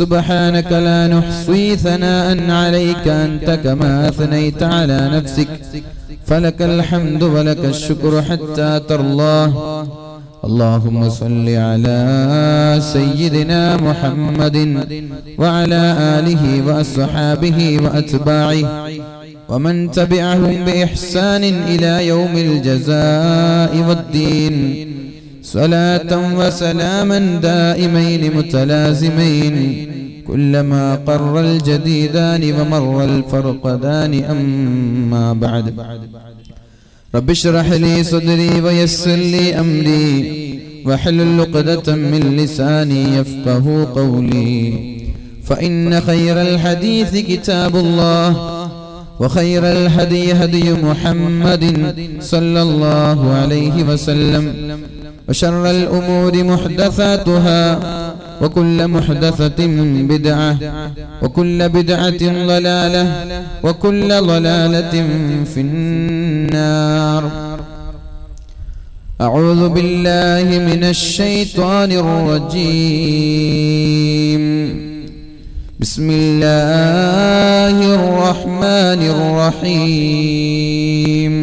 سبحانك لا نحصي ثناء عليك أنت كما أثنيت على نفسك فلك الحمد ولك الشكر حتى ترضاه اللهم صل على سيدنا محمد وعلى آله وأصحابه وأتباعه ومن تبعهم بإحسان إلى يوم الجزاء والدين صلاة وسلاما دائمين متلازمين كلما قر الجديدان ومر الفرقدان أما بعد رب اشرح لي صدري ويسر لي أمري واحلل عقدة من لساني يفقه قولي فإن خير الحديث كتاب الله وخير الهدي هدي محمد صلى الله عليه وسلم وشر الأمور محدثاتها وكل محدثة بدعة وكل بدعة ضلالة وكل ضلالة في النار أعوذ بالله من الشيطان الرجيم بسم الله الرحمن الرحيم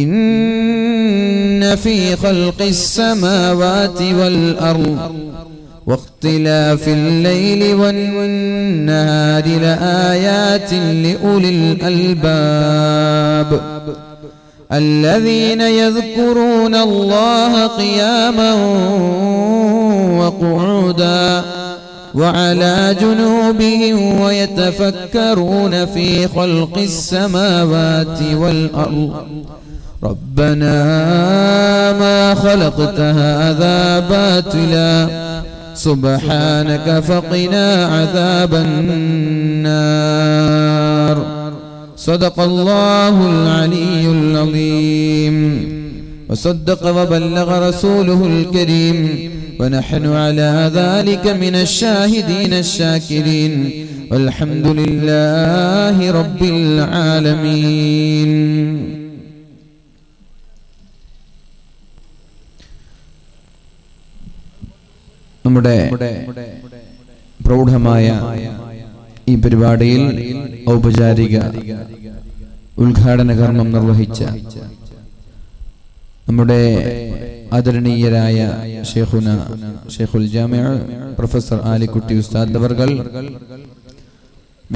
إن في خلق السماوات والأرض واختلاف الليل والنهار لآيات لأولي الألباب الذين يذكرون الله قياما وقعودا وعلى جنوبهم ويتفكرون في خلق السماوات والأرض ربنا ما خلقت هذا باطلا سبحانك فقنا عذاب النار صدق الله العلي العظيم وصدق وبلغ رسوله الكريم ونحن على ذلك من الشاهدين الشاكرين والحمد لله رب العالمين നമ്മുടെ പ്രൗഢമായ ഈ പരിപാടിയിൽ ഔപചാരിക ഉദ്ഘാടന കർമ്മം നിർവഹിച്ച നമ്മുടെ ആദരണീയരായ ഷെയ്ഖുൽ ജാമിഅ പ്രൊഫസർ ആലിക്കുട്ടി ഉസ്താദ് അവർകൾ,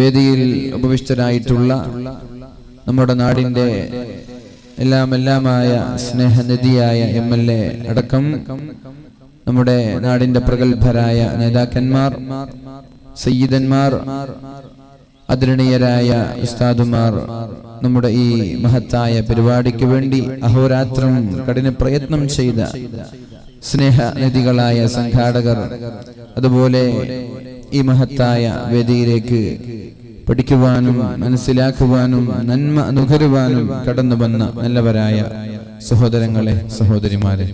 വേദിയിൽ ഉപവിഷ്ടരായിട്ടുള്ള നമ്മുടെ നാടിന്റെ എല്ലാമായ സ്നേഹനിധിയായ MLA അടക്കം നമ്മുടെ നാടിന്റെ പ്രഗത്ഭരായ നേതാക്കന്മാർ, സയ്യിദന്മാർ, ആദരണീയരായ ഉസ്താദുമാർ, നമ്മുടെ ഈ മഹത്തായ പരിപാടിക്ക് വേണ്ടി അഹോരാത്രം കഠിന പ്രയത്നം ചെയ്ത സ്നേഹനിധികളായ സംഘാടകർ, അതുപോലെ ഈ മഹത്തായ വേദിയിലേക്ക് പഠിക്കുവാനും മനസ്സിലാക്കുവാനും നന്മ നുകരുവാനും കടന്നു വന്ന നല്ലവരായ സഹോദരങ്ങളെ, സഹോദരിമാരെ,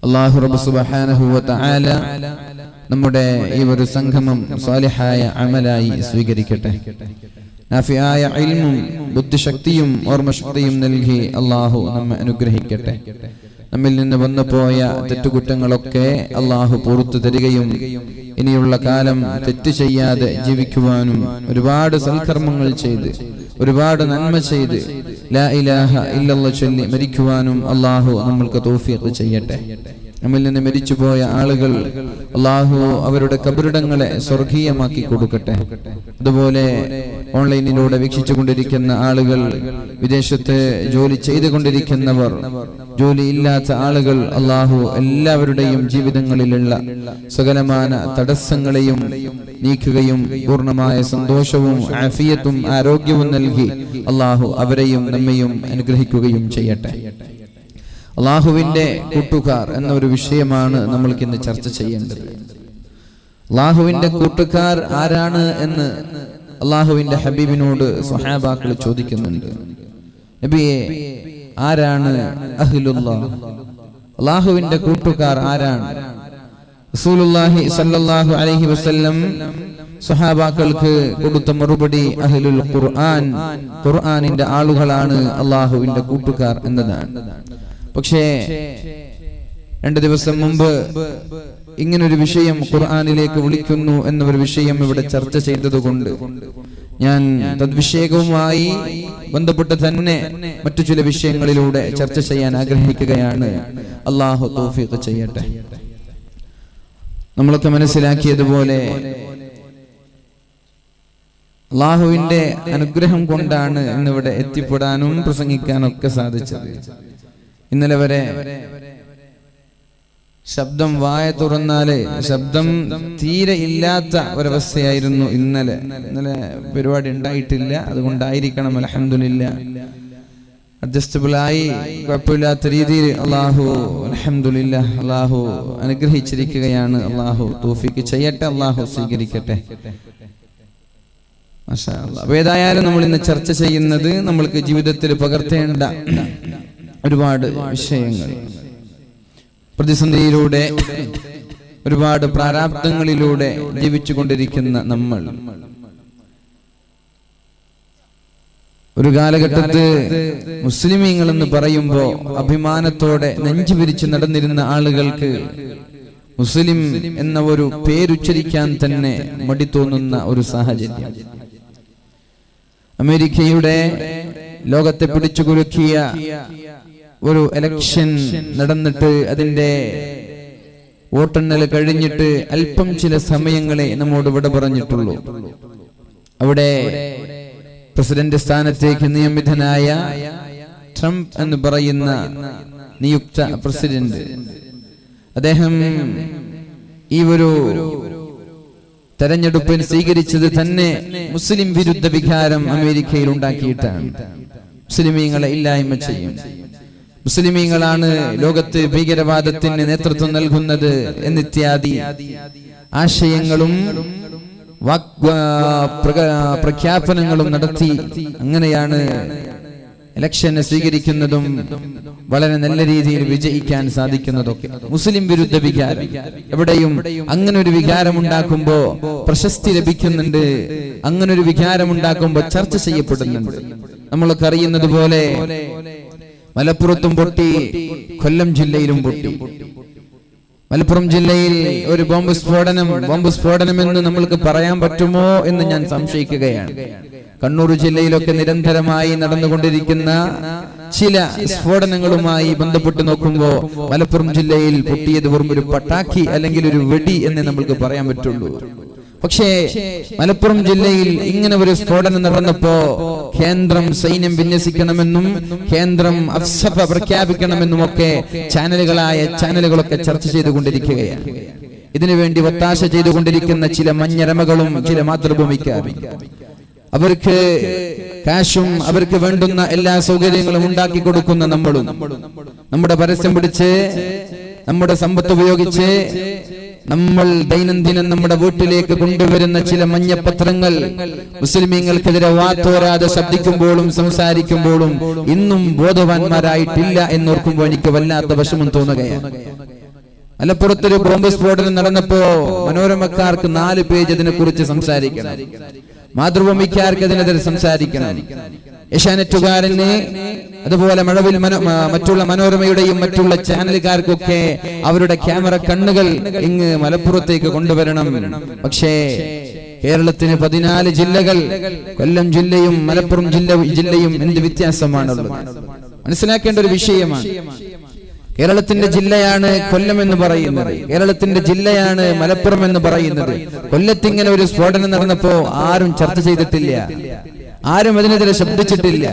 അല്ലാഹു റബ്ബ് സുബ്ഹാനഹു വ തആല നമ്മുടെ ഈ ഒരു സംഗമം സാലിഹായ അമലായി സ്വീകരിക്കട്ടെ. നാഫിയായ ഇൽമും ബുദ്ധിശക്തിയും ഓർമ്മശക്തിയും നൽകി അല്ലാഹു നമ്മെ അനുഗ്രഹിക്കട്ടെ. നമ്മിൽ നിന്ന് വന്നുപോയ തെറ്റുകുറ്റങ്ങളൊക്കെ അല്ലാഹു പുറത്തു തരികയും ഇനിയുള്ള കാലം തെറ്റ് ചെയ്യാതെ ജീവിക്കുവാനും ഒരുപാട് സൽക്കർമ്മങ്ങൾ ചെയ്ത് ഒരുപാട് നന്മ ചെയ്ത് ലാ ഇലാഹ ഇല്ലല്ലാഹ് ചൊല്ലി മരിക്കുവാനും അല്ലാഹു നമ്മൾക്ക് തൗഫീഖ് ചെയ്യട്ടെ. നമ്മിൽ നിന്ന് മരിച്ചുപോയ ആളുകൾ അല്ലാഹു അവരുടെ ഖബറിടങ്ങളെ സ്വർഗീയമാക്കി കൊടുക്കട്ടെ. അതുപോലെ ഓൺലൈനിലൂടെ വീക്ഷിച്ചുകൊണ്ടിരിക്കുന്ന ആളുകൾ, വിദേശത്ത് ജോലി ചെയ്തുകൊണ്ടിരിക്കുന്നവർ, ജോലി ഇല്ലാത്ത ആളുകൾ, അല്ലാഹു എല്ലാവരുടെയും ജീവിതങ്ങളിലുള്ള സകലമാന തടസ്സങ്ങളെയും നീക്കുകയും പൂർണ്ണമായ സന്തോഷവും ആഫിയത്തും ആരോഗ്യവും നൽകി അല്ലാഹു അവരെയും നമ്മയും അനുഗ്രഹിക്കുകയും ചെയ്യട്ടെ. അല്ലാഹുവിന്റെ കൂട്ടുകാർ എന്ന ഒരു വിഷയമാണ് നമ്മൾക്ക് ഇന്ന് ചർച്ച ചെയ്യേണ്ടത്. അല്ലാഹുവിന്റെ കൂട്ടുകാർ ആരാണ് എന്ന് അല്ലാഹുവിന്റെ ഹബീബിനോട് സ്വഹാബാക്കൾ ചോദിക്കുന്നുണ്ട്. നബിയെ, ആരാണ് അഹ്ലുല്ലാഹ്? അല്ലാഹുവിന്റെ കൂട്ടുകാർ ആരാണ്? റസൂലുള്ളാഹി സ്വല്ലല്ലാഹു അലൈഹി വസല്ലം സ്വഹാബാക്കൾക്ക് കൊടുത്ത മറുപടി അഹ്ലുൽ ഖുർആൻ, ഖുർആനിന്റെ ആളുകളാണ് അല്ലാഹുവിന്റെ കൂട്ടുകാർ എന്നതാണ്. പക്ഷേ 2 ദിവസം മുമ്പ് ഇങ്ങനൊരു വിഷയം ഖുർആനിലേക്ക് വിളിക്കുന്നു എന്നൊരു വിഷയം ഇവിടെ ചർച്ച ചെയ്തതുകൊണ്ട് ഞാൻ തദ്വിഷയവുമായി ബന്ധപ്പെട്ട് തന്നെ മറ്റു ചില വിഷയങ്ങളിലൂടെ ചർച്ച ചെയ്യാൻ ആഗ്രഹിക്കുകയാണ്. അല്ലാഹു തൗഫീഖ് ചെയ്യട്ടെ. നമ്മളൊക്കെ മനസ്സിലാക്കിയതുപോലെ അല്ലാഹുവിന്റെ അനുഗ്രഹം കൊണ്ടാണ് ഇന്നിവിടെ എത്തിപ്പെടാനും പ്രസംഗിക്കാനൊക്കെ സാധിച്ചത്. ഇന്നലെ വരെ ശബ്ദം വായ തുറന്നാല് ശബ്ദം തീരെ ഇല്ലാത്ത ഒരവസ്ഥയായിരുന്നു. ഇന്നലെ പരിപാടി ഉണ്ടായിട്ടില്ല. അതുകൊണ്ടായിരിക്കണം അൽഹംദുലില്ലാ അഡ്ജസ്റ്റബിൾ ആയി കുഴപ്പമില്ലാത്ത രീതിയിൽ അല്ലാഹു അൽഹംദുലില്ലാ അല്ലാഹു അനുഗ്രഹിച്ചിരിക്കുകയാണ്. അല്ലാഹു തൗഫീഖ് ചെയ്യട്ടെ, അല്ലാഹു സ്വീകരിക്കട്ടെ. മാഷാ അല്ലാഹ്. ഏതായാലും നമ്മൾ ഇന്ന് ചർച്ച ചെയ്യുന്നത് നമ്മൾക്ക് ജീവിതത്തിൽ പകർത്തേണ്ട ഒരുപാട് വിഷയങ്ങൾ, പ്രതിസന്ധിയിലൂടെ ഒരുപാട് പ്രാരാബ്ദങ്ങളിലൂടെ ജീവിച്ചു കൊണ്ടിരിക്കുന്ന നമ്മൾ, ഒരു കാലഘട്ടത്ത് മുസ്ലിമീങ്ങൾ എന്ന് പറയുമ്പോൾ അഭിമാനത്തോടെ നെഞ്ചു വിരിച്ച് നടന്നിരുന്ന ആളുകൾക്ക് മുസ്ലിം എന്ന ഒരു പേരുച്ചരിക്കാൻ തന്നെ മടി തോന്നുന്ന ഒരു സാഹചര്യം. അമേരിക്കയുടെ ലോകത്തെ പിടിച്ചുകുലുക്കിയ ഒരു ഇലക്ഷൻ നടന്നിട്ട് അതിന്റെ വോട്ടെണ്ണൽ കഴിഞ്ഞിട്ട് അല്പം ചില സമയങ്ങളെ നമ്മോട് വിട പറഞ്ഞിട്ടുള്ളൂ. അവിടെ പ്രസിഡന്റ് സ്ഥാനത്തേക്ക് നിയമിതനായ ട്രംപ് എന്ന് പറയുന്ന നിയുക്ത പ്രസിഡന്റ്, അദ്ദേഹം ഈ ഒരു തെരഞ്ഞെടുപ്പിൽ സ്വീകരിച്ചത് തന്നെ മുസ്ലിം വിരുദ്ധ വികാരം അമേരിക്കയിൽ ഉണ്ടാക്കിയിട്ടാണ്. മുസ്ലിമീങ്ങളെ ഇല്ലായ്മ ചെയ്യും, മുസ്ലിമീങ്ങളാണ് ലോകത്ത് ഭീകരവാദത്തിന് നേതൃത്വം നൽകുന്നത് എന്നിത്യാദി ആശയങ്ങളും പ്രഖ്യാപനങ്ങളും നടത്തി അങ്ങനെയാണ് ഇലക്ഷനെ സ്വീകരിക്കുന്നതും വളരെ നല്ല രീതിയിൽ വിജയിക്കാൻ സാധിക്കുന്നതൊക്കെ. മുസ്ലിം വിരുദ്ധ വികാരം എവിടെയും അങ്ങനെ ഒരു വികാരം ഉണ്ടാക്കുമ്പോ പ്രശസ്തി ലഭിക്കുന്നുണ്ട്, അങ്ങനെ ഒരു വികാരം ഉണ്ടാക്കുമ്പോ ചർച്ച ചെയ്യപ്പെടുന്നുണ്ട്. നമ്മളൊക്കെ അറിയുന്നത് പോലെ മലപ്പുറത്തും പൊട്ടി, കൊല്ലം ജില്ലയിലും പൊട്ടി. മലപ്പുറം ജില്ലയിൽ ഒരു ബോംബ് സ്ഫോടനം എന്ന് നമ്മൾക്ക് പറയാൻ പറ്റുമോ എന്ന് ഞാൻ സംശയിക്കുകയാണ്. കണ്ണൂർ ജില്ലയിലൊക്കെ നിരന്തരമായി നടന്നുകൊണ്ടിരിക്കുന്ന ചില സ്ഫോടനങ്ങളുമായി ബന്ധപ്പെട്ട് നോക്കുമ്പോൾ മലപ്പുറം ജില്ലയിൽ പൊട്ടിയത് വെറും ഒരു പട്ടാക്കി അല്ലെങ്കിൽ ഒരു വെടി എന്ന് നമ്മൾക്ക് പറയാൻ പറ്റുള്ളൂ. പക്ഷേ മലപ്പുറം ജില്ലയിൽ ഇങ്ങനെ ഒരു സ്ഫോടനം നടന്നപ്പോ കേന്ദ്രം സൈന്യം വിന്യസിക്കണമെന്നും കേന്ദ്രം അഫ്സഫ പ്രഖ്യാപിക്കണമെന്നും ഒക്കെ ചാനലുകളൊക്കെ ചർച്ച ചെയ്തുകൊണ്ടിരിക്കുകയാണ്. ഇതിനുവേണ്ടി ഒത്താശ ചെയ്തുകൊണ്ടിരിക്കുന്ന ചില മഞ്ഞരമകളും ചില മാതൃഭൂമിക്കാരും, അവർക്ക് കാശും അവർക്ക് വേണ്ടുന്ന എല്ലാ സൗകര്യങ്ങളും ഉണ്ടാക്കി കൊടുക്കുന്ന നമ്മളും നമ്മുടെ പരസ്യം പിടിച്ച് നമ്മുടെ സമ്പത്ത് ഉപയോഗിച്ച് നമ്മൾ ദൈനംദിനം നമ്മുടെ വീട്ടിലേക്ക് കൊണ്ടുവരുന്ന ചില മഞ്ഞപത്രങ്ങൾ മുസ്ലിമീങ്ങൾക്കെതിരെ വാത്തോരാതെ ശബ്ദിക്കുമ്പോഴും സംസാരിക്കുമ്പോഴും ഇന്നും ബോധവാന്മാരായിട്ടില്ല എന്നോർക്കുമ്പോൾ എനിക്ക് വല്ലാത്ത വിഷമം തോന്നുകയാണ്. മലപ്പുറത്തൊരു ബോംബ് സ്ഫോടനം നടന്നപ്പോ മനോരമക്കാർക്ക് 4 പേജ് അതിനെ കുറിച്ച് സംസാരിക്കണം, മാതൃഭൂമിക്കാർക്ക് അതിനെതിരെ സംസാരിക്കണം, ഏഷ്യാനെറ്റുകാരന് അതുപോലെ മഴവിൽ മറ്റുള്ള മനോരമയുടെയും മറ്റുള്ള ചാനലുകാർക്കൊക്കെ അവരുടെ ക്യാമറ കണ്ണുകൾ ഇങ്ങ് മലപ്പുറത്തേക്ക് കൊണ്ടുവരണം. പക്ഷേ കേരളത്തിന് 14 ജില്ലകൾ, കൊല്ലം ജില്ലയും മലപ്പുറം ജില്ലയും എന്ത് വ്യത്യാസമാണുള്ളത് മനസ്സിലാക്കേണ്ട ഒരു വിഷയമാണ്. കേരളത്തിന്റെ ജില്ലയാണ് കൊല്ലം എന്ന് പറയുന്നത്, കേരളത്തിന്റെ ജില്ലയാണ് മലപ്പുറം എന്ന് പറയുന്നത്. കൊല്ലത്തിങ്ങനെ ഒരു സ്ഫോടനം നടന്നപ്പോ ആരും ചർച്ച ചെയ്തിട്ടില്ല, ആരും അതിനെതിരെ ശബ്ദിച്ചിട്ടില്ല.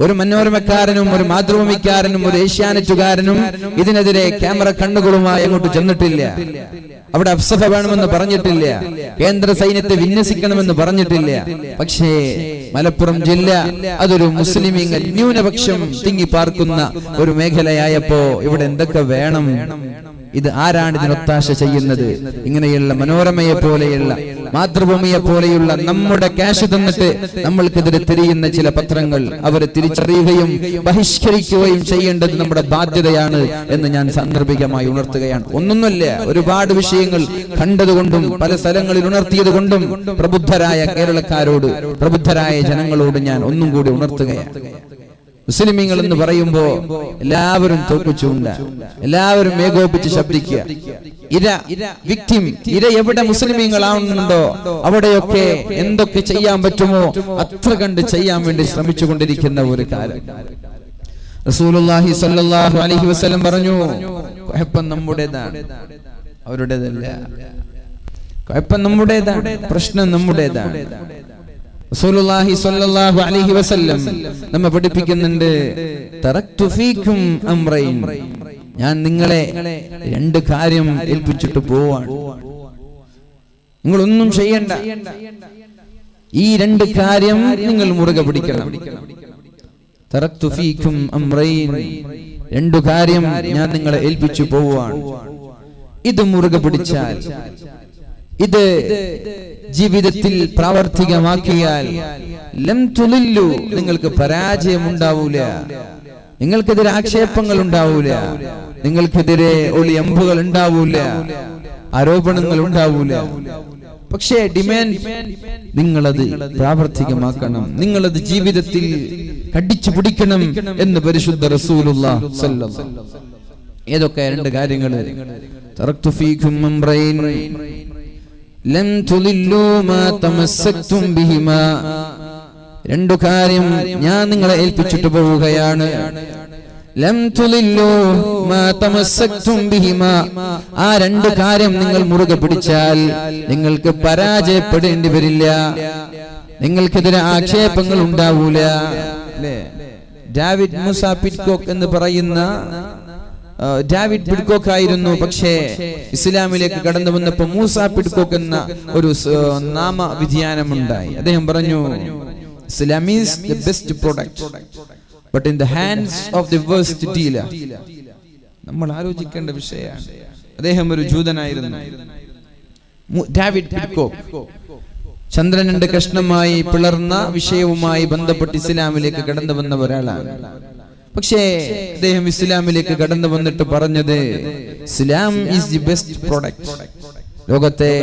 ഒരു മനോരമക്കാരനും ഒരു മാതൃഭൂമിക്കാരനും ഒരു ഏഷ്യാനെറ്റുകാരനും ഇതിനെതിരെ ക്യാമറ കണ്ണുകളുമായി അങ്ങോട്ട് ചെന്നിട്ടില്ല. അവിടെ അഫ്സഫ വേണമെന്ന് പറഞ്ഞിട്ടില്ല, കേന്ദ്ര സൈന്യത്തെ വിന്യസിക്കണമെന്ന് പറഞ്ഞിട്ടില്ല. പക്ഷേ മലപ്പുറം ജില്ല അതൊരു മുസ്ലിമീങ്ങൾ ന്യൂനപക്ഷം തിങ്ങി പാർക്കുന്ന ഒരു മേഖലയായപ്പോ ഇവിടെ എന്തൊക്കെ വേണം? ഇത് ആരാണ് ഇതിനൊത്താശ ചെയ്യുന്നത്? ഇങ്ങനെയുള്ള മനോരമയെ പോലെയുള്ള മാതൃഭൂമിയെ പോലെയുള്ള നമ്മുടെ ക്യാഷ് തന്നിട്ട് നമ്മൾക്കെതിരെ തിരിയുന്ന ചില പത്രങ്ങൾ അവരെ തിരിച്ചറിയുകയും ബഹിഷ്കരിക്കുകയും ചെയ്യേണ്ടത് നമ്മുടെ ബാധ്യതയാണ് എന്ന് ഞാൻ സാന്ദർഭികമായി ഉണർത്തുകയാണ്. ഒന്നൊന്നുമല്ല, ഒരുപാട് വിഷയങ്ങൾ കണ്ടതുകൊണ്ടും പല സ്ഥലങ്ങളിൽ ഉണർത്തിയത് കൊണ്ടും പ്രബുദ്ധരായ കേരളക്കാരോട്, പ്രബുദ്ധരായ ജനങ്ങളോട് ഞാൻ ഒന്നും കൂടി ഉണർത്തുകയാണ്. മുസ്ലിമീങ്ങൾ എന്ന് പറയുമ്പോ എല്ലാവരും തോക്കുചൂണ്ട, എല്ലാവരും ഏകോപിച്ച് ശബ്ദിക്കുക. ഇര എവിടെ മുസ്ലിമീങ്ങളാണുണ്ടോ അവിടെയൊക്കെ എന്തൊക്കെ ചെയ്യാൻ പറ്റുമോ അത്ര കണ്ട് ചെയ്യാൻ വേണ്ടി ശ്രമിച്ചുകൊണ്ടിരിക്കുന്ന ഒരു കാലം. റസൂലുള്ളാഹി സ്വല്ലല്ലാഹു അലൈഹി വസല്ലം പറഞ്ഞു, കുഴപ്പം നമ്മുടേതാണ്, അവരുടേതല്ല. കുഴപ്പം നമ്മുടേതാണ്, പ്രശ്നം നമ്മുടേതാണ്. റസൂലുള്ളാഹി സ്വല്ലല്ലാഹു അലൈഹി വസല്ലം നമ്മെ പഠിപ്പിക്കുന്നുണ്ട്, തറക്തു ഫീകും അംറൈൻ, ഞാൻ നിങ്ങളെ രണ്ട് കാര്യം ഏൽപ്പിച്ചിട്ട് പോവാണ്, നിങ്ങളൊന്നും ചെയ്യണ്ട, ഈ രണ്ട് കാര്യം നിങ്ങൾ മുറുകെ പിടിക്കണം. തറക്തു ഫീകും അംറൈൻ, രണ്ടു കാര്യം ഞാൻ നിങ്ങളെ ഏൽപ്പിച്ചു പോവാണ്. ഇത് മുറുകെ പിടിച്ചാൽ, ഇത് ജീവിതത്തിൽ പ്രാവർത്തികമാക്കിയാൽ ലം തുളില്ലു, നിങ്ങൾക്ക് പരാജയം ഉണ്ടാവൂല, നിങ്ങൾക്കെതിരെ ആക്ഷേപങ്ങൾ ഉണ്ടാവൂല, നിങ്ങൾക്കെതിരെ ഒളിയമ്പുകൾ ഉണ്ടാവൂല, ആരോപണങ്ങൾ ഉണ്ടാവൂല. പക്ഷേ ഡിമാൻഡ് നിങ്ങളത് പ്രാവർത്തികമാക്കണം, നിങ്ങളത് ജീവിതത്തിൽ കടിച്ചു പിടിക്കണം എന്ന് പരിശുദ്ധ റസൂലുള്ളാഹി സ്വല്ലല്ലാഹു അലൈഹി വസല്ലം. ഏതൊക്കെ രണ്ട് കാര്യങ്ങൾ? തറക്തു ഫീകും അംറൈൻ ലം തുളില്ലു മാ തമസ്സക്തും ബിഹിമാ, രണ്ടു കാര്യം ഞാൻ നിങ്ങളെ ഏൽപ്പിച്ചിട്ട് പോവുകയാണ്. ലം തുളില്ലു മാ തമസ്സക്തും ബിഹിമാ, ആ രണ്ട് കാര്യം നിങ്ങൾ മുറുകെ പിടിച്ചാൽ നിങ്ങൾക്ക് പരാജയപ്പെടേണ്ടി വരില്ല, നിങ്ങൾക്കെതിരെ ആക്ഷേപങ്ങൾ ഉണ്ടാവൂല. ഡേവിഡ് മൂസ പിറ്റ്കോക്ക് എന്ന് പറയുന്ന ഡേവിഡ് പിറ്റ്കോക്ക് ആയിരുന്നു, പക്ഷേ ഇസ്ലാമിലേക്ക് കടന്നു വന്നപ്പോൾ മൂസ പിറ്റ്കോക്ക് എന്ന ഒരു നാമവിധ്യാനമുണ്ടായി. അദ്ദേഹം പറഞ്ഞു, Islam is the best product, but in the hands of the worst dealer. നമ്മൾ ആലോചിക്കേണ്ട വിഷയമാണ്. അദ്ദേഹം ഒരു ജൂതനായിരുന്നു, ഡേവിഡ് പിറ്റ്കോക്ക്. ചന്ദ്രൻ രണ്ട് കഷ്ണമായി പിളർന്ന വിഷയവുമായി ബന്ധപ്പെട്ട് ഇസ്ലാമിലേക്ക് കടന്നു വന്ന ഒരാളാണ്. പക്ഷേ അദ്ദേഹം ഇസ്ലാമിലേക്ക് കടന്നു വന്നിട്ട് പറഞ്ഞത്, ഇസ്ലാം ഈസ് ദി ബെസ്റ്റ് പ്രൊഡക്റ്റ്, ലോകത്തെ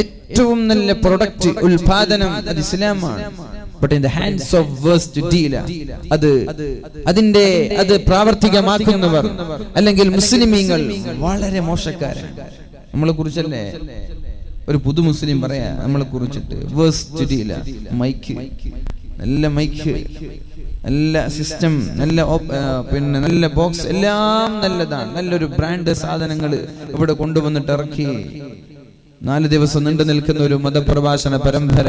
ഏറ്റവും നല്ല പ്രൊഡക്റ്റ്, ഉൽപാദനം അത് ഇസ്ലാമാണ്. But in the hands of worst dealer, അത് പ്രാവർത്തികമാക്കുന്നവർ അല്ലെങ്കിൽ മുസ്ലിമീങ്ങൾ വളരെ മോശക്കാരാണ്. നമ്മളെ കുറിച്ചല്ലേ ഒരു പുതു മുസ്ലിം പറയാ നമ്മളെ കുറിച്ചിട്ട്? വേസ്റ്റ് ഡീലർ, മൈക്ക്, നല്ല മൈക്ക്, നല്ല സിസ്റ്റം, നല്ല പിന്നെ നല്ല ബോക്സ്, എല്ലാം നല്ലതാണ്, നല്ലൊരു ബ്രാൻഡ് സാധനങ്ങൾ ഇവിടെ കൊണ്ടുവന്നിട്ട് ഇറക്കി 4 ദിവസം നീണ്ടു നിൽക്കുന്ന ഒരു മതപ്രഭാഷണ പരമ്പര,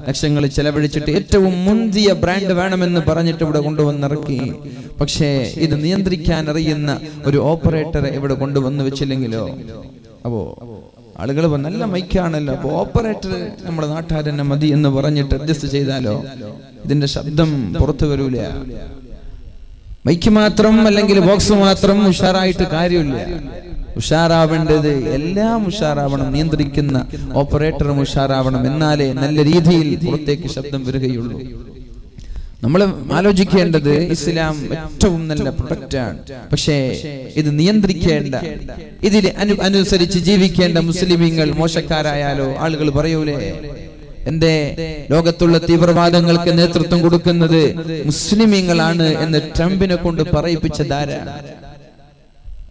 ലക്ഷങ്ങൾ ചെലവഴിച്ചിട്ട് ഏറ്റവും മുന്തിയ ബ്രാൻഡ് വേണമെന്ന് പറഞ്ഞിട്ട് ഇവിടെ കൊണ്ടുവന്നിറക്കി. പക്ഷേ ഇത് നിയന്ത്രിക്കാൻ അറിയുന്ന ഒരു ഓപ്പറേറ്ററെ ഇവിടെ കൊണ്ടുവന്ന് വെച്ചില്ലെങ്കിലോ? അപ്പോ ആളുകൾ നല്ല മൈക്കാണല്ലോ, അപ്പൊ ഓപ്പറേറ്റർ നമ്മുടെ നാട്ടുകാരനെ മതി എന്ന് പറഞ്ഞിട്ട് അഡ്ജസ്റ്റ് ചെയ്താലോ ഇതിന്റെ ശബ്ദം പുറത്തു വരൂല. മൈക്ക് മാത്രം അല്ലെങ്കിൽ ബോക്സ് മാത്രം ഉഷാറായിട്ട് കാര്യമില്ല. ഉഷാറാവേണ്ടത് എല്ലാം ഉഷാറാവണം, നിയന്ത്രിക്കുന്ന ഓപ്പറേറ്ററും ഉഷാറാവണം, എന്നാലേ നല്ല രീതിയിൽ പുറത്തേക്ക് ശബ്ദം വരികയുള്ളൂ. നമ്മൾ ആലോചിക്കേണ്ടത് ഇസ്ലാം ഏറ്റവും നല്ല പ്രൊഡക്റ്റാണ്, പക്ഷേ ഇത് നിയന്ത്രിക്കേണ്ട, ഇതിൽ അനുസരിച്ച് ജീവിക്കേണ്ട മുസ്ലിമീങ്ങൾ മോശക്കാരായാലോ ആളുകൾ പറയൂലേ, എന്തേ ലോകത്തുള്ള തീവ്രവാദങ്ങൾക്ക് നേതൃത്വം കൊടുക്കുന്നത് മുസ്ലിമീങ്ങളാണ് എന്ന് ട്രംപിനെ കൊണ്ട് പറയിപ്പിച്ച ധാരാണ്.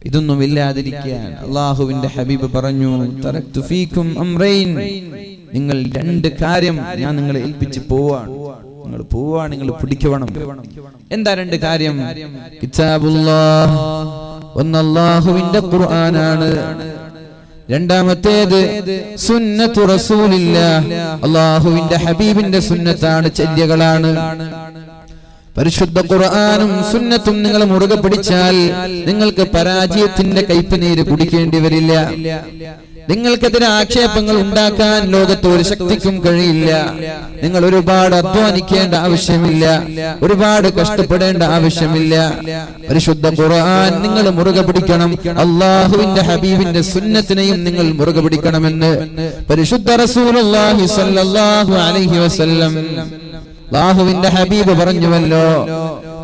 ഇതൊന്നും ഇല്ലാതിരിക്കാൻ അള്ളാഹുവിന്റെ ഹബീബ് പറഞ്ഞു, തറക്തു ഫീകും അംറൈൻ, നിങ്ങൾ രണ്ട് കാര്യം ഞാൻ നിങ്ങളെ ഏൽപ്പിച്ച് പോവാണ്, നിങ്ങൾ പോവാണ്, നിങ്ങൾ പിടിക്കണം. എന്താ രണ്ട് കാര്യം? കിതാബുല്ലാഹ്, ഒന്ന് അല്ലാഹുവിന്റെ ഖുർആനാണ്, രണ്ടാമത്തേത് സുന്നത്തു റസൂലില്ലാഹ്, അല്ലാഹുവിന്റെ ഹബീബിന്റെ സുന്നത്താണ്, ചര്യകളാണ്. പരിശുദ്ധ ഖുർആനും സുന്നത്തും നിങ്ങൾ മുറുകെ പിടിച്ചാൽ നിങ്ങൾക്ക് പരാജയത്തിന്റെ കയ്പുനീര് കുടിക്കേണ്ടി വരില്ല. നിങ്ങൾക്കെതിരെ ആക്ഷേപങ്ങൾ ഉണ്ടാക്കാൻ ലോകത്ത് ഒരു ശക്തിക്കും കഴിയില്ല. നിങ്ങൾ ഒരുപാട് അധ്വാനിക്കേണ്ട ആവശ്യമില്ല, ഒരുപാട് കഷ്ടപ്പെടേണ്ട ആവശ്യമില്ല. പരിശുദ്ധ ഖുർആൻ നിങ്ങൾ മുറുകെ പിടിക്കണം, അല്ലാഹുവിന്റെ ഹബീബിന്റെ സുന്നത്തിനെയും നിങ്ങൾ മുറുകെ പിടിക്കണമെന്ന് പരിശുദ്ധ റസൂലുള്ളാഹി സ്വല്ലല്ലാഹു അലൈഹി വസല്ലം അല്ലാഹുവിന്റെ ഹബീബ് പറഞ്ഞുവല്ലോ,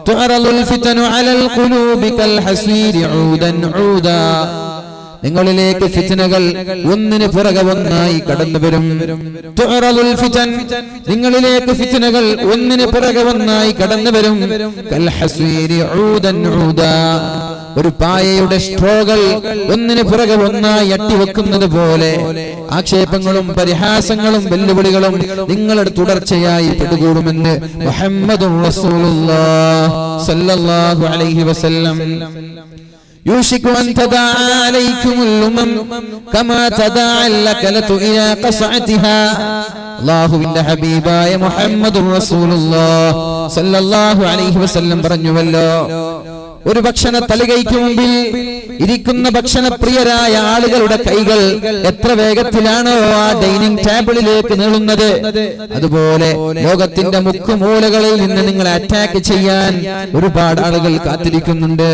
തുഅറലുൽ ഫിതനു അലൽ ഖുലൂബി കൽ ഹസീരി ഊദൻ ഊദാ, നിങ്ങളിലേക്ക് ഫിത്നകൾ ഒന്നിന് പുറകെ ഒന്നായി കടന്നു വരും. തുഅറദുൽ ഫിതൻ, നിങ്ങളിലേക്ക് ഫിത്നകൾ ഒന്നിന് പുറകെ ഒന്നായി കടന്നു വരും. കൽ ഹസീരി ഊദൻ ഊദാ, ഒരു പായയുടെ സ്ട്രോകൾ ഒന്നിന് പുറകെ ഒന്നായി അട്ടിവെക്കുന്നത് പോലെ ആക്ഷേപങ്ങളും പരിഹാസങ്ങളും വെല്ലുവിളികളും നിങ്ങളുടെ തുടർച്ചയായി പിടികൂടുമെന്ന് മുഹമ്മദുർ റസൂലുള്ളാഹി സ്വല്ലല്ലാഹു അലൈഹി വസല്ലം. യൂഷികു അൻ തദാ അലൈക്കുമുൽ ഉമം കമാ തദാ അൽകലതു ഇലാ ഖസഅതിഹാ. അല്ലാഹുവിന്റെ ഹബീബായ മുഹമ്മദുർ റസൂലുള്ളാഹി സ്വല്ലല്ലാഹു അലൈഹി വസല്ലം പറഞ്ഞുവല്ലോ, ഒരു ഭക്ഷണ തളികയ്ക്ക് മുമ്പിൽ ഇരിക്കുന്ന ഭക്ഷണപ്രിയരായ ആളുകളുടെ കൈകൾ എത്ര വേഗത്തിലാണോ ആ ഡൈനിങ് ടേബിളിലേക്ക് നീളുന്നത്, അതുപോലെ ലോകത്തിന്റെ മുക്കുമൂലകളിൽ നിന്ന് നിങ്ങളെ അറ്റാക്ക് ചെയ്യാൻ ഒരുപാട് ആളുകൾ കാത്തിരിക്കുന്നുണ്ട്.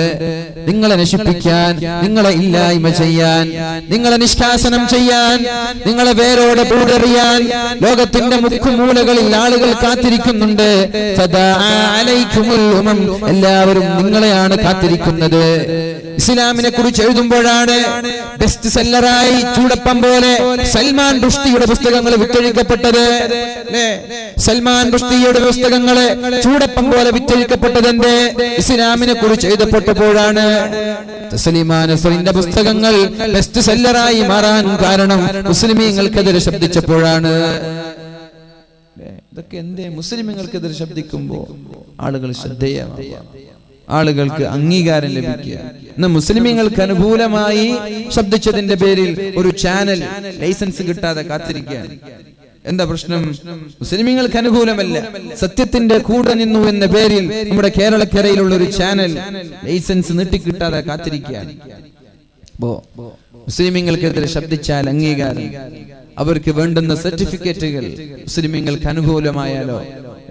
നിങ്ങളെ നശിപ്പിക്കാൻ, നിങ്ങളെ ഇല്ലായ്മ ചെയ്യാൻ, നിങ്ങളെ നിഷ്കാസനം ചെയ്യാൻ, നിങ്ങളെ വേരോടെ പൂടെറിയാൻ ലോകത്തിന്റെ മുക്കുമൂലകളിൽ ആളുകൾ കാത്തിരിക്കുന്നുണ്ട്. എല്ലാവരും നിങ്ങളെയാണ് കാത്തിരിക്കുന്നത്. ഇസ്ലാമിനെ കുറിച്ച് എഴുതുമ്പോഴാണ് ബെസ്റ്റ് സെല്ലറായി ചൂടപ്പം പോലെ സൽമാൻ റുഷ്ദിയുടെ പുസ്തകങ്ങൾ വിറ്റഴിക്കപ്പെട്ടത്. സൽമാൻ റുഷ്ദിയുടെ പുസ്തകങ്ങള് ചൂടപ്പം പോലെ വിറ്റഴിക്കപ്പെട്ടതിന്റെ ഇസ്ലാമിനെ കുറിച്ച് എഴുതപ്പെട്ടപ്പോഴാണ്. തസ്ലീമാ നസ്റിന്റെ പുസ്തകങ്ങൾ ബെസ്റ്റ് സെല്ലറായി മാറാൻ കാരണം മുസ്ലിമീങ്ങൾക്കെതിരെ ശബ്ദിച്ചപ്പോഴാണ്. ഇതൊക്കെ എന്തേ മുസ്ലിമീങ്ങൾക്കെതിരെ ശബ്ദിക്കുമ്പോൾ ആളുകൾ ശ്രദ്ധേയമാവുക, ആളുകൾക്ക് അംഗീകാരം ലഭിക്കുക. ഇന്ന് മുസ്ലിമീങ്ങൾക്ക് അനുകൂലമായി ശബ്ദിച്ചതിന്റെ പേരിൽ ഒരു ചാനൽ ലൈസൻസ് കിട്ടാതെ കാത്തിരിക്കുകയാണ്. എന്താ പ്രശ്നം? മുസ്ലിമീങ്ങൾക്ക് അനുകൂലമല്ല, സത്യത്തിന്റെ കൂടെ നിന്നു എന്ന പേരിൽ നമ്മുടെ കേരളക്കരയിലുള്ള ഒരു ചാനൽ ലൈസൻസ് നീട്ടിക്കിട്ടാതെ കാത്തിരിക്കുകയാണ്. മുസ്ലിമീങ്ങൾക്കെതിരെ ശബ്ദിച്ചാൽ അംഗീകാരം, അവർക്ക് വേണ്ടുന്ന സർട്ടിഫിക്കറ്റുകൾ മുസ്ലിമീങ്ങൾക്ക് അനുകൂലമായാലോ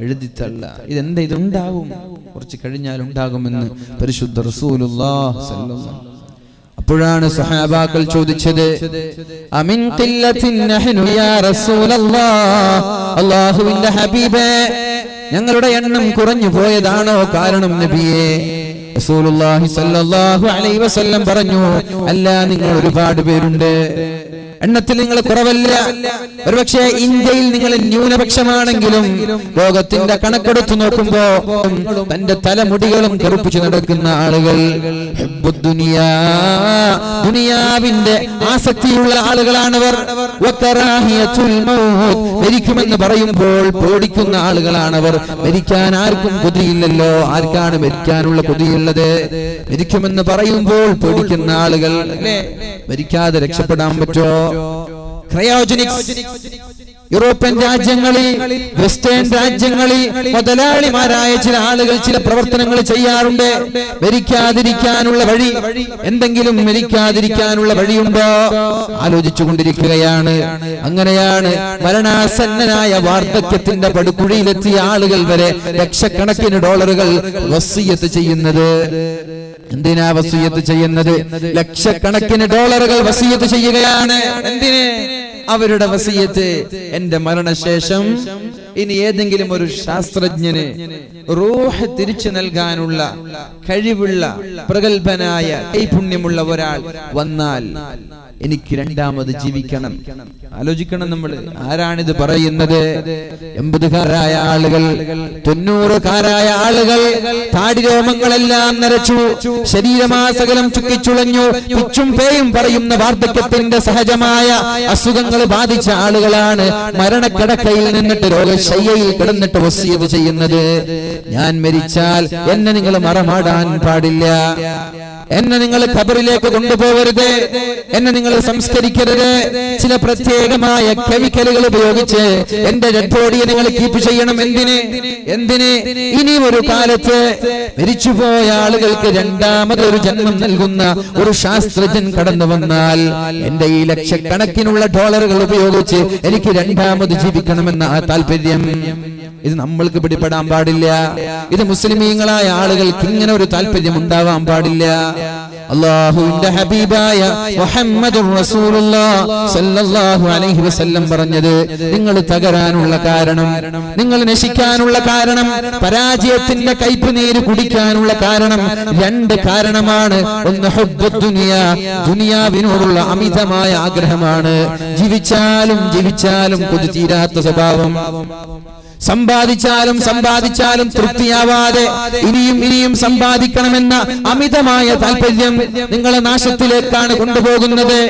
എഴുതിത്തള്ള. ഇതെന്താ, ഇതുണ്ടാവും, കുറച്ച് കഴിഞ്ഞാൽ ഉണ്ടാകുമെന്ന് പരിശുദ്ധ റസൂലുള്ളാഹി സ്വല്ലല്ലാഹു. അപ്പോഴാണ് സഹാബാക്കൾ ചോദിച്ചത്, അമിൻ ഖില്ലത്തിൻ നഹ്നു യാ റസൂലല്ലാഹ്, അല്ലാഹുവിന്റെ ഹബീബേ, ഞങ്ങളുടെ എണ്ണം കുറഞ്ഞു പോയതാണോ കാരണം നബിയേ? റസൂലുള്ളാഹി സ്വല്ലല്ലാഹു അലൈഹി വസല്ലം പറഞ്ഞു, അല്ല, നിങ്ങൾ ഒരുപാട് പേരുണ്ട്, എണ്ണത്തിൽ നിങ്ങൾ കുറവല്ല. ഒരുപക്ഷെ ഇന്ത്യയിൽ നിങ്ങൾ ന്യൂനപക്ഷമാണെങ്കിലും ലോകത്തിന്റെ കണക്കെടുത്ത് നോക്കുമ്പോ തന്റെ തലമുടികളും കറുപ്പിച്ചു നടക്കുന്ന ആളുകൾ, ദുനിയാവിന്റെ ആസക്തിയുള്ള ആളുകളാണവർ. മരിക്കുമെന്ന് പറയുമ്പോൾ പേടിക്കുന്ന ആളുകളാണവർ. മരിക്കാൻ ആർക്കും കൊതിയില്ലല്ലോ. ആർക്കാണ് മരിക്കാനുള്ള കൊതിയുള്ളത്? മരിക്കുമെന്ന് പറയുമ്പോൾ പേടിക്കുന്ന ആളുകൾ. മരിക്കാതെ രക്ഷപ്പെടാൻ പറ്റോ? ക്രയോജനിക്സ് യൂറോപ്യൻ രാജ്യങ്ങളിൽ, വെസ്റ്റേൺ രാജ്യങ്ങളിൽ മുതലാളിമാരായ ചില ആളുകൾ ചില പ്രവർത്തനങ്ങൾ ചെയ്യാറുണ്ട്. മരിക്കാതിരിക്കാനുള്ള വഴി, എന്തെങ്കിലും മരിക്കാതിരിക്കാനുള്ള വഴിയുണ്ടോ ആലോചിച്ചു കൊണ്ടിരിക്കുകയാണ്. അങ്ങനെയാണ് മരണാസന്നനായ വാർദ്ധക്യത്തിന്റെ പടുകുഴിയിലെത്തിയ ആളുകൾ വരെ ലക്ഷക്കണക്കിന് ഡോളറുകൾ വസിയ്യത്ത് ചെയ്യുന്നത്. എന്തിനാ വസിയ്യത്ത് ചെയ്യുന്നത്? ലക്ഷക്കണക്കിന് ഡോളറുകൾ വസിയ്യത്ത് ചെയ്യുകയാണ്. എന്തിന്? അവരുടെ വസിയ്യത്ത്, എന്റെ മരണശേഷം ഇനി ഏതെങ്കിലും ഒരു ശാസ്ത്രജ്ഞന് റൂഹ് തിരിച്ചു നൽകാനുള്ള കഴിവുള്ള പ്രഗത്ഭനായ കൈപുണ്യമുള്ള ഒരാൾ വന്നാൽ എനിക്ക് രണ്ടാമത് ജീവിക്കണം. ആലോചിക്കണം നമ്മൾ, ആരാണിത് പറയുന്നത്? 80-കാരായ ആളുകൾ, 90-കാരായ ആളുകൾ, താടി രോമങ്ങളെല്ലാം നരച്ചു, ശരീരമാസകലം ചുക്കിച്ചുളഞ്ഞു, പിച്ചും പേയും പറയുന്ന വാർദ്ധക്യത്തിന്റെ സഹജമായ അസുഖങ്ങൾ ബാധിച്ച ആളുകളാണ് മരണക്കിടക്കയിൽ നിന്നിട്ട് രോഗശയ്യയിൽ കിടന്നിട്ട് വസിയ്യത്ത് ചെയ്യുന്നത്. ഞാൻ മരിച്ചാൽ എന്നെ നിങ്ങൾ മറമാടാൻ പാടില്ല, എന്നെ നിങ്ങൾ ഖബറിലേക്ക് കൊണ്ടുപോകരുത്, എന്നെ നിങ്ങൾ സംസ്കരിക്കരുത്, ചില പ്രത്യേകമായ കെമിക്കലുകൾ ഉപയോഗിച്ച് എന്റെ ഡെഡ് ബോഡിയെ നിങ്ങൾ കീപ്പ് ചെയ്യണം. എന്തിന്? ഇനി ഒരു കാലത്ത് മരിച്ചുപോയ ആളുകൾക്ക് രണ്ടാമതൊരു ജന്മം നൽകുന്ന ഒരു ശാസ്ത്രജ്ഞൻ കടന്നു വന്നാൽ എന്റെ ഈ ലക്ഷക്കണക്കിനുള്ള ഡോളറുകൾ ഉപയോഗിച്ച് എനിക്ക് രണ്ടാമത് ജീവിക്കണമെന്ന ആ താല്പര്യം, ഇത് നമ്മൾക്ക് പിടിപെടാൻ പാടില്ല. ഇത് മുസ്ലിമീങ്ങളായ ആളുകൾക്ക് ഇങ്ങനെ ഒരു താല്പര്യം ഉണ്ടാവാൻ പാടില്ല. അല്ലാഹുവിന്റെ ഹബീബായ മുഹമ്മദുർ റസൂലുള്ളാഹി സ്വല്ലല്ലാഹു അലൈഹി വസല്ലം പറഞ്ഞത്, നിങ്ങൾ തകരാനുള്ള കാരണം, നിങ്ങൾ നശിക്കാനുള്ള കാരണം, പരാജയത്തിന്റെ കയ്പുനീര് കുടിക്കാനുള്ള കാരണം രണ്ട് കാരണമാണ്. ഒന്ന് ഹുബ്ബുദ് ദുനിയ, ദുനിയാവിനോടുള്ള അമിതമായ ആഗ്രഹമാണ്. ജീവിച്ചാലും കൊതി തീരാത്ത സ്വഭാവം, സമ്പാദിച്ചാലും തൃപ്തിയാവാതെ ഇനിയും സമ്പാദിക്കണമെന്ന അമിതമായ താല്പര്യം നിങ്ങളെ നാശത്തിലേക്കാണ് കൊണ്ടുപോകുന്നത്.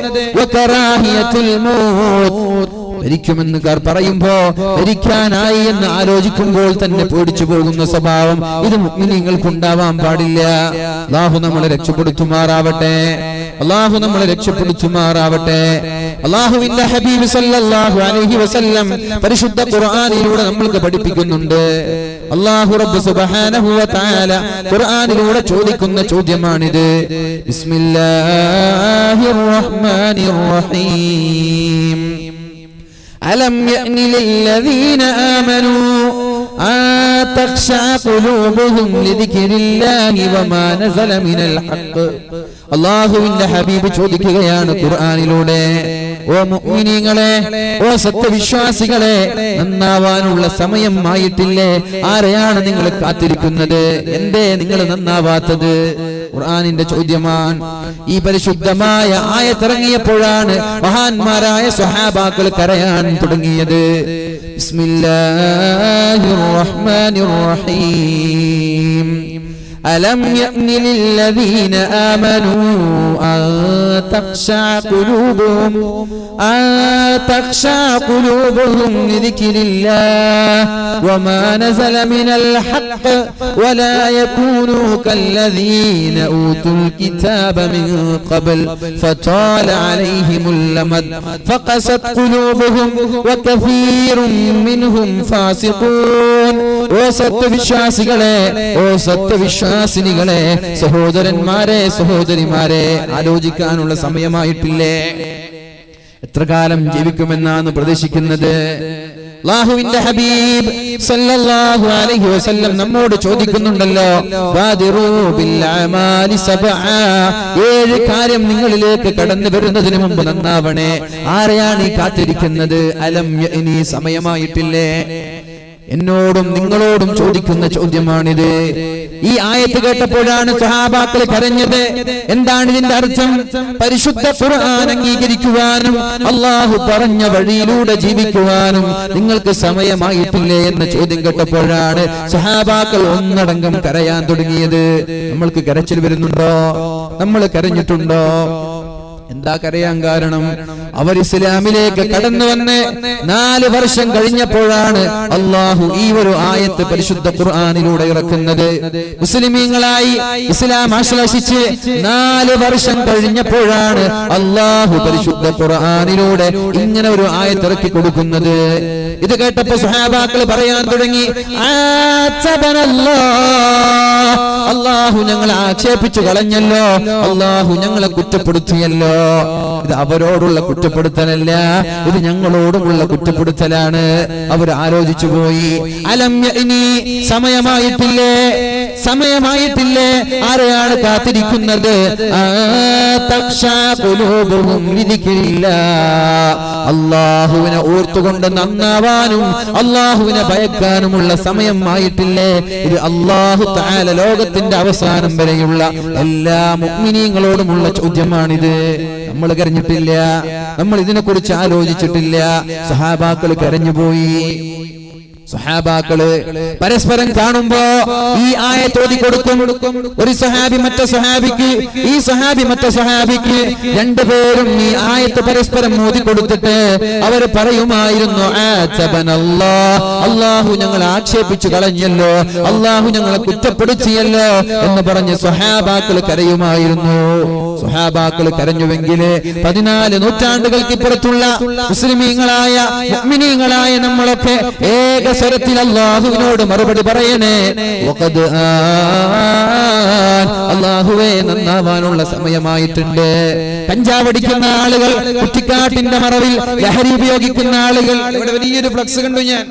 മരിക്കുമെന്ന് പറയുമ്പോ മരിക്കാനായി എന്ന് ആലോചിക്കുമ്പോൾ തന്നെ പേടിച്ചു പോകുന്ന സ്വഭാവം ഇത് മുഅ്മിനീങ്ങൾക്കുണ്ടാവാൻ പാടില്ല. അല്ലാഹു നമ്മളെ രക്ഷപ്പെടുത്തുമാറാവട്ടെ. അല്ലാഹുവിന്റെ ഹബീബ് സല്ലല്ലാഹു അലൈഹി വസല്ലം പരിശുദ്ധ ഖുർആനിലൂടെ നമ്മൾക്ക് പഠിപ്പിക്കുന്നുണ്ട്. അല്ലാഹു റബ്ബ് സുബ്ഹാനഹു വ തആല ഖുർആനിലൂടെ ചോദിക്കുന്ന ചോദ്യമാണിത്. ബിസ്മില്ലാഹിർ റഹ്മാനിർ റഹീം. അലം യഅനി ലില്ലദീന ആമനൂ അൻ തഖ്ശഅ ഖുലൂബുഹും ലിദിക്രില്ലാഹി വമാ നസല മിനൽ ഹഖ്. അല്ലാഹുവിന്റെ ഹബീബ് ചോദിക്കുകയാണ് ഖുർആനിലൂടെ, ഓ മുഅ്മിനീങ്ങളെ, ഓ സത്യവിശ്വാസികളെ, നന്നാവാനുള്ള സമയം ആയിട്ടില്ലേ? ആരെയാണ് നിങ്ങൾ കാത്തിരിക്കുന്നത്? എന്തേ നിങ്ങൾ നന്നാവാത്തത്? ഖുർആനിന്റെ ചോദ്യമാണ്. ഈ പരിശുദ്ധമായ ആയത്തിറങ്ങിയപ്പോഴാണ് മഹാന്മാരായ സ്വഹാബാക്കൾ കരയാൻ തുടങ്ങിയത്. ബിസ്മില്ലാഹിർ റഹ്മാനിർ റഹീം. ألم يأن للذين آمنوا أن تخشع قلوبهم لذكر الله وما نزل من الحق ولا يكونوا كالذين أوتوا الكتاب من قبل فطال عليهم الأمد فقست قلوبهم وكثير منهم فاسقون. വിശ്വാസിനികളെ, സഹോദരന്മാരെ, സഹോദരിമാരെ, ആലോചിക്കാനുള്ള സമയമായിട്ടില്ലേ? എത്ര കാലം ജീവിക്കുമെന്നാണ് പ്രതീക്ഷിക്കുന്നത്? അല്ലാഹുവിന്റെ ഹബീബ് സല്ലല്ലാഹു അലൈഹി വസല്ലം നമ്മോട് ചോദിക്കുന്നുണ്ടല്ലോ, വാദിറൂ ബിൽ അമാലി സബഅ, 7 കാര്യം നിങ്ങളിലേക്ക് കടന്നു വരുന്നതിന് മുമ്പ് നന്നാവണേ. ആരെയാണ് ഈ കാത്തിരിക്കുന്നത്? അലം യഅനി, സമയമായിട്ടില്ലേ? എന്നോടും നിങ്ങളോടും ചോദിക്കുന്ന ചോദ്യമാണിത്. ഈ ആയത്ത് കേട്ടപ്പോഴാണ് സ്വഹാബാക്കൾ കരഞ്ഞത്. എന്താണ് ഇതിന്റെ അർത്ഥം? പരിശുദ്ധ ഖുർആൻ അംഗീകരിക്കുവാനും അല്ലാഹു പറഞ്ഞ വഴിയിലൂടെ ജീവിക്കുവാനും നിങ്ങൾക്ക് സമയമായിട്ടില്ലേ എന്ന ചോദ്യം കേട്ടപ്പോഴാണ് സ്വഹാബാക്കൾ ഒന്നടങ്കം കരയാൻ തുടങ്ങിയത്. നമ്മൾക്ക് കരച്ചിൽ വരുന്നുണ്ടോ? നമ്മൾ കരഞ്ഞിട്ടുണ്ടോ? എന്താ കരയാൻ കാരണം? അവർ ഇസ്ലാമിലേക്ക് കടന്നു വന്ന് 4 വർഷം കഴിഞ്ഞപ്പോഴാണ് അല്ലാഹു ഈ ഒരു ആയത്ത് പരിശുദ്ധ ഖുർആനിലൂടെ ഇറക്കുന്നത്. മുസ്ലിമീങ്ങളായി ഇസ്ലാം ആശ്ലേഷിച്ച് 4 വർഷം കഴിഞ്ഞപ്പോഴാണ് അല്ലാഹു പരിശുദ്ധ ഖുർആനിലൂടെ ഇങ്ങനെ ഒരു ആയത്ത് ഇറക്കി കൊടുക്കുന്നത്. ഇത് കേട്ടപ്പോൾ സ്വഹാബാക്കൾ പറയാൻ തുടങ്ങി, അല്ലാഹു ഞങ്ങളെ ആക്ഷേപിച്ചു കളഞ്ഞല്ലോ, അല്ലാഹു ഞങ്ങളെ കുറ്റപ്പെടുത്തിയല്ലോ. ഇത് അവരോടുള്ള കുറ്റപ്പെടുത്തലല്ല, ഇത് ഞങ്ങളോടുമുള്ള കുറ്റപ്പെടുത്തലാണ്. അവർ ആലോചിച്ചു പോയി. അലം യഅനി, സമയമായിട്ടില്ലേ? ആരെയാണ് കാത്തിരിക്കുന്നത്? അല്ലാഹുവിനെ ഓർത്തുകൊണ്ട് നന്നാവാനും അല്ലാഹുവിനെ ഭയക്കാനുമുള്ള സമയം ആയിട്ടില്ലേ? ഇത് അല്ലാഹു തആല ലോകത്തിന്റെ അവസാനം വരെയുള്ള എല്ലാ മുഅ്മിനീങ്ങളോടുമുള്ള ചോദ്യമാണിത്. നമ്മൾ കരഞ്ഞിട്ടില്ല, നമ്മൾ ഇതിനെക്കുറിച്ച് ആലോചിച്ചിട്ടില്ല. സ്വഹാബാക്കൾ കരഞ്ഞുപോയി. സ്വഹാബാക്കള് പരസ്പരം കാണുമ്പോ ഈ ആയത്ത് ഓതി കൊടുക്കും. ഒരു സ്വഹാബി മറ്റേ സ്വഹാബിക്ക്, ഈ സ്വഹാബി മറ്റേ സ്വഹാബിക്ക്, രണ്ടുപേരും ഈ ആയത്ത് പരസ്പരം ഓതി കൊടുത്തിട്ട് അവർ പറയുമായിരുന്നു, അല്ലാഹു ഞങ്ങളെ ആക്ഷേപിച്ചു കളഞ്ഞല്ലോ, അല്ലാഹു ഞങ്ങളെ കുറ്റപ്പെടുത്തിയല്ലോ എന്ന് പറഞ്ഞ് സ്വഹാബാക്കൾ കരയുമായിരുന്നു. സ്വഹാബാക്കൾ കരഞ്ഞുവെങ്കിൽ 14 നൂറ്റാണ്ടുകൾക്ക് ഇപ്പുറത്തുള്ള മുസ്ലിമീങ്ങളായ മുഅ്മിനീങ്ങളായ നമ്മളൊക്കെ ഏക സ്വരത്തിൽ അല്ലാഹുവിനോട് മറുപടി പറയണേ, അല്ലാഹുവേ നന്നാവാനുള്ള സമയമായിട്ടുണ്ട്. കഞ്ചാവടിക്കുന്ന ആളുകൾ, കുറ്റിക്കാട്ടിന്റെ മറവിൽ ലഹരി ഉപയോഗിക്കുന്ന ആളുകൾ. ഇവിടെ വലിയൊരു ഫ്ലക്സ് കണ്ടു ഞാൻ.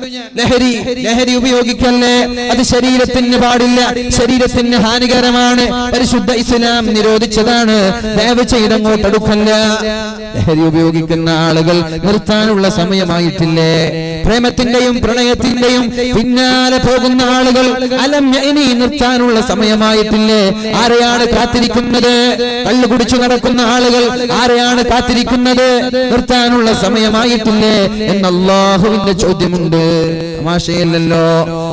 ലഹരി ഉപയോഗിക്കല്ലേ, അത് ശരീരത്തിന് പാടില്ല, ശരീരത്തിന് ഹാനികരമാണ്, പരിശുദ്ധ ഇസ്ലാം നിരോധിച്ചതാണ്, ദയവ് ചെയ്തങ്ങോട്ട് അടുക്കല്ല. ലഹരി ഉപയോഗിക്കുന്ന ആളുകൾ നിർത്താനുള്ള സമയമായിട്ടില്ലേ? പ്രേമത്തിന്റെയും പ്രണയത്തിന്റെയും പിന്നാലെ പോകുന്ന ആളുകൾ അലം ഇനി നിർത്താനുള്ള സമയമായിട്ടില്ലേ? ആരെയാണ് കാത്തിരിക്കുന്നത്? കള്ളു കുടിച്ചു നടക്കുന്ന ആളുകൾ ആരെയാണ് കാത്തിരിക്കുന്നത്? നിർത്താനുള്ള സമയമായിട്ടില്ലേ എന്ന് അല്ലാഹുവിന്റെ ചോദ്യമുണ്ട്. തമാശയല്ലല്ലോ.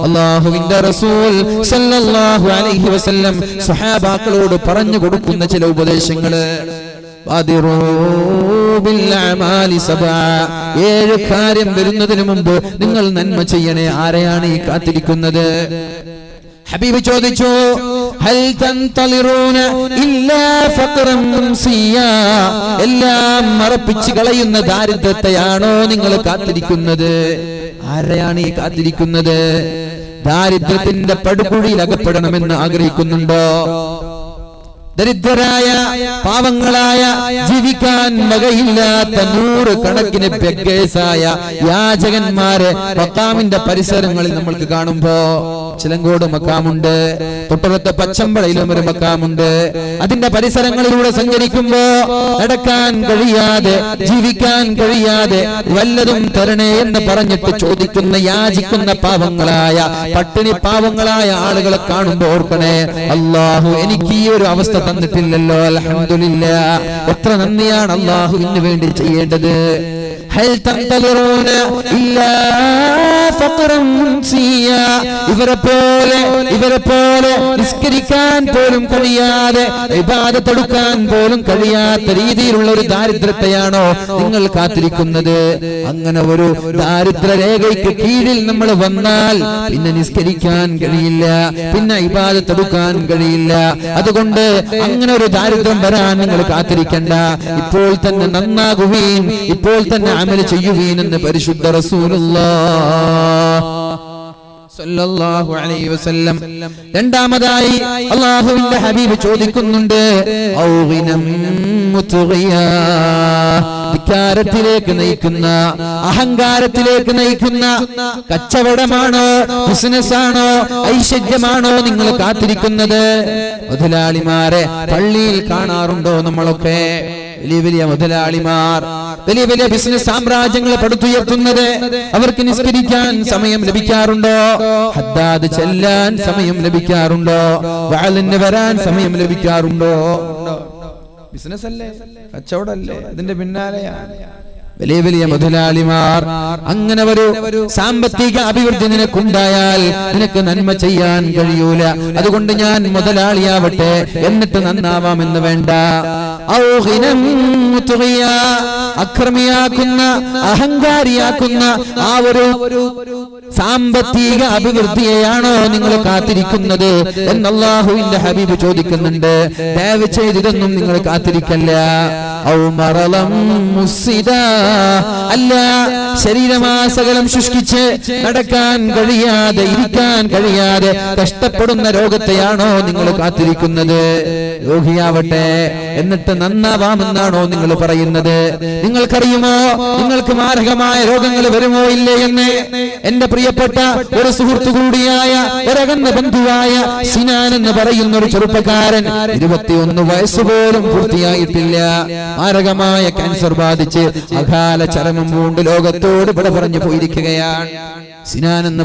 അല്ലാഹുവിന്റെ റസൂൽ സല്ലല്ലാഹു അലൈഹി വസല്ലം സ്വഹാബാക്കളോട് പറഞ്ഞു കൊടുക്കുന്ന ചില ഉപദേശങ്ങള്. 7 കാര്യം വരുന്നതിന് മുമ്പ് നിങ്ങൾ നന്മ ചെയ്യണേ. ആരെയാണ് ഈ കാത്തിരിക്കുന്നത്? ഹബീബ് ചോദിച്ചു, ഹൽ തന്തളിറൂന ഇല്ലാ ഫഖറൻ മുൻസിയാ. എല്ലാം മറപ്പിച്ച് കളയുന്ന ദാരിദ്ര്യത്തെയാണോ നിങ്ങൾ കാത്തിരിക്കുന്നത്? ആരെയാണ് ഈ കാത്തിരിക്കുന്നത്? ദാരിദ്ര്യത്തിന്റെ പടുകുഴിയിൽ അകപ്പെടണമെന്ന് ആഗ്രഹിക്കുന്നുണ്ടോ? ദരിദ്രരായ പാവങ്ങളായ ജീവിക്കാൻ വകയില്ലാത്ത 100 കണക്കിന് ബെഗേഴ്സായ യാചകന്മാരെ മക്കാമിന്റെ പരിസരങ്ങളിൽ നമ്മൾക്ക് കാണുമ്പോ, ചിലങ്കോട് മക്കാമുണ്ട്, തൊട്ടടുത്ത പച്ചമ്പളയിലും ഒരു മക്കാമുണ്ട്. അതിന്റെ പരിസരങ്ങളിലൂടെ സഞ്ചരിക്കുമ്പോ നടക്കാൻ കഴിയാതെ, ജീവിക്കാൻ കഴിയാതെ വല്ലതും തരണേ എന്ന് പറഞ്ഞിട്ട് ചോദിക്കുന്ന, യാചിക്കുന്ന പാവങ്ങളായ, പട്ടിണി പാവങ്ങളായ ആളുകളെ കാണുമ്പോ ഓർക്കണേ, അല്ലാഹു എനിക്ക് ഈ ഒരു അവസ്ഥ തന്നിട്ടില്ലല്ലോ. അൽഹംദുലില്ലാഹ്. എത്ര നന്ദിയാണ് അല്ലാഹുവിന് വേണ്ടി ചെയ്യേണ്ടത്. ഹൽ തന്തളിറൂന ഇല്ലാ ഫഖറൻ മുൻസിയാ. ഇവരെ പോലെ നിസ്കരിക്കാൻ പോലും കഴിയാതെ, ഇബാദത്ത് എടുക്കാൻ പോലും കഴിയാത്ത രീതിയിലുള്ള ഒരു ദാരിദ്ര്യത്തെയാണോ നിങ്ങൾ കാത്തിരിക്കുന്നത്? അങ്ങനെ ഒരു ദാരിദ്ര്യ രേഖയ്ക്ക് കീഴിൽ നമ്മൾ വന്നാൽ പിന്നെ നിസ്കരിക്കാൻ കഴിയില്ല, പിന്നെ ഇബാദത്ത് എടുക്കാൻ കഴിയില്ല. അതുകൊണ്ട് അങ്ങനെ ഒരു ദാരിദ്ര്യം വരാൻ നിങ്ങൾ കാത്തിരിക്കണ്ട. ഇപ്പോൾ തന്നെ നന്നാകുവീൻ, ഇപ്പോൾ തന്നെ അമൽ ചെയ്യുവീൻ എന്ന് പരിശുദ്ധ റസൂലുള്ളാഹ് സല്ലല്ലാഹു അലൈഹി വസല്ലം. രണ്ടാമതായി അല്ലാഹുവിന്റെ ഹബീബ് ചോദിക്കുന്നുണ്ട്, ഔഗിനം മുത്ഗിയാ. ധിക്കാരത്തിലേക്ക് നയിക്കുന്ന, അഹങ്കാരത്തിലേക്ക് നയിക്കുന്ന കച്ചവടമാണോ, ബിസിനസ്സാണോ, ഐശ്വര്യമാണോ നിങ്ങൾ കാത്തിരിക്കുന്നത്? മുതലാളിമാരെ പള്ളിയിൽ കാണാറുണ്ടോ നമ്മളൊക്കെ? വലിയ വലിയ മുതലാളിമാർ, വലിയ വലിയ ബിസിനസ് സാമ്രാജ്യങ്ങളെ പടുത്തുയർത്തുന്നത്. അവർക്ക് നിസ്കരിക്കാൻ സമയം ലഭിക്കാറുണ്ടോ? ഹദ്ദാദ് ചെല്ലാൻ സമയം ലഭിക്കാറുണ്ടോ? വഅലിന് വരാൻ സമയം ലഭിക്കാറുണ്ടോ? ബിസിനസ് അല്ലേ, കച്ചവടല്ലേ, ഇതിന്റെ പിന്നാലെയാണ് വലിയ വലിയ മുതലാളിമാർ. അങ്ങനെ ഒരു സാമ്പത്തിക അഭിവൃദ്ധി നിനക്കുണ്ടായാൽ നിനക്ക് നന്മ ചെയ്യാൻ കഴിയൂല. അതുകൊണ്ട് ഞാൻ മുതലാളിയാവട്ടെ എന്നിട്ട് നന്നാവാമെന്ന് വേണ്ട. അക്രമിയാക്കുന്ന, അഹങ്കാരിയാക്കുന്ന ആ ഒരു സാമ്പത്തിക അഭിവൃദ്ധിയെയാണോ നിങ്ങൾ കാത്തിരിക്കുന്നത് എന്ന് അല്ലാഹുവിന്റെ ഹബീബ് ചോദിക്കുന്നുണ്ട്. ദയവ് ചെയ്ത് ഇതൊന്നും നിങ്ങൾ കാത്തിരിക്കല്ല. അല്ല, ശരീരമാസകലം ശുഷ്കിച്ച് നടക്കാൻ കഴിയാതെ, ഇരിക്കാൻ കഴിയാതെ കഷ്ടപ്പെടുന്ന രോഗത്തെയാണോ നിങ്ങൾ കാത്തിരിക്കുന്നത്? രോഗിയാവട്ടെ എന്നിട്ട് നന്നാവാമെന്നാണോ നിങ്ങൾ പറയുന്നത്? നിങ്ങൾക്കറിയുമോ നിങ്ങൾക്ക് മാരകമായ രോഗങ്ങൾ വരുമോ ഇല്ലേ എന്ന്? എന്റെ പ്രിയപ്പെട്ട ഒരു സുഹൃത്തു കൂടിയായ, ഒരകന്ന ബന്ധുവായ സിനാൻ എന്ന് പറയുന്ന ഒരു ചെറുപ്പക്കാരൻ, 21 വയസ്സുപോലും പൂർത്തിയായിട്ടില്ല, മാരകമായ ക്യാൻസർ ബാധിച്ച് അകാല ചരമം പൂണ്ട് ലോകത്തോട് ഇവിടെ പറഞ്ഞു പോയിരിക്കുകയാണ്. സിനാൻ എന്ന്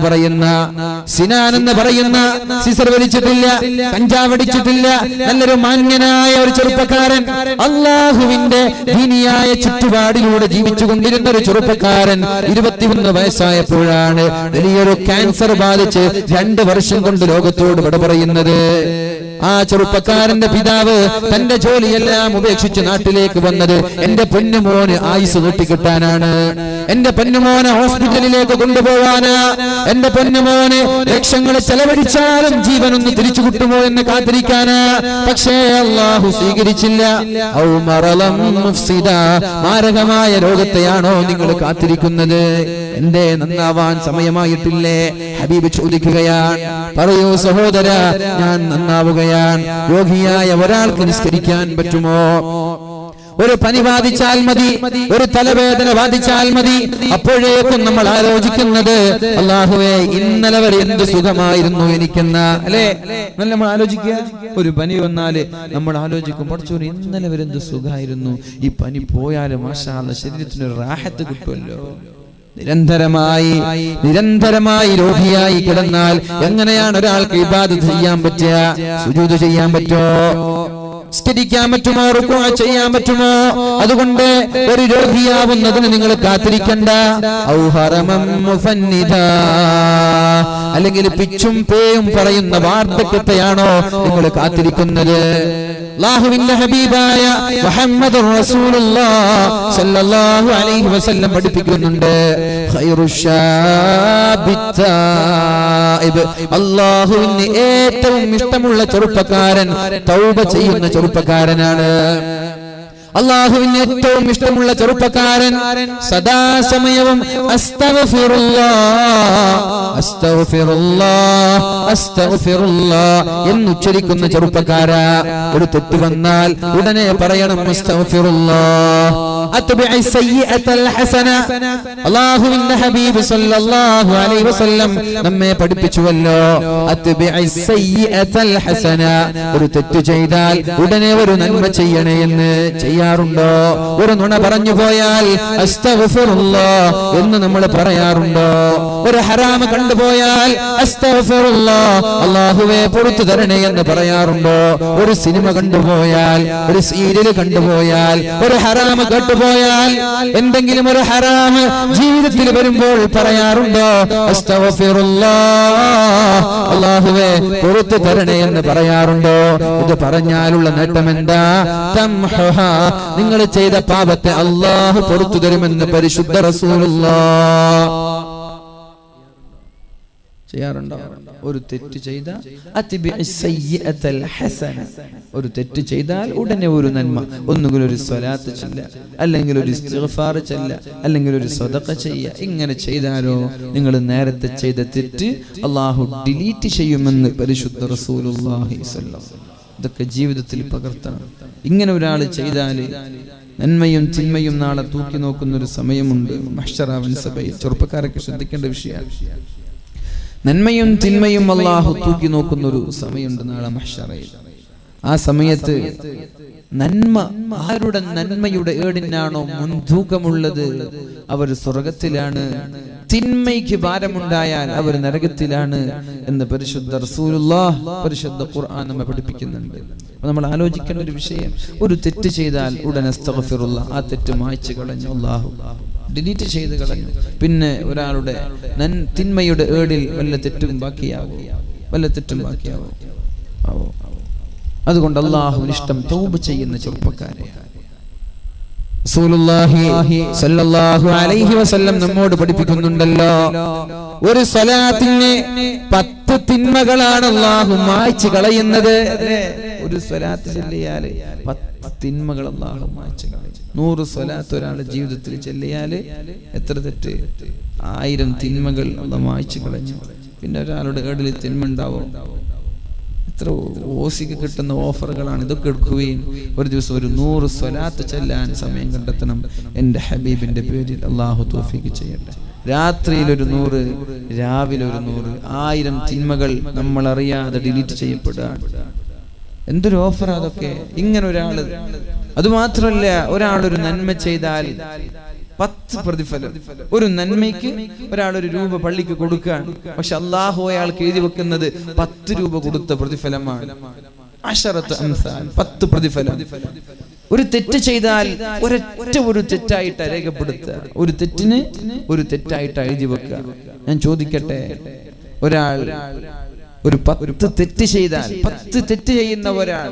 പറയുന്ന സിസർ വലിച്ചിട്ടില്ല, കഞ്ചാവടിച്ചിട്ടില്ല, നല്ലൊരു മാന്യനായ ഒരു ചെറുപ്പക്കാരൻ, അല്ലാഹുവിന്റെ ദീനിയായ ചുറ്റുപാടിലൂടെ ജീവിച്ചു കൊണ്ടിരുന്ന ഒരു ചെറുപ്പക്കാരൻ 21 വയസ്സായപ്പോഴാണ് വലിയൊരു ക്യാൻസർ ബാധിച്ച് 2 വർഷം കൊണ്ട് ലോകത്തോട് വിട പറയുന്നത്. ആ ചെറുപ്പക്കാരന്റെ പിതാവ് തന്റെ ജോലിയെല്ലാം ഉപേക്ഷിച്ച് നാട്ടിലേക്ക് വന്നത് എന്റെ പൊന്നുമോന് ആയുസ് നീട്ടിക്കിട്ടാനാണ്, എന്റെ പൊന്നുമോനെ ഹോസ്പിറ്റലിലേക്ക് കൊണ്ടുപോവാനാ, എന്റെ പൊന്നുമോന് ലക്ഷങ്ങൾ ചെലവഴിച്ചാലും ജീവനൊന്ന് തിരിച്ചു കിട്ടുമോ എന്ന് കാത്തിരിക്കാനാ. പക്ഷേ അല്ലാഹു സ്വീകരിച്ചില്ല. മാരകമായ രോഗത്തെയാണോ നിങ്ങൾ കാത്തിരിക്കുന്നത്? എന്റെ നന്നാവാൻ സമയമായിട്ടില്ലേ? ഹബീബ് ചോദിക്കുകയാണ്. പറയൂ സഹോദര, ഞാൻ നന്നാവുകയാണ്. രോഗിയായ ഒരാൾക്ക് നിസ്കരിക്കാൻ പറ്റുമോ? ഒരു പനി ബാധിച്ചാൽ മതി, ഒരു തലവേദന ബാധിച്ചാൽ മതി, അപ്പോഴേക്കും നമ്മൾ ആലോചിക്കുന്നത് അല്ലാഹുവേ ഇന്നലെ വരെ എന്ത് സുഖമായിരുന്നു എനിക്കെന്ന, അല്ലേ? നമ്മൾ ആലോചിക്കുക. ഒരു പനി വന്നാല് നമ്മൾ ആലോചിക്കും, പഠിച്ചോര് ഇന്നലെ വരെ എന്ത് സുഖമായിരുന്നു, ഈ പനി പോയാലും മാഷാ അല്ലാഹ് ശരീരത്തിന് ഒരു റാഹത്ത് കിട്ടുമല്ലോ. നിരന്തരമായി രോഗിയായി കിടന്നാൽ എങ്ങനെയാണ് ഒരാൾക്ക് ഇബാദത്ത് ചെയ്യാൻ പറ്റുക? സുജൂദ് ചെയ്യാൻ പറ്റുമോ? സ്കരിക്കാൻ പറ്റുമോ? റുകൂഅ ചെയ്യാൻ പറ്റുമോ? അതുകൊണ്ട് ഒരു രോഗിയാവുന്നതിന് നിങ്ങൾ കാത്തിരിക്കണ്ട. ഔ ഹറമം മുഫന്നിദാ, അല്ലെങ്കിൽ പിച്ചും പേയും പറയുന്ന വാർദ്ധക്യത്തെയാണോ നിങ്ങൾ കാത്തിരിക്കുന്നത്? അല്ലാഹുവിന്റെ ഹബീബായ മുഹമ്മദുർ റസൂലുള്ളാഹി സ്വല്ലല്ലാഹു അലൈഹി വസല്ലം പഠിപ്പിക്കുന്നുണ്ട്, ഖൈറുശ്ശാബിത്തായിബ്, അല്ലാഹുവിന് ഏറ്റവും ഇഷ്ടമുള്ള ചെറുപ്പക്കാരൻ തൗബ ചെയ്യുന്ന ചെറുപ്പക്കാരനാണ്. അല്ലാഹുവിന് ഏറ്റവും ഇഷ്ടമുള്ള ചെറുപ്പക്കാരൻ സദാസമയവും അസ്തഗ്ഫിറുല്ലാഹ് എന്നുച്ചരിക്കുന്ന ചെറുപ്പക്കാരാ. ഒരു തെറ്റ് വന്നാൽ ഉടനെ പറയണം അസ്തഗ്ഫിറുല്ലാഹ്. അല്ലാഹുവിന്റെ ഹബീബ് സല്ലല്ലാഹു അലൈഹി വസല്ലം നമ്മെ പഠിപ്പിച്ചുവല്ലോ, ഒരു തെറ്റ് ചെയ്താൽ ഉടനെ ഒരു നന്മ ചെയ്യണേ എന്ന്. ചെയ്യാറുണ്ടോ? ഒരു നുണ പറഞ്ഞു പോയാൽ അസ്തഗ്ഫിറുല്ലാഹ് എന്ന് നമ്മൾ പറയാറുണ്ടോ? ഒരു ഹറാം കണ്ടുപോയാൽ അസ്തഗ്ഫിറുല്ലാഹ്, അല്ലാഹുവേ പുറത്തു തരണേ എന്ന് പറയാറുണ്ടോ? ഒരു സിനിമ കണ്ടുപോയാൽ, ഒരു സീരിയൽ കണ്ടുപോയാൽ, ഒരു ഹറാം കേട്ടുപോയാൽ, എന്തെങ്കിലും ഒരു ഹറാം ജീവിതത്തിൽ വരുമ്പോൾ പറയാറുണ്ടോ അസ്തഗ്ഫിറുല്ലാഹ്, അല്ലാഹുവേ പുറത്തു തരണേ എന്ന് പറയാറുണ്ടോ? ഇത് പറഞ്ഞാലുള്ള നേട്ടം എന്താ? തംഹുഹാ, നിങ്ങൾ ചെയ്ത പാപത്തെ അല്ലാഹു പുറത്തു തരുമെന്ന് പരിശുദ്ധ റസൂലുള്ളാഹ്. ചെയ്യാറുണ്ടോ? ഒരു തെറ്റ് ചെയ്താൽ ഒരു തെറ്റ് ചെയ്താൽ ഉടനെ ഒരു നന്മ, ഒന്നുകിൽ ഒരു സ്വലാത്ത് ചൊല്ല, അല്ലെങ്കിൽ ഒരു ഇസ്തിഗ്ഫാർ ചൊല്ല, അല്ലെങ്കിൽ ഒരു സദഖ ചെയ്യുക. ഇങ്ങനെ ചെയ്താലോ നിങ്ങൾ നേരത്തെ ചെയ്ത തെറ്റ് അല്ലാഹു ഡിലീറ്റ് ചെയ്യുമെന്ന് പരിശുദ്ധ റസൂലുള്ളാഹി സ്വല്ലല്ലാഹു അലൈഹി വസല്ലം. ഇതൊക്കെ ജീവിതത്തിൽ പകർത്തണം. ഇങ്ങനെ ഒരാൾ ചെയ്താൽ നന്മയും തിന്മയും നാളെ തൂക്കി നോക്കുന്ന ഒരു സമയമുണ്ട് മഹ്ശറാവൻ സഭയിൽ. ചെറുപ്പക്കാരൊക്കെ ശ്രദ്ധിക്കേണ്ട വിഷയമാണ്. നന്മയും തിന്മയും അല്ലാഹു തൂക്കി നോക്കുന്ന ഒരു സമയമുണ്ട് നാളെ മഹ്ശറയിൽ. ആ സമയത്ത് നന്മ, ആരുടെ നന്മയുടെ ഏടിനാണോ മുൻതൂക്കമുള്ളത് അവർ സ്വർഗത്തിലാണ്, തിന്മയ്ക്ക് ഭാരമുണ്ടായാൽ അവർ നരകത്തിലാണ് എന്ന് പരിശുദ്ധ റസൂലുള്ളാഹ് പരിശുദ്ധ ഖുർആൻ നമ്മെ പഠിപ്പിക്കുന്നുണ്ട്. നമ്മൾ ആലോചിക്കേണ്ട ഒരു വിഷയം, ഒരു തെറ്റ് ചെയ്താൽ ഉടനെ അസ്തഗ്ഫിറുല്ലാഹ്, ആ തെറ്റ് മായ്ച്ചു കളഞ്ഞു, അല്ലാഹു ഡിലീറ്റ് ചെയ്ത് കളഞ്ഞു. പിന്നെ ഒരാളുടെ തിന്മയുടെ ഏടിൽ വല്ല തെറ്റും ബാക്കിയാവും. അതുകൊണ്ട് അല്ലാഹുവിന് ഇഷ്ടം തൗബ ചെയ്യുന്ന ചെറുപ്പക്കാരെ. റസൂലുള്ളാഹി സ്വല്ലല്ലാഹു അലൈഹി വസല്ലം നമ്മോട് പഠിപ്പിക്കുന്നുണ്ടല്ലോ, ഒരു സ്വലാത്തിന് 10 തിന്മകളാണ് അല്ലാഹു മായ്ച്ചു കളയുന്നത്. ഒരു സ്വലാത്ത് ചൊല്ലിയാൽ 10 തിന്മകൾ അല്ലാഹു മായ്ച്ചു കളയും. 100 സ്വലാത്ത് ഒരാളുടെ ജീവിതത്തിൽ ചൊല്ലിയാൽ എത്ര തെറ്റ്? 1000 തിന്മകൾ അല്ലാഹു മായ്ച്ചു കളഞ്ഞു. പിന്നെ ഒരാളുടെ ഏടിൽ തിന്മ ഉണ്ടാവും. എത്ര ഓസിക്ക് കിട്ടുന്ന ഓഫറുകളാണ്. ഇതൊക്കെ എടുക്കുകയും ഒരു ദിവസം ഒരു 100 സ്വലാത്ത് ചൊല്ലാൻ സമയം കണ്ടെത്തണം. എൻ്റെ ഹബീബിന്റെ പേരിൽ അല്ലാഹു തൗഫീഖ് ചെയ്യട്ടെ. രാത്രിയിൽ ഒരു 100, രാവിലെ ഒരു 100, 1000 തിന്മകൾ നമ്മൾ അറിയാതെ ഡിലീറ്റ് ചെയ്യപ്പെടുകയാണ്. എന്തൊരു ഓഫർ അതൊക്കെ! ഇങ്ങനെ ഒരാള്, അതുമാത്രമല്ല, ഒരാളൊരു നന്മ ചെയ്താൽ 10 പ്രതിഫലം. ഒരു നന്മയ്ക്ക് ഒരാൾ 1 രൂപ പള്ളിക്ക് കൊടുക്കുകയാണ്, പക്ഷെ അല്ലാഹു അയാൾക്ക് എഴുതി വെക്കുന്നത് 10 രൂപ കൊടുത്ത പ്രതിഫലമാണ്. 10 പ്രതിഫലം. ഒരു തെറ്റ് ചെയ്താൽ ഒരു തെറ്റായിട്ട് രേഖപ്പെടുത്തുക, ഒരു തെറ്റിന് ഒരു തെറ്റായിട്ട് എഴുതി വെക്കുക. ഞാൻ ചോദിക്കട്ടെ, ഒരാൾ ഒരു 10 തെറ്റ് ചെയ്താൽ, 10 തെറ്റ് ചെയ്യുന്ന ഒരാൾ,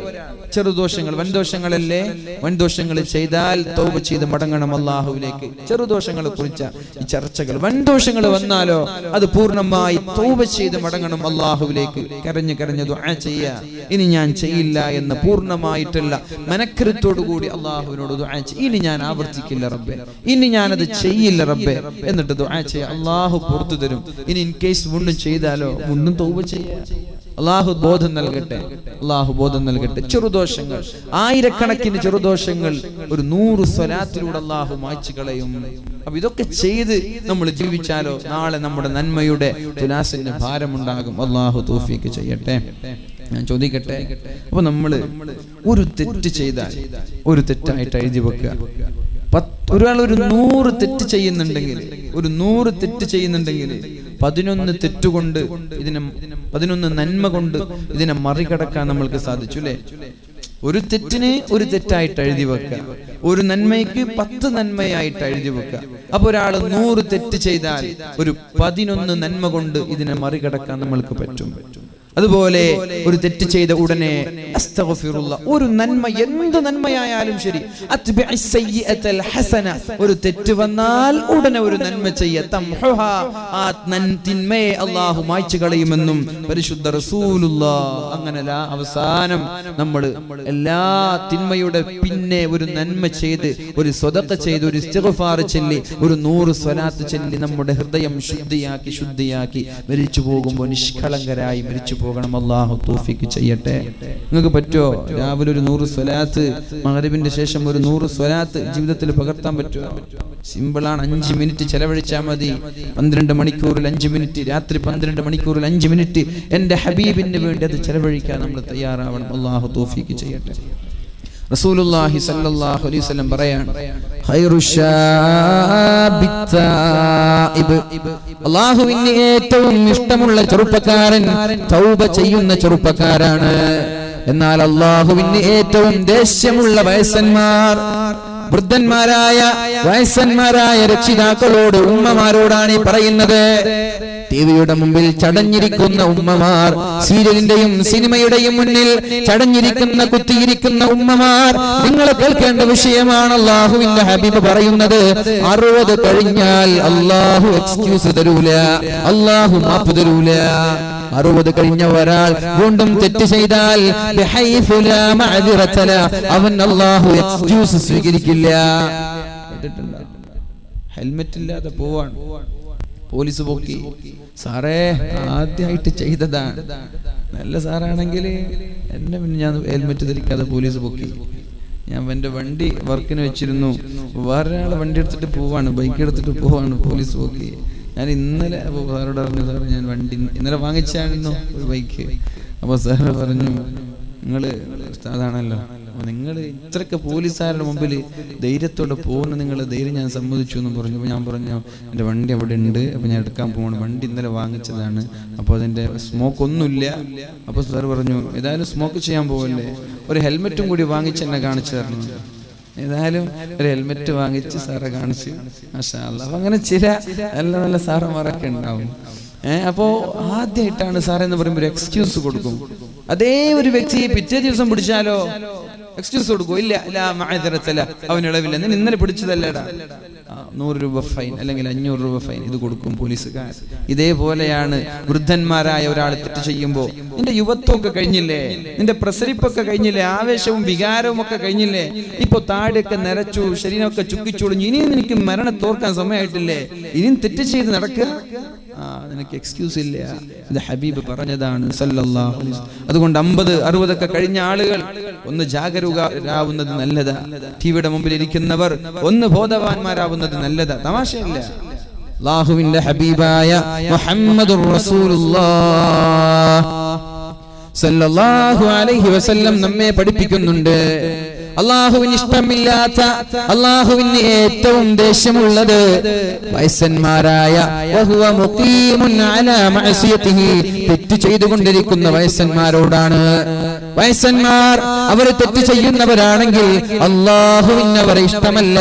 ചെറുദോഷങ്ങൾ, വൻദോഷങ്ങളല്ലേ, വൻദോഷങ്ങൾ ചെയ്താൽ തൗബ ചെയ്ത് മടങ്ങണം അല്ലാഹുവിലേക്ക്. ചെറുദോഷങ്ങളെ കുറിച്ച ഈ ചർച്ചകൾ. വൻദോഷങ്ങൾ വന്നാലോ അത് പൂർണ്ണമായി തൗബ ചെയ്ത് മടങ്ങണം അല്ലാഹുവിലേക്ക്. കരഞ്ഞ് ദുആ ചെയ്യുക, ഇനി ഞാൻ ചെയ്യില്ല എന്ന് പൂർണ്ണമായിട്ടുള്ള മനക്കരുത്തോടു കൂടി അല്ലാഹുവിനോട് ദുആ ചെയ്യുക. ഇനി ഞാൻ ആവർത്തിക്കില്ല റബ്ബേ, ഇനി ഞാനത് ചെയ്യില്ല റബ്ബേ എന്നിട്ട് ദുആ ചെയ്യുക. അല്ലാഹു പുറത്തു തരും. ഇനി ഇൻ കേസ് വീണ്ടും ചെയ്താലോ വീണ്ടും തൗബ ചെയ്യുക. അള്ളാഹു ബോധം നൽകട്ടെ, അള്ളാഹു ബോധം നൽകട്ടെ. ചെറുദോഷങ്ങൾ, ആയിരക്കണക്കിന് ചെറുദോഷങ്ങൾ ഒരു 100 സ്വലാത്തിലൂടെ അള്ളാഹു മായ്ച്ചു കളയും. അപ്പൊ ഇതൊക്കെ ചെയ്ത് നമ്മൾ ജീവിച്ചാലോ നാളെ നമ്മുടെ നന്മയുടെ തുലാസിന് ഭാരമുണ്ടാകും. അള്ളാഹു തൗഫീഖ് ചെയ്യട്ടെ. ഞാൻ ചോദിക്കട്ടെ, അപ്പൊ നമ്മള് ഒരു തെറ്റ് ചെയ്താൽ ഒരു തെറ്റായിട്ട് എഴുതി വെക്കുക. ഒരാൾ ഒരു 100 തെറ്റ് ചെയ്യുന്നുണ്ടെങ്കിൽ 11 തെറ്റുകൊണ്ട് 11 നന്മ കൊണ്ട് ഇതിനെ മറികടക്കാൻ നമ്മൾക്ക് സാധിച്ചു അല്ലേ? ഒരു തെറ്റിന് ഒരു തെറ്റായിട്ട് എഴുതി വെക്കുക, ഒരു നന്മയ്ക്ക് 10 നന്മയായിട്ട് എഴുതി വെക്കുക. അപ്പൊ ഒരാൾ 100 തെറ്റ് ചെയ്താൽ ഒരു 11 നന്മ കൊണ്ട് ഇതിനെ മറികടക്കാൻ നമ്മൾക്ക് പറ്റും. അതുപോലെ ഒരു തെറ്റ് ചെയ്ത ഉടനെ അസ്തഗ്ഫിറുല്ലാഹ്, ഒരു നന്മ എന്ത് നന്മയായാലും ശരി, അത്ബിഇസ് സയ്യിഅത്തൽ ഹസന, ഒരു തെറ്റ് വന്നാൽ ഉടനെ ഒരു നന്മ ചെയ്യ, തംഹുഹാ, ആ തിന്മയെ അല്ലാഹു മായ്ച്ചു കളയുമെന്നും പരിശുദ്ധ റസൂലുള്ളാഹ്. അങ്ങനെ അവസാനം നമ്മൾ എല്ലാ തിന്മയുടെ പിന്നെ ഒരു നന്മ ചെയ്ത്, ഒരു സ്വദഖ ചെയ്ത്, ഒരു ഇസ്തിഗ്ഫാർ ചൊല്ലി, ഒരു 100 സ്വലാത്ത് ചൊല്ലി നമ്മുടെ ഹൃദയം ശുദ്ധിയാക്കി മരിച്ചു പോകുമ്പോൾ നിഷ്കളങ്കരായി മരിച്ചു പോകണം. അല്ലാഹു തൗഫീഖ് ചെയ്യട്ടെ. നിങ്ങൾക്ക് പറ്റുമോ രാവിലെ ഒരു 100 സ്വലാത്ത്, മഗ്രിബിന്റെ ശേഷം ഒരു 100 സ്വലാത്ത് ജീവിതത്തിൽ പകർത്താൻ പറ്റുമോ? സിമ്പിളാണ്. 5 മിനിറ്റ് ചെലവഴിച്ചാൽ മതി. 12 മണിക്കൂറിൽ 5 മിനിറ്റ്, രാത്രി 12 മണിക്കൂറിൽ 5 മിനിറ്റ് എന്റെ ഹബീബിന് വേണ്ടി അത് ചെലവഴിക്കാൻ നമ്മൾ തയ്യാറാവണം. അല്ലാഹു തൗഫീഖ് ചെയ്യട്ടെ. റസൂലുള്ളാഹി സ്വല്ലല്ലാഹു അലൈഹി വസല്ലം പറയാണ്, അല്ലാഹുവിന് ഏറ്റവും ഇഷ്ടമുള്ള ചെറുപ്പക്കാരൻ തൗബ ചെയ്യുന്ന ചെറുപ്പക്കാരാണ്. എന്നാൽ അല്ലാഹുവിന് ഏറ്റവും ദേഷ്യമുള്ള വയസ്സന്മാർ, വയസ്സന്മാരായ രക്ഷിതാക്കളോട്, ഉമ്മമാരോടാണ് ഈ പറയുന്നത്. ടിവിയുടെ മുമ്പിൽ ചടഞ്ഞിരിക്കുന്ന ഉമ്മമാർ, സീരിയലിന്റെയും സിനിമയുടെയും മുന്നിൽ ചടഞ്ഞിരിക്കുന്ന കുത്തിയിരിക്കുന്ന ഉമ്മമാർ, നിങ്ങൾ കേൾക്കേണ്ട വിഷയമാണ്. അല്ലാഹുവിന്റെ ഹബീബ് പറയുന്നത്, 60 കഴിഞ്ഞാൽ അല്ലാഹു എക്സ്ക്യൂസ് തരൂല, അല്ലാഹു മാപ്പ് തരൂല. 60 കഴിഞ്ഞ ഒരാൾ വീണ്ടും തെറ്റ് ചെയ്താൽ അവൻ അല്ലാഹു എക്സ്ക്യൂസ് സ്വീകരിക്കില്ല. ഹെൽമെറ്റ് ഇല്ലാതെ പോവാണ്, പോലീസ് പോക്കി, സാറേ ആദ്യമായിട്ട് ചെയ്തതാണ്. നല്ല സാറാണെങ്കിൽ എന്നെ പിന്നെ ഞാൻ ഹെൽമെറ്റ് ധരിക്കാതെ പോലീസ് പൊക്കി. ഞാൻ എൻ്റെ വണ്ടി വർക്കിന് വെച്ചിരുന്നു, വേറൊരാളെ വണ്ടി എടുത്തിട്ട് പോവാണ്, ബൈക്ക് എടുത്തിട്ട് പോവാണ്, പോലീസ് പോക്കി. ഞാൻ ഇന്നലെ സാറോട് പറഞ്ഞു, സാറ് ഞാൻ വണ്ടി ഇന്നലെ വാങ്ങിച്ചായിരുന്നു ഒരു ബൈക്ക്. അപ്പോൾ സാറ് പറഞ്ഞു, നിങ്ങൾ ഉസ്താദാണല്ലോ, നിങ്ങൾ ഇത്രയൊക്കെ പോലീസുകാരുടെ മുമ്പിൽ ധൈര്യത്തോടെ പോകുന്ന നിങ്ങളുടെ ധൈര്യം ഞാൻ സമ്മതിച്ചു എന്ന് പറഞ്ഞു. അപ്പോൾ ഞാൻ പറഞ്ഞു, എൻ്റെ വണ്ടി അവിടെ ഉണ്ട്, അപ്പോൾ ഞാൻ എടുക്കാൻ പോകണം, വണ്ടി ഇന്നലെ വാങ്ങിച്ചതാണ്, അപ്പോൾ അതിൻ്റെ സ്മോക്ക് ഒന്നുമില്ല. അപ്പോൾ സാർ പറഞ്ഞു, ഏതായാലും സ്മോക്ക് ചെയ്യാൻ പോകല്ലേ, ഒരു ഹെൽമെറ്റും കൂടി വാങ്ങിച്ച് എന്നെ കാണിച്ചു തരണം. ഏതായാലും ഒരു ഹെൽമെറ്റ് വാങ്ങിച്ച് സാറെ കാണിച്ച്. മാഷാ അല്ലാഹ്. അപ്പം അങ്ങനെ ചില നല്ല നല്ല സാറന്മാരൊക്കെ ഉണ്ടാവും. അപ്പോ ആദ്യമായിട്ടാണ് സാറേ എന്ന് പറയുമ്പോൾ ഒരു എക്സ്ക്യൂസ് കൊടുക്കും. അതേ ഒരു വ്യക്തിയെ പിറ്റേ ദിവസം പിടിച്ചാലോ എക്സ്ക്യൂസ് കൊടുക്കും, ഇല്ല അവന് ഇളവില്ല, നീ ഇന്നലെ പിടിച്ചതല്ലേടാ, 100 രൂപ ഫൈൻ അല്ലെങ്കിൽ 500 രൂപ ഫൈൻ, ഇത് കൊടുക്കും പോലീസുകാർ. ഇതേപോലെയാണ് വൃദ്ധന്മാരായ ഒരാൾ തെറ്റ് ചെയ്യുമ്പോൾ, നിന്റെ യുവത്വമൊക്കെ കഴിഞ്ഞില്ലേ, നിന്റെ പ്രസരിപ്പൊക്കെ കഴിഞ്ഞില്ലേ, ആവേശവും വികാരവും ഒക്കെ കഴിഞ്ഞില്ലേ, ഇപ്പൊ താടിയൊക്കെ നിറച്ചു, ശരീരമൊക്കെ ചുക്കിച്ചൊളിഞ്ഞു, ഇനിയും നിനക്ക് മരണത്തോർക്കാൻ സമയമായിട്ടില്ലേ, ഇനിയും തെറ്റ് ചെയ്ത് നടക്കുക, നിനക്ക് എക്സ്ക്യൂസ് ഇല്ല. ഇത് ഹബീബ് പറഞ്ഞതാണ് സല്ലല്ലാഹു അലൈഹി വസല്ലം. അതുകൊണ്ട് 50-60 ഒക്കെ കഴിഞ്ഞ ആളുകൾ ഒന്ന് ജാഗരൂകരാവുന്നത് നല്ലതാ. ടിവിയുടെ മുമ്പിൽ ഇരിക്കുന്നവർ ഒന്ന് ബോധവാന്മാരാവുന്നത് നല്ലതാ, തമാശയല്ല. അല്ലാഹുവിന്റെ ഹബീബായ മുഹമ്മദുർ റസൂലുള്ളാഹ് സല്ലല്ലാഹു അലൈഹി വസല്ലം നമ്മെ പഠിപ്പിക്കുന്നുണ്ട്, അല്ലാഹുവിന് ഇഷ്ടമില്ലാത്ത, അല്ലാഹുവിന് ഏറ്റവും ദേഷ്യമുള്ളത് വയസ്സന്മാരായ വഹുവ മുഖീമുൻ അലാ മഅസിയതിഹി, തെറ്റ് ചെയ്തുകൊണ്ടിരിക്കുന്ന വയസ്സന്മാരോടാണ്. വയസ്സന്മാർ അവർ തെറ്റ് ചെയ്യുന്നവരാണെങ്കിൽ അല്ലാഹുവിന് അവരെ ഇഷ്ടമല്ല,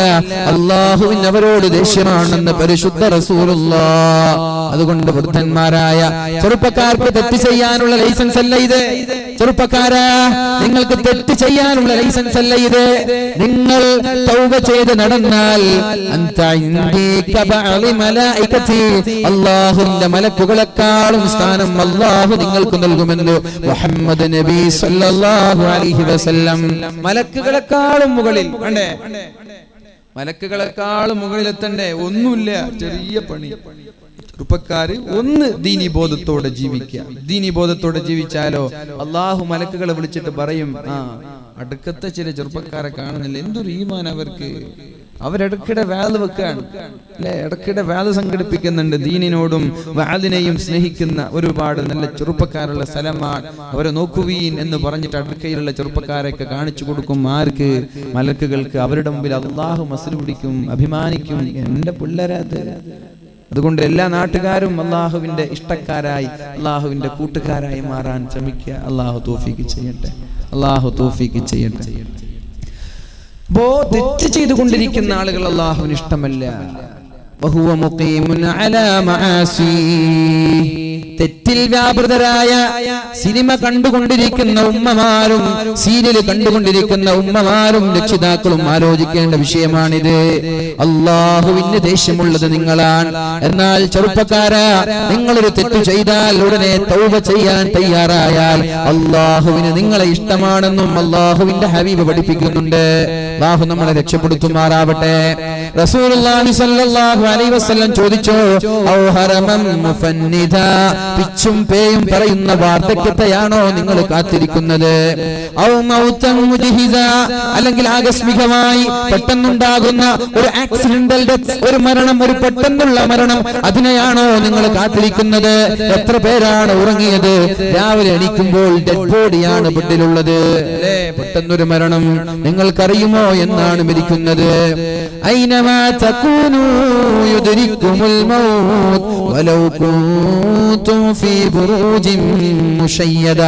അല്ലാഹുവിന് അവരോട് ദേഷ്യമാണെന്ന് പരിശുദ്ധ റസൂലുള്ളാഹ്. അതുകൊണ്ട് വൃദ്ധന്മാരായ ചെറുപ്പക്കാർക്ക് തെറ്റ് ചെയ്യാനുള്ള ലൈസൻസ് അല്ല ഇത്. ചെറുപ്പക്കാരാ, നിങ്ങൾക്ക് തെറ്റ് ചെയ്യാനുള്ള ലൈസൻസ് അല്ല ഇത്. നിങ്ങൾ തൗബ ചെയ്ത് നടന്നാൽ അല്ലാഹുവിന്റെ മലക്കുകളെക്കാളും സ്ഥാനം അല്ലാഹു നിങ്ങൾക്ക് നൽകുമെന്ന് മുഹമ്മദ് നബി സല്ലല്ലാഹു അലൈഹി വസല്ലം. മലക്കുകളെക്കാളും മുകളിൽ, കണ്ടേ, മലക്കുകളെക്കാളും മുകളിലെത്തണ്ടേ, ഒന്നുമില്ല, ചെറിയ പണി. ചെറുപ്പക്കാര് ഒന്ന് ദീനി ബോധത്തോടെ ജീവിക്കുക. ദീനി ബോധത്തോടെ ജീവിച്ചാലോ അള്ളാഹു മലക്കുകളെ വിളിച്ചിട്ട് പറയും, അടുക്കത്തെ ചില ചെറുപ്പക്കാരെ കാണുന്നില്ല, എന്തൊരു ഈമാൻ അവർക്ക്. അവരിടക്കിടെ വാല് വെക്കാണ് അല്ലെ, ഇടക്കിടെ വാല് സംഘടിപ്പിക്കുന്നുണ്ട്. ദീനിനോടും വാലിനെയും സ്നേഹിക്കുന്ന ഒരുപാട് നല്ല ചെറുപ്പക്കാരുള്ള സ്ഥലമാണ്. അവരെ നോക്കുവീൻ എന്ന് പറഞ്ഞിട്ട് അടുക്കയിലുള്ള ചെറുപ്പക്കാരെയൊക്കെ കാണിച്ചു കൊടുക്കും. ആർക്ക്? മലക്കുകൾക്ക്. അവരുടെ മുമ്പിൽ അള്ളാഹു മസ്ൽ പിടിക്കും, അഭിമാനിക്കും, എന്റെ പിള്ളേരത്. അതുകൊണ്ട് എല്ലാ നാട്ടുകാരും അള്ളാഹുവിന്റെ ഇഷ്ടക്കാരായി, അള്ളാഹുവിന്റെ കൂട്ടുകാരായി മാറാൻ ശ്രമിക്കുക. അള്ളാഹു തൗഫീഖ് ചെയ്യട്ടെ, അള്ളാഹു തൗഫീഖ് ചെയ്യട്ടെ. തെറ്റ് ചെയ്തുകൊണ്ടിരിക്കുന്ന ആളുകൾ അള്ളാഹുവിന് ഇഷ്ടമല്ല. വഹുവ മുഖീമുൻ അലാ മആസി, തെറ്റിൽ വ്യാപൃതരായ സിനിമ കണ്ടുകൊണ്ടിരിക്കുന്ന ഉമ്മമാരും സീരിയൽ കണ്ടുകൊണ്ടിരിക്കുന്ന ഉമ്മമാരും രക്ഷിതാക്കളും ആലോചിക്കേണ്ട വിഷയമാണിത്. അള്ളാഹുവിന് ദേഷ്യമുള്ളത് നിങ്ങളാണ്. എന്നാൽ ചെറുപ്പക്കാരാ, നിങ്ങളൊരു തെറ്റ് ചെയ്താൽ ഉടനെ തൗബ ചെയ്യാൻ തയ്യാറായാൽ അള്ളാഹുവിന് നിങ്ങളെ ഇഷ്ടമാണെന്നും അള്ളാഹുവിന്റെ ഹബീബ് പഠിപ്പിക്കുന്നുണ്ട്. അള്ളാഹു നമ്മളെ രക്ഷപ്പെടുത്തുമാറാവട്ടെ. റസൂലുള്ളാഹി സ്വല്ലല്ലാഹു അലൈഹി വസല്ലം ചോദിച്ചു, ഔ ഹറമൻ മുഫന്നിദ, പിച്ചും പേയും പറയുന്ന വാർദ്ധക്യത്തെയാണോ നിങ്ങൾ കാത്തിരിക്കുന്നത്? ഔ മൗതൻ മുജ്ഹിസ, അല്ലെങ്കിൽ ആകസ്മികമായി പെട്ടെന്നുണ്ടാകുന്ന ഒരു ആക്സിഡന്റൽ ഡെത്ത്, ഒരു മരണം, ഒരു പെട്ടെന്നുള്ള മരണം, അതിനെയാണോ നിങ്ങൾ കാത്തിരിക്കുന്നത്? എത്ര പേരാണ് ഉറങ്ങിയത്, രാവിലെ എണീക്കുമ്പോൾ ഡെഡ് ബോഡിയാണ് ബെഡിലുള്ളത് അല്ലേ? പെട്ടെന്നൊരു മരണം നിങ്ങൾക്കറിയുമോ എന്നാണ് മരിക്കുന്നത്. ഐനമാ തകൂനു യുദ്രിക്കുമുൽ മൗത്ത് വലൗ കുൻതും ഫീ ബുറൂജിൻ മുശയ്യദ,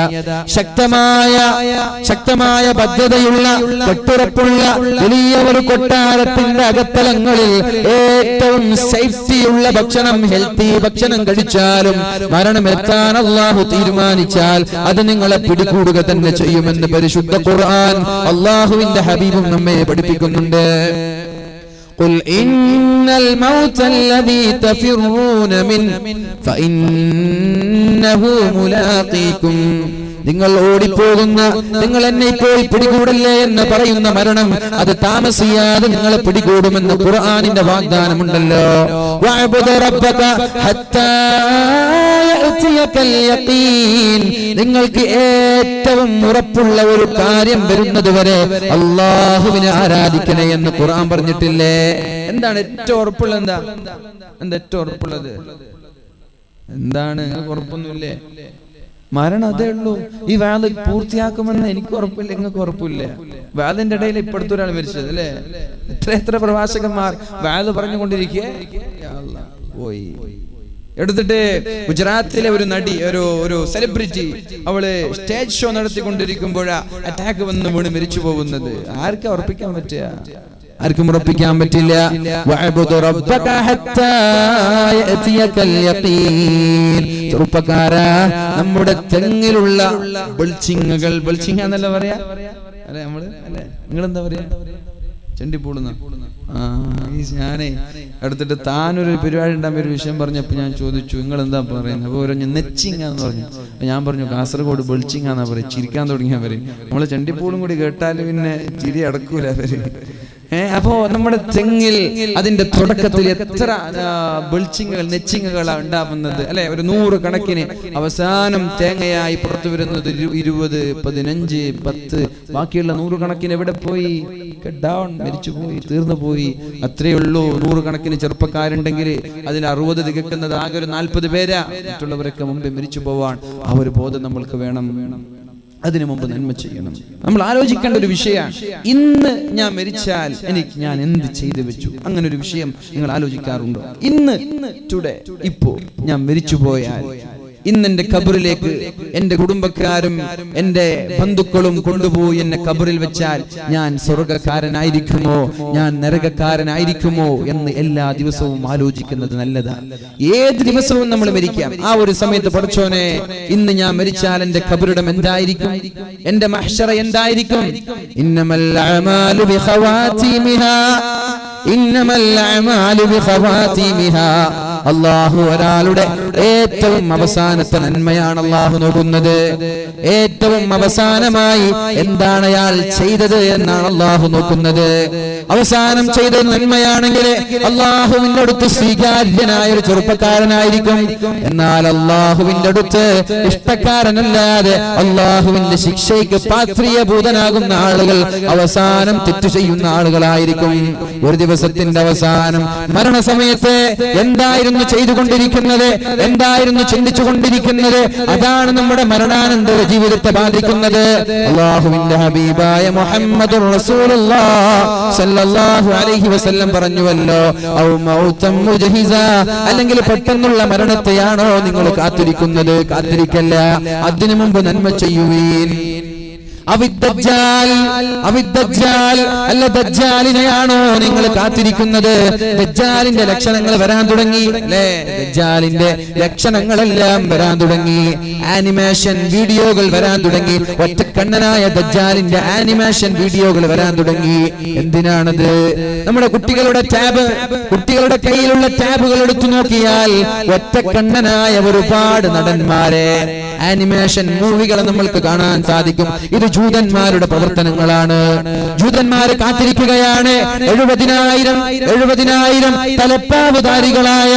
ശക്തമായ ഭദ്രതയുള്ള കെട്ടുറപ്പുള്ള വലിയ ഒരു കൊട്ടാരത്തിന്റെ അകത്തളങ്ങളിൽ ഏറ്റവും സേഫ്റ്റിയുള്ള ഭക്ഷണം, ഹെൽത്തി ഭക്ഷണം കഴിച്ചാലും മരണമെത്താൻ അല്ലാഹു തീരുമാനിച്ചാൽ അത് നിങ്ങളെ പിടികൂടുക തന്നെ ചെയ്യുമെന്ന് പരിശുദ്ധ ഖുർആൻ അല്ലാഹുവിന്റെ ഹബീബും നമ്മെ പഠിപ്പിക്കുന്നുണ്ട്. قل إن الموت الذي تفرون منه فإنه ملاقيكم, നിങ്ങൾ ഓടിപ്പോകുന്ന, നിങ്ങൾ എന്നെ ഇപ്പോൾ പിടികൂടല്ലേ എന്ന് പറയുന്ന മരണം അത് താമസിയാതെ നിങ്ങളെ പിടികൂടുമെന്ന് ഖുർആനിന്റെ വാഗ്ദാനമുണ്ടല്ലോ. വഅബ്ദു റബ്ബക ഹത്താ യഅതിയകൽ യഖീൻ, നിങ്ങൾക്ക് ഏറ്റവും ഉറപ്പുള്ള ഒരു കാര്യം വരുന്നത് വരെ അല്ലാഹുവിനെ ആരാധിക്കണേ എന്ന് ഖുർആൻ പറഞ്ഞിട്ടില്ലേ? എന്താണ് ഏറ്റവും ഉറപ്പുള്ളത്? എന്താ ഏറ്റവും ഉറപ്പുള്ളത്? എന്താണ്? ഉറപ്പൊന്നുമില്ലേ? മരണം അതേ ഉള്ളൂ. ഈ വാല് പൂർത്തിയാക്കുമെന്ന് എനിക്ക് ഉറപ്പില്ല, നിങ്ങൾക്ക് ഉറപ്പില്ല. വാലിന്റെ ഇടയിൽ ഇപ്പോഴത്തെ ഒരാൾ മരിച്ചത് അല്ലേ? എത്ര പ്രവാചകന്മാർ വാല് പറഞ്ഞുകൊണ്ടിരിക്കുക. പോയി എടുത്തിട്ട് ഗുജറാത്തിലെ ഒരു നടി, ഒരു സെലിബ്രിറ്റി, അവള് സ്റ്റേജ് ഷോ നടത്തിക്കൊണ്ടിരിക്കുമ്പോഴാ അറ്റാക്ക് വന്ന് വീണ് മരിച്ചു പോകുന്നത്. ആർക്കാ ഉറപ്പിക്കാൻ പറ്റുക? ആർക്കും ഉറപ്പിക്കാൻ പറ്റില്ല. ചെറുപ്പക്കാരാ, നമ്മുടെ തെങ്ങിലുള്ള ബൾച്ചിങ്ങകൾ, ബൾച്ചിങ്ങ എന്നല്ല പറയാ അല്ലെ നമ്മള്, അല്ലെ നിങ്ങളെന്താ പറയാ? ചെണ്ടിപ്പൂളുന്ന. ഞാനേ എടുത്തിട്ട് താനൊരു പരിപാടി ഉണ്ടാകുമ്പോൾ ഒരു വിഷയം പറഞ്ഞപ്പോ ഞാൻ ചോദിച്ചു, നിങ്ങൾ എന്താ പറയുന്നത്? അപ്പൊ പറഞ്ഞു നെച്ചിങ്ങ എന്ന് പറഞ്ഞു. ഞാൻ പറഞ്ഞു കാസർഗോഡ് ബൾച്ചിങ്ങ എന്നാ പറയും. ചിരിക്കാൻ തുടങ്ങിയാ പറയും. നമ്മള് ചെണ്ടിപ്പൂളും കൂടി കേട്ടാൽ പിന്നെ ചിരി അടക്കൂല അവര്. അപ്പോ നമ്മുടെ തെങ്ങിൽ അതിന്റെ തുടക്കത്തിൽ എത്ര ബൾച്ചിങ്ങകൾ, നെച്ചിങ്ങകളാണ് ഉണ്ടാവുന്നത് അല്ലെ? ഒരു 100 കണക്കിന്. അവസാനം തേങ്ങയായി പുറത്തു വരുന്നത് 20, 15, 10. ബാക്കിയുള്ള 100 കണക്കിന് എവിടെ പോയി? ഡൗൺ, മരിച്ചുപോയി, തീർന്നു പോയി. അത്രയേ ഉള്ളൂ. 100 കണക്കിന് ചെറുപ്പക്കാരുണ്ടെങ്കിൽ അതിൽ 60 തികക്കുന്നത് ആകെ ഒരു 40 പേരാ. മറ്റുള്ളവരൊക്കെ മുമ്പേ മരിച്ചു പോവാൻ. ആ ഒരു ബോധം നമ്മൾക്ക് വേണം. അതിനു മുമ്പ് നന്മ ചെയ്യണം. നമ്മൾ ആലോചിക്കേണ്ട ഒരു വിഷയമാണ്, ഇന്ന് ഞാൻ മരിച്ചാൽ ഞാൻ എന്ത് ചെയ്തു വെച്ചു? അങ്ങനെ ഒരു വിഷയം നിങ്ങൾ ആലോചിക്കാറുണ്ടോ? ഇന്ന്, ടുഡേ, ഇപ്പോ ഞാൻ മരിച്ചു പോയാൽ, ഇന്ന് എന്റെ ഖബറിലേക്ക് എന്റെ കുടുംബക്കാരും എന്റെ ബന്ധുക്കളും കൊണ്ടുപോയി എന്നെ ഖബറിൽ വെച്ചാൽ ഞാൻ സ്വർഗക്കാരനായിരിക്കുമോ, ഞാൻ നരകക്കാരനായിരിക്കുമോ എന്ന് എല്ലാ ദിവസവും ആലോചിക്കുന്നത് നല്ലതാണ്. ഏത് ദിവസവും നമ്മൾ മരിക്കാം. ആ ഒരു സമയത്ത് പടച്ചോനെ, ഇന്ന് ഞാൻ മരിച്ചാൽ എന്റെ ഖബറിടം എന്തായിരിക്കും, എന്റെ മഹ്ശറ എന്തായിരിക്കും? ഇന്നമൽ അഅമാലു ബിഖവാതിമിഹാ, ഇന്നമൽ അഅമാലു ബിഖവാതിമിഹാ. അള്ളാഹു ഒരാളുടെ ഏറ്റവും അവസാനത്തെ നന്മയാണ് അള്ളാഹു നോക്കുന്നത്. ഏറ്റവും അവസാനമായി എന്താണ് അയാൾ ചെയ്തത് എന്നാണ് അള്ളാഹു നോക്കുന്നത്. അവസാനം ചെയ്തത് നന്മയാണെങ്കിൽ അള്ളാഹുവിന്റെ അടുത്ത് സ്വീകാര്യനായ ഒരു ചെറുപ്പക്കാരനായിരിക്കും. എന്നാൽ അള്ളാഹുവിന്റെ അടുത്ത് ഇഷ്ടക്കാരനല്ലാതെ അള്ളാഹുവിന്റെ ശിക്ഷയ്ക്ക് പാത്രീയഭൂതനാകുന്ന ആളുകൾ അവസാനം തെറ്റു ചെയ്യുന്ന ആളുകളായിരിക്കും. ഒരു ദിവസത്തിന്റെ അവസാനം മരണസമയത്ത് എന്തായിരുന്നു ചെയ്തുകൊണ്ടിരിക്കുന്നത്, എന്തായിരുന്നു ചിന്തിച്ചുകൊണ്ടിരിക്കുന്നത്, അതാണ് നമ്മുടെ മരണാനന്തര ജീവിതത്തെ ബാധിക്കുന്നത്. അള്ളാഹുവിന്റെ ഹബീബായ മുഹമ്മദുർ റസൂലുള്ളാഹ് സല്ലല്ലാഹു അലൈഹി വസല്ലം പറഞ്ഞുവല്ലോ, ഔ മൗതൻ മുജഹിസ, അല്ലെങ്കിൽ പെട്ടെന്നുള്ള മരണത്തെയാണോ നിങ്ങൾ കാത്തിരിക്കുന്നത്? കാത്തിരിക്കല്ല, അതിനു മുമ്പ് നന്മ ചെയ്യുവീൻ. അല്ല ദജ്ജാലിനെയാണോ നിങ്ങൾ കാത്തിരിക്കുന്നത്? ദജ്ജാലിന്റെ ലക്ഷണങ്ങൾ വരാൻ തുടങ്ങി അല്ലേ? ദജ്ജാലിന്റെ ലക്ഷണങ്ങളെല്ലാം വരാൻ തുടങ്ങി. ആനിമേഷൻ വീഡിയോകൾ വരാൻ തുടങ്ങി. ഒറ്റക്കണ്ണനായ ദജ്ജാലിന്റെ ആനിമേഷൻ വീഡിയോകൾ വരാൻ തുടങ്ങി. എന്തിനാണത്? നമ്മുടെ കുട്ടികളുടെ കയ്യിലുള്ള ടാബുകൾ എടുത്തു നോക്കിയാൽ ഒറ്റക്കണ്ണനായ ഒരുപാട് നടന്മാരെ ആനിമേഷൻ മൂവികൾ നമ്മൾക്ക് കാണാൻ സാധിക്കും. ഇത് ജൂതന്മാരുടെ പ്രവർത്തനങ്ങളാണ്. ജൂതന്മാരെ കാത്തിരിക്കുകയാണ് 70,000 തലപ്പാവുധാരികളായ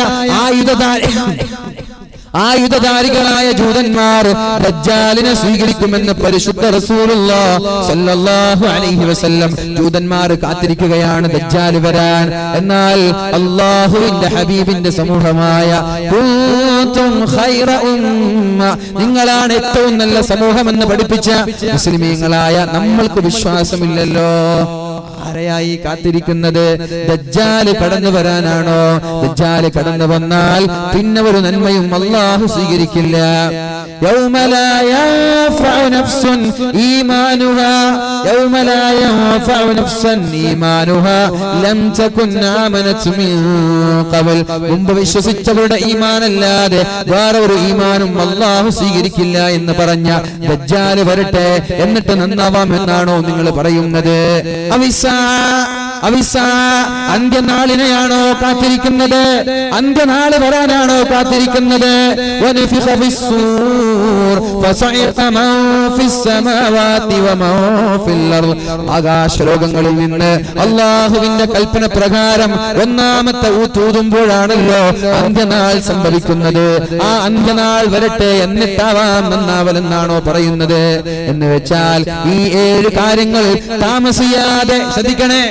ആയുധധാരികളായ ജൂതന്മാർ ദജ്ജാലിനെ സ്വീകരിക്കുമെന്ന് പരിശുദ്ധ റസൂലുള്ളാഹി സ്വല്ലല്ലാഹു അലൈഹി വസല്ലം ജൂതന്മാർ കാത്തിരിക്കുകയാണ് ദജ്ജാൽ വരാൻ. എന്നാൽ അല്ലാഹുവിന്റെ ഹബീബിന്റെ സമൂഹമായ കുൻതും ഖൈറ ഉമ്മ, നിങ്ങളാണ് ഏറ്റവും നല്ല സമൂഹമെന്ന് പഠിപ്പിച്ച മുസ്ലിമീങ്ങളായ നമ്മൾക്ക് വിശ്വാസമില്ലല്ലോ. ആരെയായി കാത്തിരിക്കുന്നത്? ദജ്ജാൽ കടന്നു വരാനാണോ? ദജ്ജാൽ കടന്നു വന്നാൽ പിന്നെ ഒരു നന്മയും അല്ലാഹു സ്വീകരിക്കില്ല. യൗമ ലാ യൻഫഉ നഫ്സുൻ ഈമാനുഹാ, യൗമ ലാ യൻഫഉ നഫ്സൻ ഈമാനുഹാ ലം തകുൻ ആമനത് മിൻ ഖബൽ, മുമ്പ് വിശ്വസിച്ചവരുടെ ഈമാനല്ലാതെ വേറെ ഒരു ഈമാനും അല്ലാഹു സ്വീകരിക്കില്ല എന്ന് പറഞ്ഞ ദജ്ജാൽ വരട്ടെ, എന്നിട്ട് നന്നാവാം എന്നാണോ നിങ്ങൾ പറയുന്നത്? അന്ത്യനാളിനെയാണോ കാത്തിരിക്കുന്നത്? അന്ത്യനാള് വരാനാണോ കാത്തിരിക്കുന്നത്? ആകാശലോകങ്ങളിൽ നിന്ന് അല്ലാഹുവിന്റെ കൽപ്പന പ്രകാരം ഒന്നാമത്തെ ഊതൂതുമ്പോഴാണല്ലോ അന്ത്യനാൾ സംഭവിക്കുന്നത്. ആ അന്ത്യനാൾ വരട്ടെ, എന്നിട്ടാവാം നന്നാവലെന്നാണോ പറയുന്നത്? എന്ന് വെച്ചാൽ ഈ 7 കാര്യങ്ങൾ താമസിയാതെ ശ്രദ്ധിക്കണേ.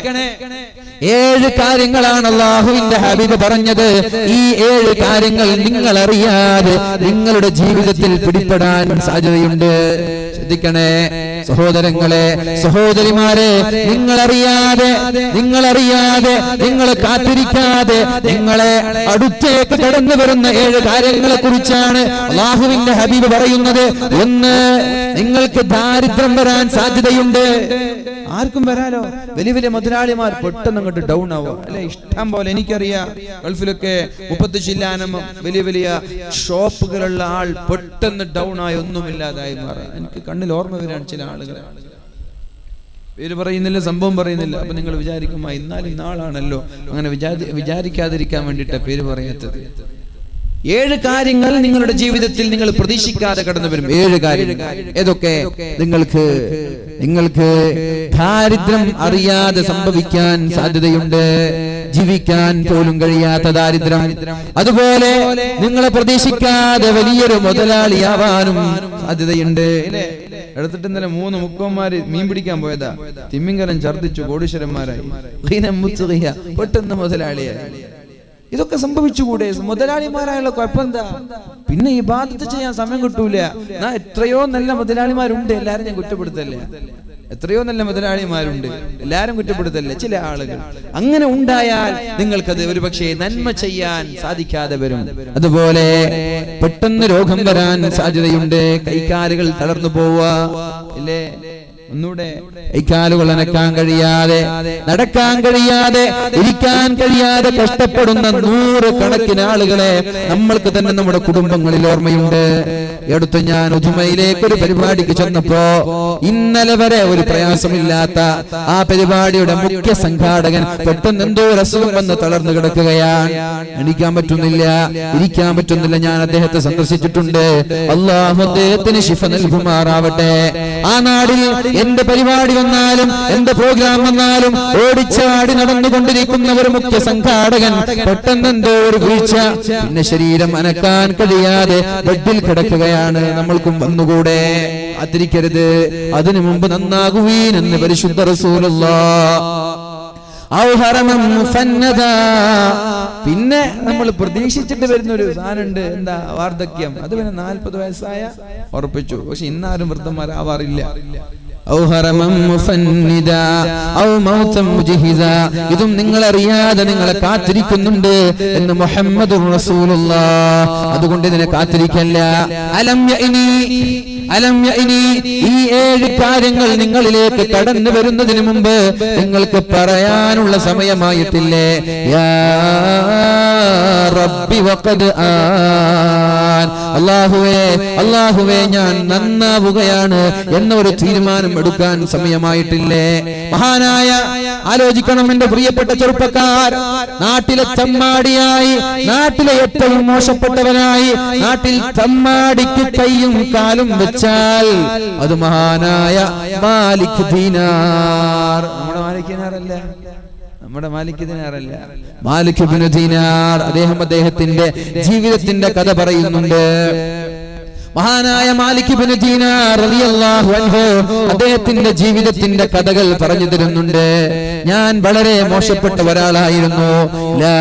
7 കാര്യങ്ങളാണ് അല്ലാഹുവിന്റെ ഹബീബ് പറഞ്ഞത്. ഈ 7 കാര്യങ്ങൾ നിങ്ങൾ അറിയാതെ നിങ്ങളുടെ ജീവിതത്തിൽ പിടിപ്പെടാൻ സാധ്യതയുണ്ട്. ശ്രദ്ധിക്കണേ സഹോദരങ്ങളെ, സഹോദരിമാരെ, നിങ്ങളറിയാതെ നിങ്ങൾ കാത്തിരിക്കാതെ നിങ്ങളെ അടുത്തേക്ക് കടന്നു വരുന്ന 7 കാര്യങ്ങളെ കുറിച്ചാണ് അല്ലാഹുവിന്റെ ഹബീബ് പറയുന്നത്. ഒന്ന്, നിങ്ങൾക്ക് ദാരിദ്ര്യം വരാൻ സാധ്യതയുണ്ട്. ആർക്കും വരാലോ. വലിയ വലിയ മുതലാളിമാർ പെട്ടെന്ന് അങ്ങോട്ട് ഡൗൺ ആവോ അല്ലെ? ഇഷ്ടം പോലെ എനിക്കറിയാം, ഗൾഫിലൊക്കെ 30 ശില്ലാനം വലിയ വലിയ ഷോപ്പുകളുള്ള ആൾ പെട്ടെന്ന് ഡൗൺ ആയി ഒന്നുമില്ലാതായി മാറാം. എനിക്ക് കണ്ണിൽ ഓർമ്മ വരാൻ ചില ആളുകൾ. പേര് പറയുന്നില്ല, സംഭവം പറയുന്നില്ല. അപ്പൊ നിങ്ങൾ വിചാരിക്കും ഇന്നാലും നാളാണല്ലോ, അങ്ങനെ വിചാരിക്കാതിരിക്കാൻ വേണ്ടിയിട്ടാ പേര് പറയാത്തത്. 7 കാര്യങ്ങൾ നിങ്ങളുടെ ജീവിതത്തിൽ നിങ്ങൾ പ്രതീക്ഷിക്കാതെ കടന്നു വരും. 7 കാര്യങ്ങൾ ഏതൊക്കെ? നിങ്ങൾക്ക് ദാരിദ്ര്യം അറിയാതെ സംഭവിക്കാൻ സാധ്യതയുണ്ട്. ജീവിക്കാൻ പോലും കഴിയാത്ത ദാരിദ്ര്യം. അതുപോലെ നിങ്ങളെ പ്രതീക്ഷിക്കാതെ വലിയൊരു മുതലാളിയാവാനും സാധ്യതയുണ്ട്. എടുത്തിട്ട് ഇന്നലെ 3 മുക്കന്മാര് മീൻ പിടിക്കാൻ പോയതാ. തിമ്മിങ്കലം ഛർദിച്ചു, കോടീശ്വരന്മാരായി, പെട്ടെന്ന് മുതലാളിയായി. ഇതൊക്കെ സംഭവിച്ചുകൂടെ? മുതലാളിമാരായുള്ള കുഴപ്പമെന്താ? പിന്നെ ഈ ബാധ്യത ചെയ്യാൻ സമയം കിട്ടൂല. എത്രയോ നല്ല മുതലാളിമാരുണ്ട്, എല്ലാരും ഞാൻ കുറ്റപ്പെടുത്തല്ലേ. എത്രയോ നല്ല മുതലാളിമാരുണ്ട്, എല്ലാരും കുറ്റപ്പെടുത്തല്ലേ. ചില ആളുകൾ അങ്ങനെ ഉണ്ടായാൽ നിങ്ങൾക്കത് ഒരുപക്ഷെ നന്മ ചെയ്യാൻ സാധിക്കാതെ വരും. അതുപോലെ പെട്ടെന്ന് രോഗം വരാൻ സാധ്യതയുണ്ട്. കൈകാലുകൾ തളർന്നു പോവുക ഇല്ലേ? ഒന്നുകൂടെ കൈകാലുകൾ അനക്കാൻ കഴിയാതെ, നടക്കാൻ കഴിയാതെ, ഇരിക്കാൻ കഴിയാതെ കഷ്ടപ്പെടുന്ന 100 കണക്കിന് ആളുകളെ നമ്മൾക്ക് തന്നെ നമ്മുടെ കുടുംബങ്ങളിൽ ഓർമ്മയുണ്ട്. എടുത്ത് ഞാൻ ഉദുമയിലേക്ക് ഒരു പരിപാടിക്ക് ചെന്നപ്പോ ഇന്നലെ വരെ ഒരു പ്രയാസമില്ലാത്ത ആ പരിപാടിയുടെ മുഖ്യ സംഘാടകൻ പെട്ടെന്ന് എന്തോ ഒരു അസുഖം വന്ന് തളർന്നു കിടക്കുകയാണ്. എണീക്കാൻ പറ്റുന്നില്ല, ഇരിക്കാൻ പറ്റുന്നില്ല. ഞാൻ അദ്ദേഹത്തെ സന്ദർശിച്ചിട്ടുണ്ട്. അല്ലാഹു അദ്ദേഹത്തിന് ശിഫ നൽകുമാറാവട്ടെ. ആ നാടിൽ എന്റെ പരിപാടി വന്നാലും എന്റെ പ്രോഗ്രാം വന്നാലും ഓടിച്ചാടി നടന്നുകൊണ്ടിരിക്കുന്ന ഒരു മുഖ്യ സംഘാടകൻ പെട്ടെന്ന് എന്തോ ഒരു വീഴ്ച, പിന്നെ ശരീരം അനക്കാൻ കഴിയാതെ ബെഡിൽ കിടക്കുകയാണ്. നമ്മൾക്കും വന്നുകൂടെ? അതിരിക്കരുത്, അതിനു മുമ്പ് നന്നാകുവീൻ എന്ന് പരിശുദ്ധ റസൂലുള്ളാഹ്. പിന്നെ നമ്മൾ പ്രതീക്ഷിച്ചിട്ട് വരുന്ന ഒരു സാധനമുണ്ട്, എന്താ? വാർദ്ധക്യം. അത് പിന്നെ 40 വയസ്സായ ഉറപ്പിച്ചു. പക്ഷെ ഇന്നാരും വൃദ്ധന്മാരാവാറില്ല. ഇതും നിങ്ങൾ അറിയാതെ നിങ്ങളെ കാത്തിരിക്കുന്നുണ്ട് എന്ന് മുഹമ്മദുർ റസൂലുള്ളാഹ്. അതുകൊണ്ട് ഇതിനെ കാത്തിരിക്കല്ല. ഈ 7 കാര്യങ്ങൾ നിങ്ങളിലേക്ക് കടന്നു വരുന്നതിന് മുമ്പ് നിങ്ങൾക്ക് പറയാനുള്ള സമയമായിട്ടില്ലേ? യാ റബ്ബി വഖദ് ആൻ. അല്ലാഹുവേ ഞാൻ നന്നാവുകയാണ് എന്ന ഒരു തീരുമാനം എടുക്കാൻ സമയമായിട്ടില്ലേ? മഹാനായ, ആലോചിക്കണം എന്റെ പ്രിയപ്പെട്ട ചെറുപ്പക്കാർ, നാട്ടിലെ തമ്മാടിയായി, നാട്ടിലെ ഏറ്റവും മോശപ്പെട്ടവനായി, നാട്ടിൽ തമ്മാടിക്ക് കൈയും കാലും വെച്ചാൽ അത് മഹാനായ മാലിക് ദീനാർ. നമ്മുടെ മാലിക് ദീനാറല്ല, മാലിക് ഇബ്നു ദീനാർ. അദ്ദേഹത്തിന്റെ ജീവിതത്തിന്റെ കഥ പറയുന്നുണ്ട്. മഹാനായ മാലിക് ഇബ്നു ദീനാർ റളിയല്ലാഹു അൻഹു അദ്ദേഹത്തിന്റെ ജീവിതത്തിന്റെ കഥകൾ പറഞ്ഞു തരുന്നുണ്ട്. ഞാൻ വളരെ മോശപ്പെട്ട ഒരാളായിരുന്നു. ലാ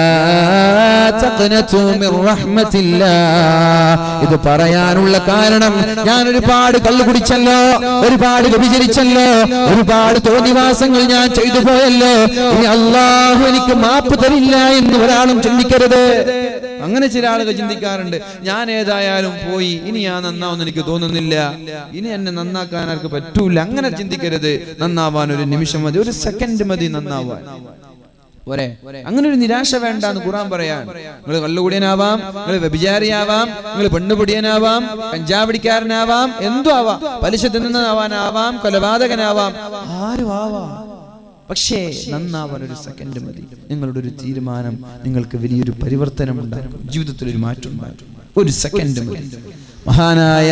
തഖ്നതു മിർ റഹ്മത്തില്ലാഹ്. ഇത് പറയാനുള്ള കാരണം, ഞാൻ ഒരുപാട് കള്ളു കുടിച്ചല്ലോ, ഒരുപാട് വ്യഭിചരിച്ചല്ലോ, ഒരുപാട് തോന്നിവാസങ്ങൾ ഞാൻ ചെയ്തു പോയല്ലോ. ഇനി അല്ലാഹു എനിക്ക് മാപ്പ് തരില്ല എന്ന് ഒരാളും ചിന്തിക്കരുത്. അങ്ങനെ ചില ആളുകൾ ചിന്തിക്കാറുണ്ട്. ഞാൻ ഏതായാലും പോയി, ഇനി ഞാൻ നന്നാവുമെന്ന് എനിക്ക് തോന്നുന്നില്ല, ഇനി എന്നെ നന്നാക്കാൻ ആർക്ക് പറ്റൂല. അങ്ങനെ ചിന്തിക്കരുത്. നന്നാവാൻ ഒരു നിമിഷം മതി, ഒരു സെക്കൻഡ് മതി നന്നാവാൻ. പോരെ? അങ്ങനെ ഒരു നിരാശ വേണ്ട എന്ന് ഖുർആൻ പറയാൻ. നിങ്ങൾ കള്ളുകുടിയനാവാം, നിങ്ങൾ വ്യഭിചാരിയാവാം, നിങ്ങൾ പെണ്ണുപിടിയനാവാം, കഞ്ചാവടിക്കാരനാവാം, എന്തും ആവാം, പലിശ തിന്നുന്നതാവാനാവാം, കൊലപാതകനാവാം, ആരും ആവാം. പക്ഷേ നന്നാവാൻ ഒരു സെക്കൻഡ് മതി. നിങ്ങളുടെ ഒരു തീരുമാനം നിങ്ങൾക്ക് വലിയൊരു പരിവർത്തനം ഉണ്ടാക്കും, ജീവിതത്തിൽ ഒരു മാറ്റം ഉണ്ടാക്കും. ഒരു സെക്കൻഡ് മതി. മഹാനായ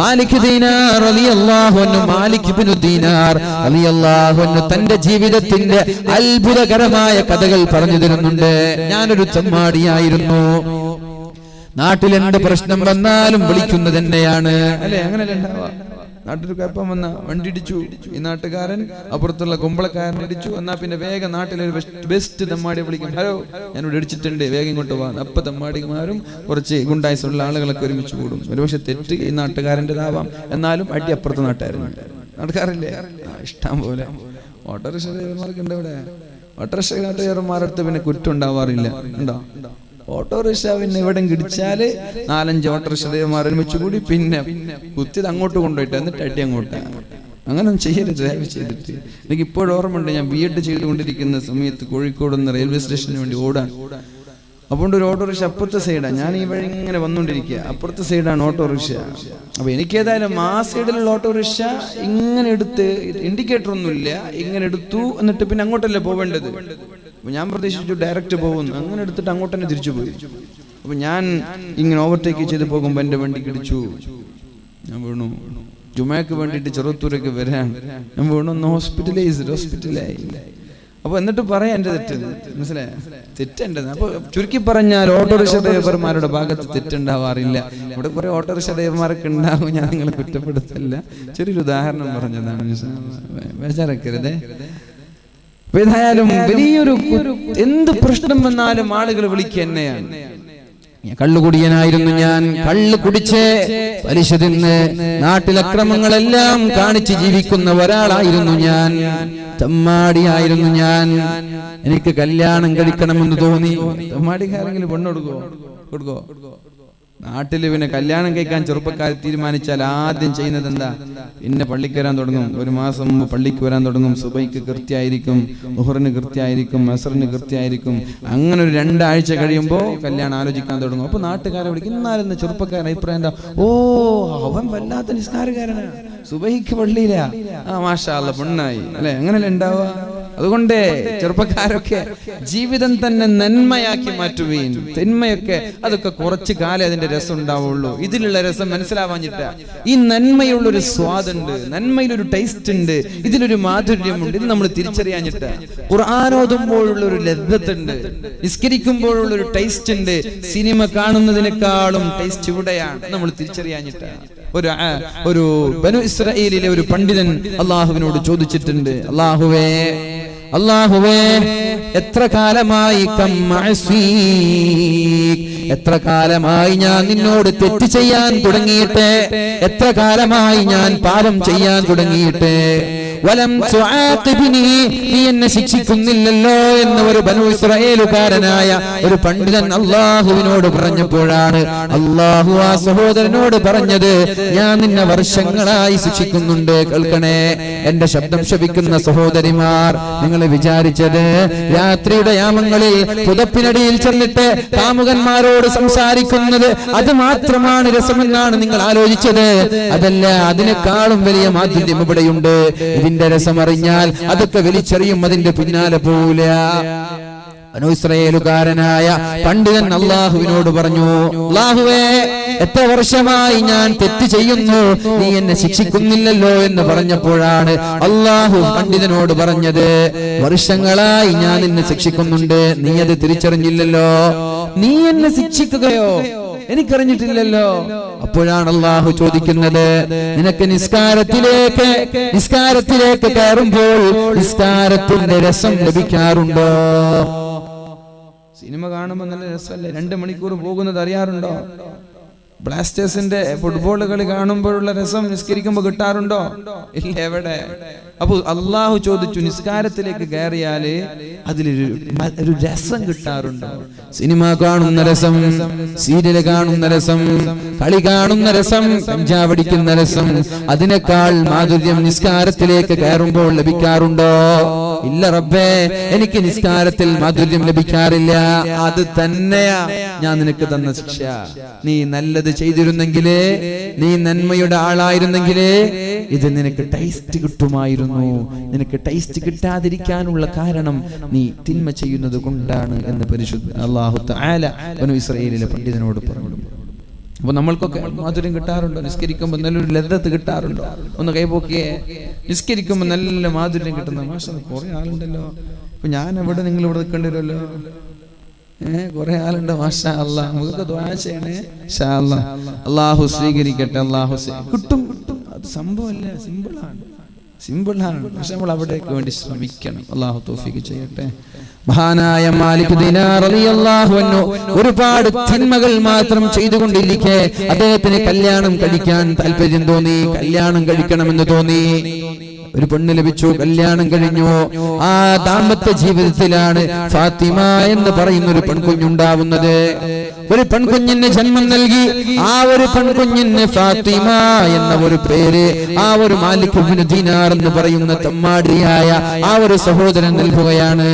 മാലിക് ദീനാർ റളിയല്ലാഹു അൻഹു, മാലിക് ഇബ്നു ദീനാർ റളിയല്ലാഹു അൻഹു തന്റെ ജീവിതത്തിന്റെ അത്ഭുതകരമായ കഥകൾ പറഞ്ഞു തരുന്നുണ്ട്. ഞാനൊരു തമ്മാടിയായിരുന്നു. നാട്ടിൽ എന്ത് പ്രശ്നം വന്നാലും വിളിക്കുന്നത് തന്നെയാണ്, അല്ലെ? അങ്ങനെയല്ല ഉണ്ടാവുക. നാട്ടിൽ കുഴപ്പം വന്ന വണ്ടി ഇടിച്ചു, ഈ നാട്ടുകാരൻ അപ്പുറത്തുള്ള കുമ്പളക്കാരൻ ഇടിച്ചു, എന്നാ പിന്നെ വേഗം നാട്ടിലൊരു ബെസ്റ്റ് തമ്മാടിയെ വിളിക്കും. ഹലോ, ഞാനിവിടെ ഇടിച്ചിട്ടുണ്ട്, വേഗം ഇങ്ങോട്ട് പോകാൻ. അപ്പൊ തമ്മാടിമാരും കുറച്ച് ഗുണ്ടായ്സുള്ള ആളുകളൊക്കെ ഒരുമിച്ച് കൂടും. ഒരുപക്ഷെ തെറ്റ് ഈ നാട്ടുകാരൻ്റെതാവാം, എന്നാലും അടി അപ്പുറത്തെ നാട്ടുകാരില്ലേ? ഇഷ്ടം പോലെ ഓട്ടോറിക്ഷ ഡ്രൈവർമാർക്ക് ഉണ്ട് ഇവിടെ. ഓട്ടോറിക്ഷ ഡ്രൈവർമാരടുത്ത് പിന്നെ കുറ്റം ഉണ്ടാവാറില്ല. ഉണ്ടോ? ഓട്ടോറിക്ഷ പിന്നെ ഇവിടെ ഇടിച്ചാല് 4-5 ഓട്ടോറിക്ഷ ഡ്രൈവർമാർ ഒരുമിച്ച് കൂടി പിന്നെ കുത്തിയത് അങ്ങോട്ട് കൊണ്ടുപോയിട്ട് എന്നിട്ട് അടി അങ്ങോട്ട്. അങ്ങനൊന്നും ചെയ്യരുത് ദയവ് ചെയ്തിട്ട്. എനിക്ക് ഇപ്പോഴും ഓർമ്മയുണ്ട്, ഞാൻ B.Ed ചെയ്തുകൊണ്ടിരിക്കുന്ന സമയത്ത് കോഴിക്കോട് നിന്ന് റെയിൽവേ സ്റ്റേഷന് വേണ്ടി ഓടാൻ. അതുകൊണ്ട് ഒരു ഓട്ടോറിക്ഷ അപ്പുറത്തെ സൈഡാണ്, ഞാൻ ഈ വഴി ഇങ്ങനെ വന്നുകൊണ്ടിരിക്കുക, അപ്പുറത്തെ സൈഡാണ് ഓട്ടോറിക്ഷ. അപ്പൊ എനിക്കേതായാലും ആ സൈഡിലുള്ള ഓട്ടോറിക്ഷ ഇങ്ങനെ എടുത്ത്, ഇൻഡിക്കേറ്റർ ഒന്നുമില്ല, ഇങ്ങനെ എടുത്തു, എന്നിട്ട് പിന്നെ അങ്ങോട്ടല്ലേ പോവേണ്ടത്. ഞാൻ പ്രതീക്ഷിച്ചു ഡയറക്റ്റ് പോകുന്നു, അങ്ങനെ എടുത്തിട്ട് അങ്ങോട്ട് തന്നെ തിരിച്ചു പോയി. അപ്പൊ ഞാൻ ഇങ്ങനെ ഓവർടേക്ക് ചെയ്ത് പോകുമ്പോൾ എന്റെ വണ്ടിക്ക് ഇടിച്ചു, ഞാൻ വീണു. ജുമയ്ക്ക് വേണ്ടിയിട്ട് ചെറുത്തൂരേക്ക് വരാൻ ഞാൻ വീണു, ഒന്ന് ഹോസ്പിറ്റലായി. അപ്പൊ എന്നിട്ട് പറയാം എന്റെ തെറ്റ്, മനസ്സിലായ? തെറ്റെൻ്റെത്. അപ്പൊ ചുരുക്കി പറഞ്ഞാൽ ഓട്ടോറിക്ഷ ഡ്രൈവർമാരുടെ ഭാഗത്ത് തെറ്റുണ്ടാവാറില്ല. ഇവിടെ കുറെ ഓട്ടോറിക്ഷ ഡ്രൈവർമാരൊക്കെ ഉണ്ടാവും, ഞാൻ നിങ്ങളെ കുറ്റപ്പെടുത്തല്ല, ചെറിയൊരു ഉദാഹരണം പറഞ്ഞതാണ്, വിചാരിക്കരുതേ. ഏതായാലും വലിയൊരു എന്ത് പ്രശ്നം വന്നാലും ആളുകൾ വിളിക്കുക തന്നെയാണ്. കള്ളുകുടിയനായിരുന്നു ഞാൻ, കള്ളു കുടിച്ച് പലിശ തിന്ന് നാട്ടിൽ അക്രമങ്ങളെല്ലാം കാണിച്ച് ജീവിക്കുന്ന ഒരാളായിരുന്നു ഞാൻ, തമ്മാടിയായിരുന്നു ഞാൻ. എനിക്ക് കല്യാണം കഴിക്കണമെന്ന് തോന്നി. തമ്മാടിക്കാരെങ്കിലും പെണ്ണ് കൊടുക്കോ? നാട്ടിൽ പിന്നെ കല്യാണം കഴിക്കാൻ ചെറുപ്പക്കാർ തീരുമാനിച്ചാൽ ആദ്യം ചെയ്യുന്നത് എന്താ? പിന്നെ പള്ളിക്ക് വരാൻ തുടങ്ങും. ഒരു മാസം മുമ്പ് പള്ളിക്ക് വരാൻ തുടങ്ങും. സുബൈക്ക് കൃത്യമായിരിക്കും, മുഹറിന് കൃത്യമായിരിക്കും, അസറിന് കൃത്യമായിരിക്കും. അങ്ങനെ ഒരു 2 ആഴ്ച കഴിയുമ്പോൾ കല്യാണം ആലോചിക്കാൻ തുടങ്ങും. അപ്പൊ നാട്ടുകാരെ വിളിക്കും. എന്നാലും ചെറുപ്പക്കാരൻ അഭിപ്രായം എന്താ? ഓ, അവൻ വല്ലാത്ത നിസ്കാരക്കാരനാ, സുബൈക്ക് പള്ളിയില, മാഷാ അല്ലാഹ് പെണ്ണായി അല്ലെ, അങ്ങനെയല്ലേ ഉണ്ടാവുക? അതുകൊണ്ട് ചെറുപ്പക്കാരൊക്കെ ജീവിതം തന്നെ നന്മയാക്കി മാറ്റുകയും, തിന്മയൊക്കെ അതൊക്കെ കുറച്ച് കാലം അതിന്റെ രസം ഉണ്ടാവുള്ളൂ. ഇതിലുള്ള രസം മനസ്സിലാവാഞ്ഞിട്ട് ഈ നന്മയുള്ളൊരു സ്വാദുണ്ട്, നന്മയിലൊരു ടേസ്റ്റ് ഉണ്ട്, ഇതിലൊരു മാധുര്യമുണ്ട്, ഇത് നമ്മൾ തിരിച്ചറിയാഞ്ഞിട്ട്. ഖുർആൻ ഓതുമ്പോഴുള്ള ഒരു ലദ്ദത്തുണ്ട്, നിസ്കരിക്കുമ്പോഴുള്ള ഒരു ടേസ്റ്റ് ഉണ്ട്. സിനിമ കാണുന്നതിനേക്കാളും ടേസ്റ്റ് ഇവിടെയാണ്, നമ്മൾ തിരിച്ചറിയാഞ്ഞിട്ട്. ഒരു ബനു ഇസ്രായേലിലെ ഒരു പണ്ഡിതൻ അള്ളാഹുവിനോട് ചോദിച്ചിട്ടുണ്ട്, അല്ലാഹുവേ എത്ര കാലമായി എത്ര കാലമായി ഞാൻ നിന്നോട് തെറ്റ് ചെയ്യാൻ തുടങ്ങിയിട്ട്, എത്ര കാലമായി ഞാൻ പാപം ചെയ്യാൻ തുടങ്ങിയിട്ട്, വലം തുആഖിബ്നി, നീ എന്നെ ശിക്ഷിക്കുന്നില്ലല്ലോ എന്ന് ഒരു ബനൂ ഇസ്രായേലുകാരനായ ഒരു പണ്ഡിതൻ അല്ലാഹുവിനോട് പറഞ്ഞപ്പോഴാണ് അല്ലാഹു ആ സഹോദരനോട് പറഞ്ഞത്, ഞാൻ നിന്നെ വർഷങ്ങളായി ശിക്ഷിക്കുന്നുണ്ട്. കേൾക്കണേ എന്റെ ശബ്ദം ശ്രവിക്കുന്ന സഹോദരിമാർ, നിങ്ങൾ വിചാരിച്ചത് രാത്രിയുടെ യാമങ്ങളിൽ പുതപ്പിനടിയിൽ ചെന്നിട്ട് കാമുകന്മാരോട് സംസാരിക്കുന്നത് അത് മാത്രമാണ് രസമെന്നാണ് നിങ്ങൾ ആലോചിച്ചത്? അതല്ല, അതിനേക്കാളും വലിയ മാധുര്യം ഇവിടെയുണ്ട്. ഇതിന്റെ രസമറിഞ്ഞാൽ അതൊക്കെ വലിച്ചെറിയും, അതിന്റെ പിന്നാലെ പോവില്ല. ബനൂ ഇസ്രായേലുകാരനായ പണ്ഡിതൻ അല്ലാഹുവിനോട് പറഞ്ഞു, അല്ലാഹുവേ എത്ര വർഷമായി ഞാൻ തെറ്റ് ചെയ്യുന്നു, നീ എന്നെ ശിക്ഷിക്കുന്നില്ലല്ലോ എന്ന് പറഞ്ഞപ്പോഴാണ് അല്ലാഹു പണ്ഡിതനോട് പറഞ്ഞത്, വർഷങ്ങളായി ഞാൻ നിന്നെ ശിക്ഷിക്കുന്നുണ്ട്, നീ അത് തിരിച്ചറിഞ്ഞില്ലല്ലോ. നീ എന്നെ ശിക്ഷിക്കുകയോ? എനിക്കറിഞ്ഞിട്ടില്ലല്ലോ. അപ്പോഴാണ് അല്ലാഹു ചോദിക്കുന്നത്, നിനക്ക് നിസ്കാരത്തിലേക്ക് കയറുമ്പോൾ നിസ്കാരത്തിന്റെ രസം ലഭിക്കാറുണ്ടോ? സിനിമ കാണുമ്പോൾ നല്ല രസമല്ലേ? 2 മണിക്കൂർ പോകുന്നത് അറിയാറുണ്ടോ? ബ്ലാസ്റ്റേഴ്സിന്റെ ഫുട്ബോൾ കളി കാണുമ്പോഴുള്ള രസം നിസ്കരിക്കുമ്പോൾ കിട്ടാറുണ്ടോ? ഇല്ല, എവിടെ? അപ്പൊ അള്ളാഹു ചോദിച്ചു, നിസ്കാരത്തിലേക്ക് കയറിയാല് അതിലൊരു രസം കിട്ടാറുണ്ടോ? സിനിമ കാണുന്ന രസം, സീരിയൽ കാണുന്ന രസം, കളി കാണുന്ന രസം, കഞ്ചാവടിക്കുന്ന രസം, അതിനേക്കാൾ മാധുര്യം നിസ്കാരത്തിലേക്ക് കയറുമ്പോൾ ലഭിക്കാറുണ്ടോ? ഇല്ല റബ്ബേ, എനിക്ക് നിസ്കാരത്തിൽ മാധുര്യം ലഭിക്കാറില്ല. അത് തന്നെയാ ഞാൻ നിനക്ക് തന്ന ശിക്ഷ. നീ നല്ലത് ചെയ്തിരുന്നെങ്കിലേ, നീ നന്മയുടെ ആളായിരുന്നെങ്കിലേ ഇത് നിനക്ക് ടേസ്റ്റ് കിട്ടുമായിരുന്നു. നിനക്ക് ടേസ്റ്റ് കിട്ടാതിരിക്കാനുള്ള കാരണം നീ തിന്മ ചെയ്യുന്നത് കൊണ്ടാണ് എന്ന് പരിശുദ്ധ അല്ലാഹു തആല ബനൂ ഇസ്രായേലിലെ പണ്ഡിതനോട് പറഞ്ഞു. അപ്പൊ നമ്മൾക്കൊക്കെ മാധുര്യം കിട്ടാറുണ്ടോ? നിസ്കരിക്കുമ്പോൾ നല്ലൊരു ലദ്ദത്ത് കിട്ടാറുണ്ടോ? ഒന്ന് കൈപോക്കിയേ. നിസ്കരിക്കുമ്പോൾ നല്ല മാധുര്യം കിട്ടുന്ന മാഷം കുറെ ആളുണ്ടല്ലോ. ഇപ്പൊ ഞാൻ എവിടെ, നിങ്ങൾ ഇവിടെ നിൽക്കേണ്ടി വരുമല്ലോ. കുറെ ആളുണ്ട്. മാഷാ അല്ലാഹ്, നമുക്ക് ദുആ ചെയ്യണേ. ഇൻഷാ അല്ലാഹ് അല്ലാഹു സ്വീകരിക്കട്ടെ. അല്ലാഹു കിട്ടും. അത് സംഭവമല്ല, സിമ്പിളാണ്. പക്ഷെ നമ്മൾ അവിടേക്ക് വേണ്ടി ശ്രമിക്കണം. അല്ലാഹു തൗഫീഖ് ചെയ്യട്ടെ. മഹാനായ മാലിക് ദിനാർ റളിയല്ലാഹു അൻഹു ഒരുപാട് തിന്മകൾ മാത്രം ചെയ്തുകൊണ്ടിരിക്കെ അദ്ദേഹത്തിന് കല്യാണം കഴിക്കാൻ താല്പര്യം തോന്നി, കല്യാണം കഴിക്കണമെന്ന് തോന്നി. ഒരു പെണ്ണ് ലഭിച്ചു, കല്യാണം കഴിഞ്ഞു. ആ ദാമ്പത്യ ജീവിതത്തിലാണ് ഫാത്തിമ എന്ന് പറയുന്ന ഒരു പെൺകുഞ്ഞുണ്ടാവുന്നത്. ഒരു പെൺകുഞ്ഞിന് ജന്മം നൽകി. ആ ഒരു പെൺകുഞ്ഞിന് ഫാത്തിമ എന്ന ഒരു പേര് ആ ഒരു മാലിക് ഇബ്നു ദിനാർ എന്ന് പറയുന്ന തമ്മാടിയായ ആ ഒരു സഹോദരൻ നൽകുകയാണ്.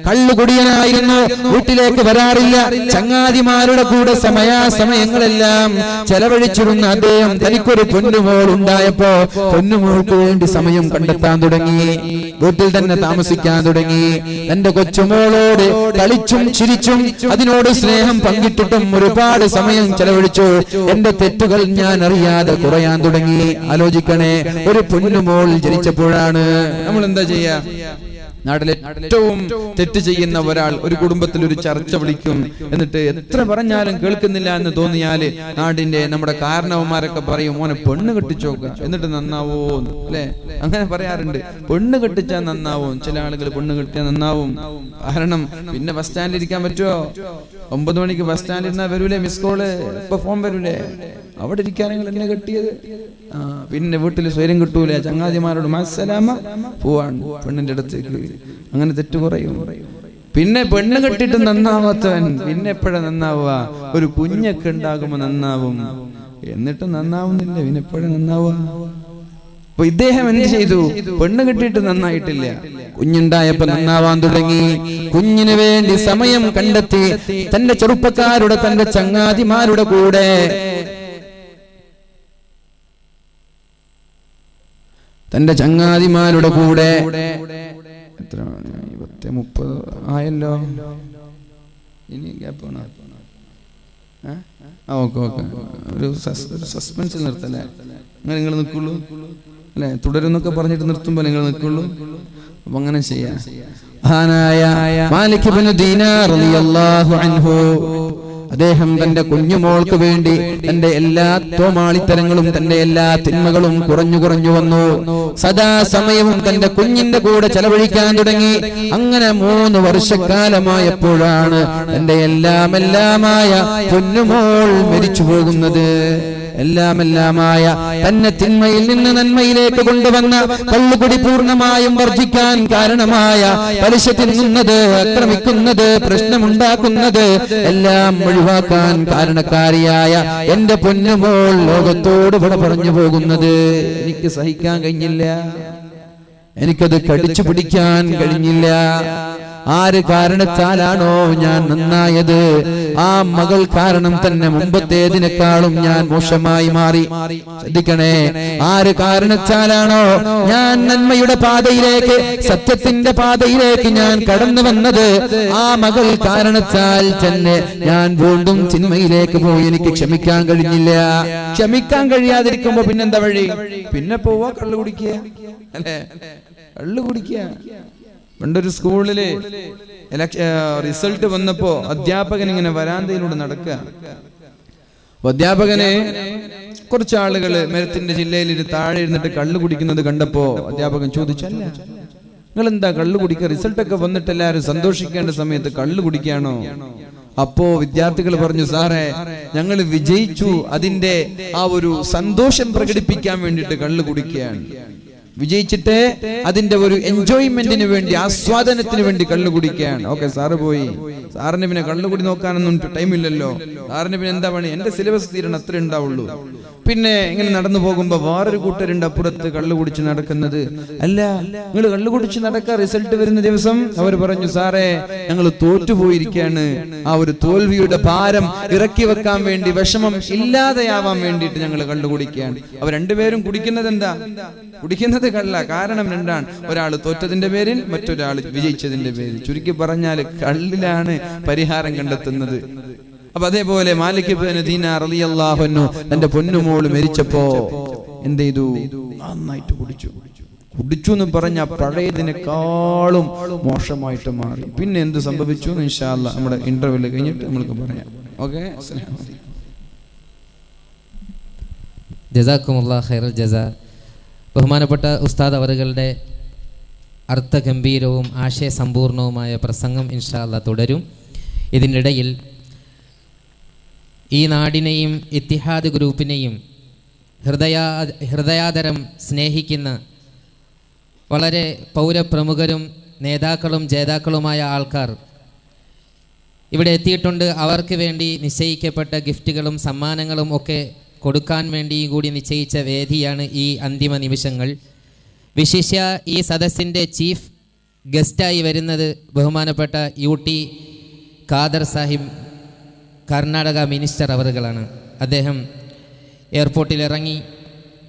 കള്ളുകുടിയനായിരുന്നു, വീട്ടിലേക്ക് വരാറില്ല. ചങ്ങാതിമാരുടെ കൂടെ സമയങ്ങളെല്ലാം ചെലവഴിച്ചിരുന്ന അദ്ദേഹം തനിക്കൊരു പൊന്നുമോൾ ഉണ്ടായപ്പോ പൊന്നുമോൾക്ക് വേണ്ടി സമയം കണ്ടെത്താൻ തുടങ്ങി. വീട്ടിൽ തന്നെ താമസിക്കാൻ തുടങ്ങി. തന്റെ കൊച്ചുമോളോട് കളിച്ചും ചിരിച്ചും അതിനോട് സ്നേഹം പങ്കിട്ടിട്ടും ഒരുപാട് സമയം ചെലവഴിച്ചു. എന്റെ തെറ്റുകൾ ഞാൻ അറിയാതെ കുറയാൻ തുടങ്ങി. ആലോചിക്കണേ, ഒരു പൊന്നുമോൾ ജനിച്ചപ്പോഴാണ്. നമ്മൾ എന്താ ചെയ്യാ? നാട്ടിലെ ഏറ്റവും തെറ്റ് ചെയ്യുന്ന ഒരാൾ ഒരു കുടുംബത്തിൽ ഒരു ചർച്ച വിളിക്കും. എന്നിട്ട് എത്ര പറഞ്ഞാലും കേൾക്കുന്നില്ല എന്ന് തോന്നിയാല് നമ്മുടെ കാരണവന്മാരൊക്കെ പറയും, മോനെ പെണ്ണ് കെട്ടിച്ചോക്ക എന്നിട്ട് നന്നാവോ അല്ലെ? അങ്ങനെ പറയാറുണ്ട്. പെണ്ണ് കെട്ടിച്ചാൽ നന്നാവും. ചില ആളുകൾ പെണ്ണ് കെട്ടിയാൽ നന്നാവും. കാരണം പിന്നെ ബസ് സ്റ്റാൻഡിൽ ഇരിക്കാൻ പറ്റുമോ? 9 മണിക്ക് ബസ് സ്റ്റാൻഡിൽ ഇരുന്നാ വരൂലേ മിസ് കോള്? ഇപ്പൊ ഫോൺ വരൂലേ? അവിടെ ഇരിക്കാനെങ്കിൽ എന്നെ കെട്ടിയത്. പിന്നെ വീട്ടിൽ സ്വയം കിട്ടൂല. ചങ്ങാതിമാരോട് മസ്സലാമ പോവാണ് പെണ്ണിന്റെ അടുത്തേക്ക്. അങ്ങനെ തെറ്റ് കുറയും. പിന്നെ പെണ്ണ് കെട്ടിട്ട് നന്നാവാത്തവൻ പിന്നെ എപ്പോഴാ നന്നാവുക? ഒരു കുഞ്ഞൊക്കെ ഉണ്ടാകുമ്പോ നന്നാവും, എന്നിട്ടും നന്നാവുന്നില്ല, പിന്നെ എപ്പോഴാ നന്നാവുക? അപ്പൊ ഇദ്ദേഹം എന്ത് ചെയ്തു? പെണ്ണ് കെട്ടിയിട്ട് നന്നായിട്ടില്ല, കുഞ്ഞുണ്ടായപ്പോ നന്നാവാൻ തുടങ്ങി. കുഞ്ഞിന് വേണ്ടി സമയം കണ്ടെത്തി തന്റെ ചെറുപ്പക്കാരുടെ, തന്റെ ചങ്ങാതിമാരുടെ കൂടെ, എത്ര 30 ആയല്ലോ, ഇനി ഗ്യാപ്പാണോ? ഓക്കെ ഒരു സസ്പെൻസിൽ നിർത്തല്ലേ? അങ്ങനെ നിങ്ങൾ നിൽക്കുള്ളൂ അല്ലെ? തുടരുന്നൊക്കെ പറഞ്ഞിട്ട് നിർത്തുമ്പോ നിങ്ങൾ നിൽക്കുള്ളൂ. അപ്പൊ അങ്ങനെ ചെയ്യാം. മഹാനായ മാലിക് ഇബ്നു ദീനാർ റളിയല്ലാഹു അൻഹു, അദ്ദേഹം തന്റെ കുഞ്ഞുമോൾക്ക് വേണ്ടി തന്റെ എല്ലാ തോമാളിത്തരങ്ങളും തന്റെ എല്ലാ തിന്മകളും കുറഞ്ഞു വന്നു. സദാസമയവും തന്റെ കുഞ്ഞിന്റെ കൂടെ ചെലവഴിക്കാൻ തുടങ്ങി. അങ്ങനെ 3 വർഷക്കാലമായപ്പോഴാണ് തന്റെ എല്ലാമായ പൊന്നുമോൾ മരിച്ചു പോകുന്നത്. എല്ലാമായ തന്നെ തിന്മയിൽ നിന്ന് നന്മയിലേക്ക് കൊണ്ടുവന്ന, കള്ളുകുടി പൂർണ്ണമായും വർജിക്കാൻ കാരണമായ, പലിശ തിന്നുന്നത്, ആക്രമിക്കുന്നത്, പ്രശ്നമുണ്ടാക്കുന്നത് എല്ലാം ഒഴിവാക്കാൻ കാരണക്കാരിയായ എന്റെ പൊന്നുമോൾ ലോകത്തോട് വിട പറഞ്ഞു പോകുന്നത് എനിക്ക് സഹിക്കാൻ കഴിഞ്ഞില്ല, എനിക്കത് കടിച്ചു പിടിക്കാൻ കഴിഞ്ഞില്ല. ആര് കാരണത്താലാണോ ഞാൻ നന്നായത്, ആ മകൾ കാരണം തന്നെ മുമ്പത്തേതിനേക്കാളും ഞാൻ മോശമായി മാറി. ശ്രദ്ധിക്കണേ, ആര് കാരണത്താലാണോ ഞാൻ നന്മയുടെ പാതയിലേക്ക്, സത്യത്തിന്റെ പാതയിലേക്ക് ഞാൻ കടന്നു വന്നത്, ആ മകൾ കാരണത്താൽ തന്നെ ഞാൻ വീണ്ടും തിന്മയിലേക്ക് പോയി. എനിക്ക് ക്ഷമിക്കാൻ കഴിഞ്ഞില്ല. ക്ഷമിക്കാൻ കഴിയാതിരിക്കുമ്പോ പിന്നെന്താ വഴി? പിന്നെ പോവാ കള്ളു കുടിക്കുക, അല്ലെ? കള്ളു കുടിക്കുക. പണ്ടൊരു സ്കൂളില് റിസൾട്ട് വന്നപ്പോ അധ്യാപകൻ ഇങ്ങനെ വരാന്തയിലൂടെ നടക്കുക. അധ്യാപകനെ കുറച്ച് ആളുകള് മരത്തിന്റെ ജില്ലയിൽ താഴെ ഇരുന്നിട്ട് കള്ളു കുടിക്കുന്നത് കണ്ടപ്പോ അധ്യാപകൻ ചോദിച്ചല്ല, നിങ്ങൾ എന്താ കള്ളു കുടിക്കുക? റിസൾട്ടൊക്കെ വന്നിട്ട് എല്ലാവരും സന്തോഷിക്കേണ്ട സമയത്ത് കള്ളു കുടിക്കുകയാണോ? അപ്പോ വിദ്യാർത്ഥികൾ പറഞ്ഞു, സാറേ ഞങ്ങൾ വിജയിച്ചു, അതിന്റെ ആ ഒരു സന്തോഷം പ്രകടിപ്പിക്കാൻ വേണ്ടിയിട്ട് കള്ളു കുടിക്കുകയാണ്. വിജയിച്ചിട്ട് അതിന്റെ ഒരു എൻജോയ്മെന്റിന് വേണ്ടി, ആസ്വാദനത്തിന് വേണ്ടി കള്ളു കുടിക്കുകയാണ്. ഓക്കെ, സാറ് പോയി. സാറിന് പിന്നെ കള്ളുകുടി നോക്കാനൊന്നും ടൈമില്ലല്ലോ. സാറിന് പിന്നെ എന്താ പണി? എന്റെ സിലബസ് തീരണം, അത്രേ ഉണ്ടാവുള്ളൂ. പിന്നെ ഇങ്ങനെ നടന്നു പോകുമ്പോ വേറൊരു കൂട്ടരുണ്ട് അപ്പുറത്ത് കള്ളു കുടിച്ച് നടക്കുന്നത്. അല്ല, നിങ്ങൾ കള്ളു കുടിച്ച് നടക്കുക, റിസൾട്ട് വരുന്ന ദിവസം അവർ പറഞ്ഞു, സാറേ ഞങ്ങൾ തോറ്റുപോയിരിക്കുകയാണ്, ആ ഒരു തോൽവിയുടെ ഭാരം ഇറക്കി വെക്കാൻ വേണ്ടി, വിഷമം ഇല്ലാതെയാവാൻ വേണ്ടിയിട്ട് ഞങ്ങൾ കള്ളു കുടിക്കുകയാണ്. അവർ രണ്ടുപേരും കുടിക്കുന്നത് എന്താ? കുടിക്കുന്നത് കള്ള. കാരണം രണ്ടാണ്, ഒരാൾ തോറ്റതിന്റെ പേരിൽ, മറ്റൊരാൾ വിജയിച്ചതിന്റെ പേരിൽ. ചുരുക്കി പറഞ്ഞാൽ കള്ളിലാണ് പരിഹാരം കണ്ടെത്തുന്നത്. അപ്പൊ അതേപോലെ മാലിക് ഇബ്നു ദീനാർ റളിയല്ലാഹു അൻഹു തന്റെ പൊന്നുമോള് മരിച്ചപ്പോ എന്ത് ചെയ്തു? നന്നായിട്ട് കുടിച്ചു എന്ന് പറഞ്ഞ പഴയതിനേക്കാളും മോശമായിട്ട് മാറി. പിന്നെ എന്ത് സംഭവിച്ചു ഇൻഷാ അല്ലാഹ് നമ്മുടെ ഇന്റർവ്യൂ കഴിഞ്ഞിട്ട് നമ്മൾക്ക് പറയാം. ഓക്കെ, ജസാക്കുമുല്ലാഹ് ഖൈറൽ ജസാ. ബഹുമാനപ്പെട്ട ഉസ്താദ് അവറുകളുടെ അർത്ഥഗംഭീരവും ആശയസമ്പൂർണവുമായ പ്രസംഗം ഇൻഷാ അല്ലാഹ് തുടരും. ഇതിനിടയിൽ ഈ നാടിനെയും ഇത്തിഹാദ് ഗ്രൂപ്പിനെയും ഹൃദയാദരം സ്നേഹിക്കുന്ന വളരെ പൗരപ്രമുഖരും നേതാക്കളും ജേതാക്കളുമായ ആൾക്കാർ ഇവിടെ എത്തിയിട്ടുണ്ട്. അവർക്ക് വേണ്ടി നിശ്ചയിക്കപ്പെട്ട ഗിഫ്റ്റുകളും സമ്മാനങ്ങളും ഒക്കെ കൊടുക്കാൻ വേണ്ടി കൂടി നിശ്ചയിച്ച വേദിയാണ് ഈ അന്തിമ നിമിഷങ്ങൾ. വിശിഷ്യ ഈ സദസ്സിൻ്റെ ചീഫ് ഗസ്റ്റായി വരുന്നത് ബഹുമാനപ്പെട്ട UT ഖാദർ സാഹിബ്, കർണാടക മിനിസ്റ്റർ അവറുകളാണ്. അദ്ദേഹം എയർപോർട്ടിൽ ഇറങ്ങി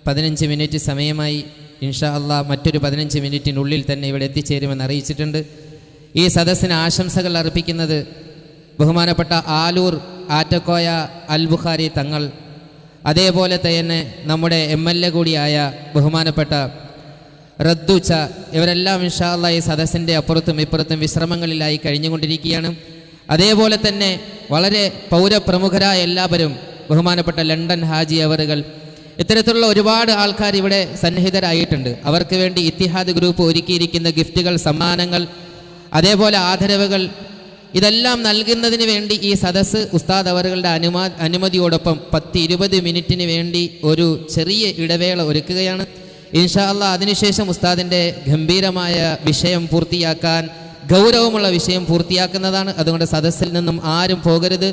15 മിനിറ്റ് സമയമായി. ഇൻഷാ അല്ലാഹ് മറ്റൊരു 15 മിനിറ്റിനുള്ളിൽ തന്നെ ഇവിടെ എത്തിച്ചേരുമെന്ന് അറിയിച്ചിട്ടുണ്ട്. ഈ സദസ്സിന് ആശംസകൾ അർപ്പിക്കുന്നത് ബഹുമാനപ്പെട്ട ആലൂർ ആറ്റക്കോയ അൽ ബുഖാരി തങ്ങൾ, അതേപോലെ തന്നെ നമ്മുടെ MLA കൂടിയായ ബഹുമാനപ്പെട്ട റദ്ദുച്ച, ഇവരെല്ലാം ഇൻഷാ അല്ലാഹ് ഈ സദസ്സിൻ്റെ അപ്പുറത്തും ഇപ്പുറത്തും വിശ്രമങ്ങളിലായി കഴിഞ്ഞുകൊണ്ടിരിക്കുകയാണ്. അതേപോലെ തന്നെ വളരെ പൗരപ്രമുഖരായ എല്ലാവരും, ബഹുമാനപ്പെട്ട ലണ്ടൻ ഹാജി അവറുകൾ, ഇത്തരത്തിലുള്ള ഒരുപാട് ആൾക്കാർ ഇവിടെ സന്നിഹിതരായിട്ടുണ്ട്. അവർക്ക് വേണ്ടി ഇത്തിഹാദ് ഗ്രൂപ്പ് ഒരുക്കിയിരിക്കുന്ന ഗിഫ്റ്റുകൾ, സമ്മാനങ്ങൾ, അതേപോലെ ആദരവുകൾ, ഇതെല്ലാം നൽകുന്നതിന് വേണ്ടി ഈ സദസ്സ് ഉസ്താദ് അവറുകളുടെ അനുമതിയോടൊപ്പം 10-20 മിനിറ്റിന് വേണ്ടി ഒരു ചെറിയ ഇടവേള ഒരുക്കുകയാണ്. ഇൻഷാ അല്ലാഹ് അതിനുശേഷം ഉസ്താദിൻ്റെ ഗംഭീരമായ വിഷയം പൂർത്തിയാക്കാൻ ഗൗരവമുള്ള വിഷയം പൂർത്തിയാക്കുന്നതാണ്. അതുകൊണ്ട് സദസ്സിൽ നിന്നും ആരും പോകരുത്.